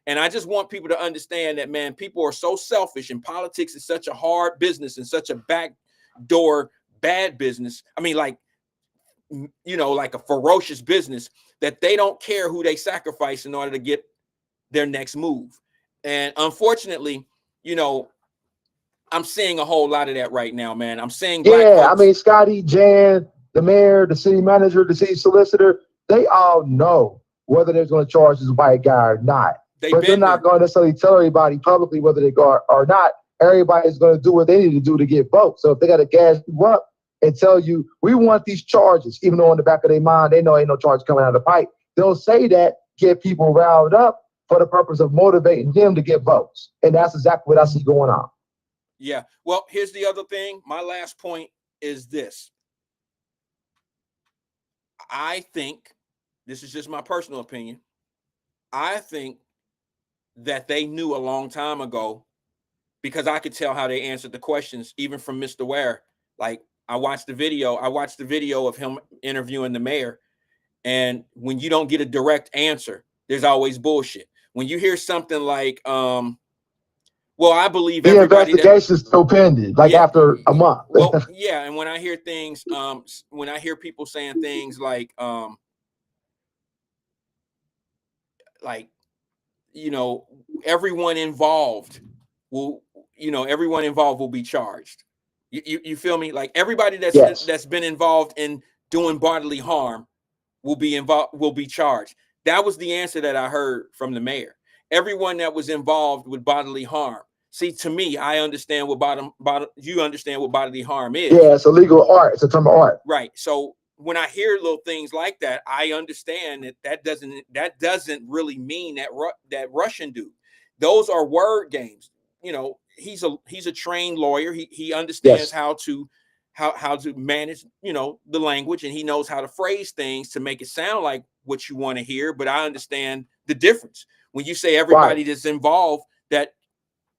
And I just want people to understand that, man, people are so selfish, and politics is such a hard business and such a backdoor bad business. I mean, like, you know, like a ferocious business, that they don't care who they sacrifice in order to get their next move. And unfortunately, you know, I'm seeing a whole lot of that right now, man. I'm seeing black folks. I mean, Scotty, Jan, the mayor, the city manager, the city solicitor, they all know whether they're going to charge this white guy or not. But they're not going to necessarily tell everybody publicly whether they go or not. Everybody's going to do what they need to do to get votes. So if they got to gas you up and tell you, we want these charges, even though in the back of their mind, they know ain't no charge coming out of the pipe, they'll say that, get people riled up for the purpose of motivating them to get votes. And that's exactly what I see going on. Yeah. Well, here's the other thing. My last point is this. I think, this is just my personal opinion, I think that they knew a long time ago, because I could tell how they answered the questions, even from Mr. Ware. Like, I watched the video of him interviewing the mayor. And when you don't get a direct answer, there's always bullshit. When you hear something like, well, I believe the investigation's still pending, like after a month. Well, yeah. And when I hear things, when I hear people saying things like, you know, everyone involved will be charged. You feel me? Like, everybody that's been involved in doing bodily harm will be charged. That was the answer that I heard from the mayor. Everyone that was involved with bodily harm. See, to me, I understand what you understand what bodily harm is. Yeah, it's a legal art. It's a term of art. Right. So when I hear little things like that, I understand that doesn't really mean that Russian dude. Those are word games. You know, he's a trained lawyer. He understands how to manage, you know, the language, and he knows how to phrase things to make it sound like what you want to hear. But I understand the difference. When you say everybody that's involved that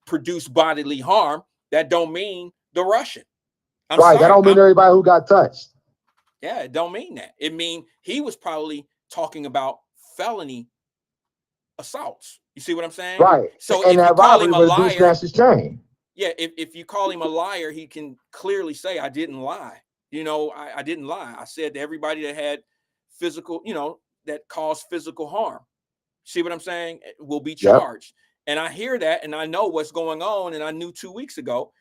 produced bodily harm, that don't mean the Russian. I'm sorry, that don't mean everybody who got touched. Yeah, it don't mean that. It mean he was probably talking about felony assaults. You see what I'm saying? Right. So and if that you call him a liar, yeah, if you call him a liar, he can clearly say, I didn't lie. You know, I didn't lie. I said to everybody that had physical, you know, that caused physical harm. See what I'm saying? Will be charged. Yep. And I hear that, and I know what's going on, and I knew 2 weeks ago.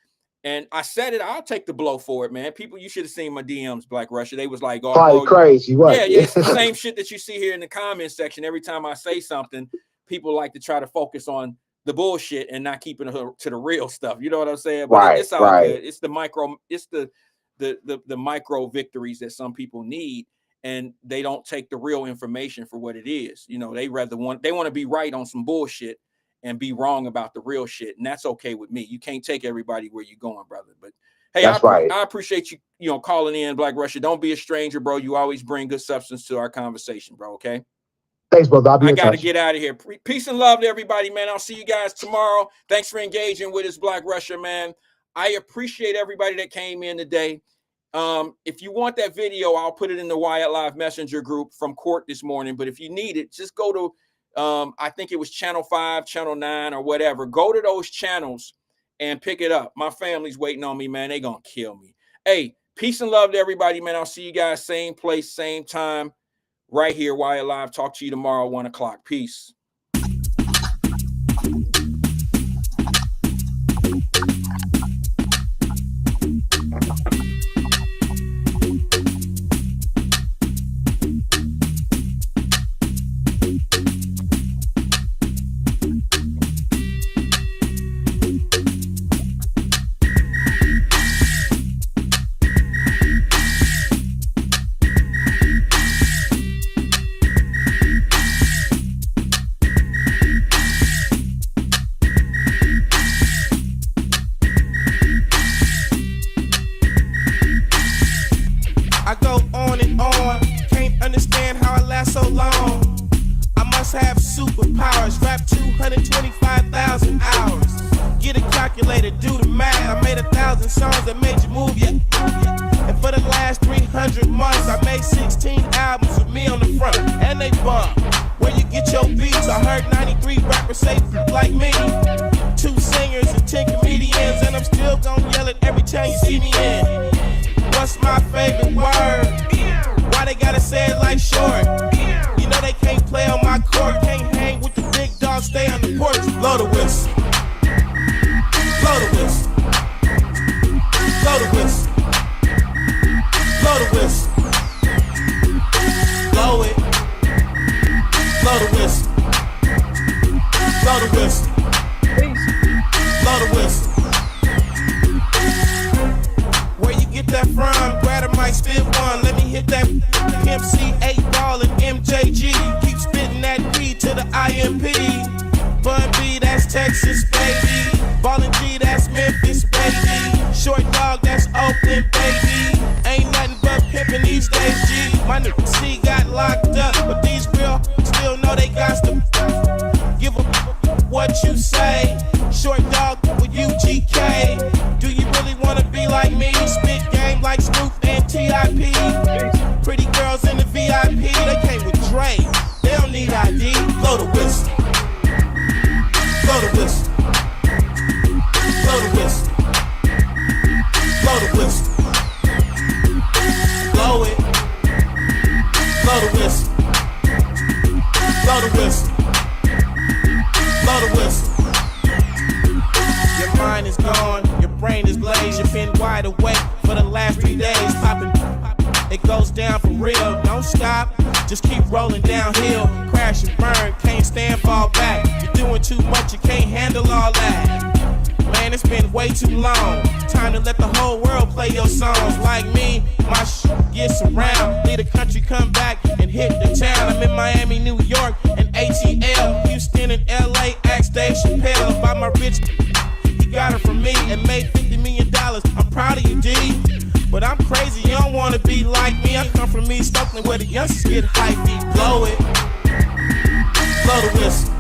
And I said it, I'll take the blow for it, man. People, you should have seen my DMs, Black Russia. They was like, oh, bro, crazy. Yeah, it's the same shit that you see here in the comment section. Every time I say something, people like to try to focus on the bullshit and not keeping it to the real stuff. You know what I'm saying? But it's all good. It's the micro victories that some people need, and they don't take the real information for what it is. You know, they want to be right on some bullshit and be wrong about the real shit. And that's okay with me. You can't take everybody where you're going, brother. But hey, I appreciate you, you know, calling in, Black Russia. Don't be a stranger, bro. You always bring good substance to our conversation, bro. Okay. Thanks, brother. I got to get out of here. Peace and love to everybody, man. I'll see you guys tomorrow. Thanks for engaging with us, Black Russia, man. I appreciate everybody that came in today. If you want that video, I'll put it in the Wyatt Live Messenger group from court this morning. But if you need it, just go to I think it was Channel 5, Channel 9, or whatever. Go to those channels and pick it up. My family's waiting on me, man. They gonna kill me. Hey, peace and love to everybody, man. I'll see you guys same place, same time, right here, Wyatt Live. Talk to you tomorrow, 1 o'clock. Peace. So long, I must have superpowers. Rap rap 225,000 hours. Get a calculator, do the math. I made 1,000 songs that made you move, yeah. And for the last 300 months, I made 16 albums with me on the front, and they bump. Where you get your beats? I heard 93 rappers say like me. 2 singers and 10 comedians, and I'm still gonna yell it every time you see me in. What's my favorite word? Why they gotta say it like short? You know they can't play on my court, can't hang with the big dogs, stay on the porch. Blow the whistle. Blow the whistle. Blow the whistle. Blow the whistle. Blow it. Blow the whistle. Blow the whistle. Blow the whistle. Where you get that from? Grab a mic, still one. Let me hit that MC 8 ball and MJG. Keep spitting that B to the IMP. Bun B, that's Texas, baby. Ballin' G, that's Memphis, baby. Short dog, that's Oakland, baby. Ain't nothing but pimpin' these days, G. My nigga C got locked up, but these real still know they got to give a what you say. Short dog with UGK. Do you really wanna be like me? Spit game like Snoop and TIP. Pretty girls in the VIP, they came with Dre. They don't need ID. Blow the whistle. Blow the whistle. Blow the whistle. Blow the whistle. Blow it. Blow the whistle. Blow the whistle. Blow the whistle. Your mind is gone, your brain is glazed, you've been wide awake for the last 3 days. Popping, it goes down for real. Don't stop, just keep rolling downhill. Crash and burn, can't stand, fall back. You're doing too much, you can't handle all that. Man, it's been way too long. Time to let the whole world play your songs. Like me, my gets around. Leave the country, come back and hit the town. I'm in Miami, New York, and ATL. Houston and LA, ask Dave Chappelle about my rich. He got it from me and made $50 million. I'm proud of you, D. But I'm crazy, you don't wanna be like me. I come from East Oakland where the youngsters get hypey. Blow it. Blow the whistle.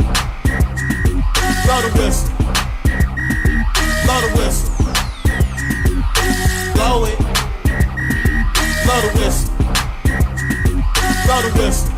Blow the whistle. Blow the whistle. Blow it. Blow the whistle. Blow the whistle.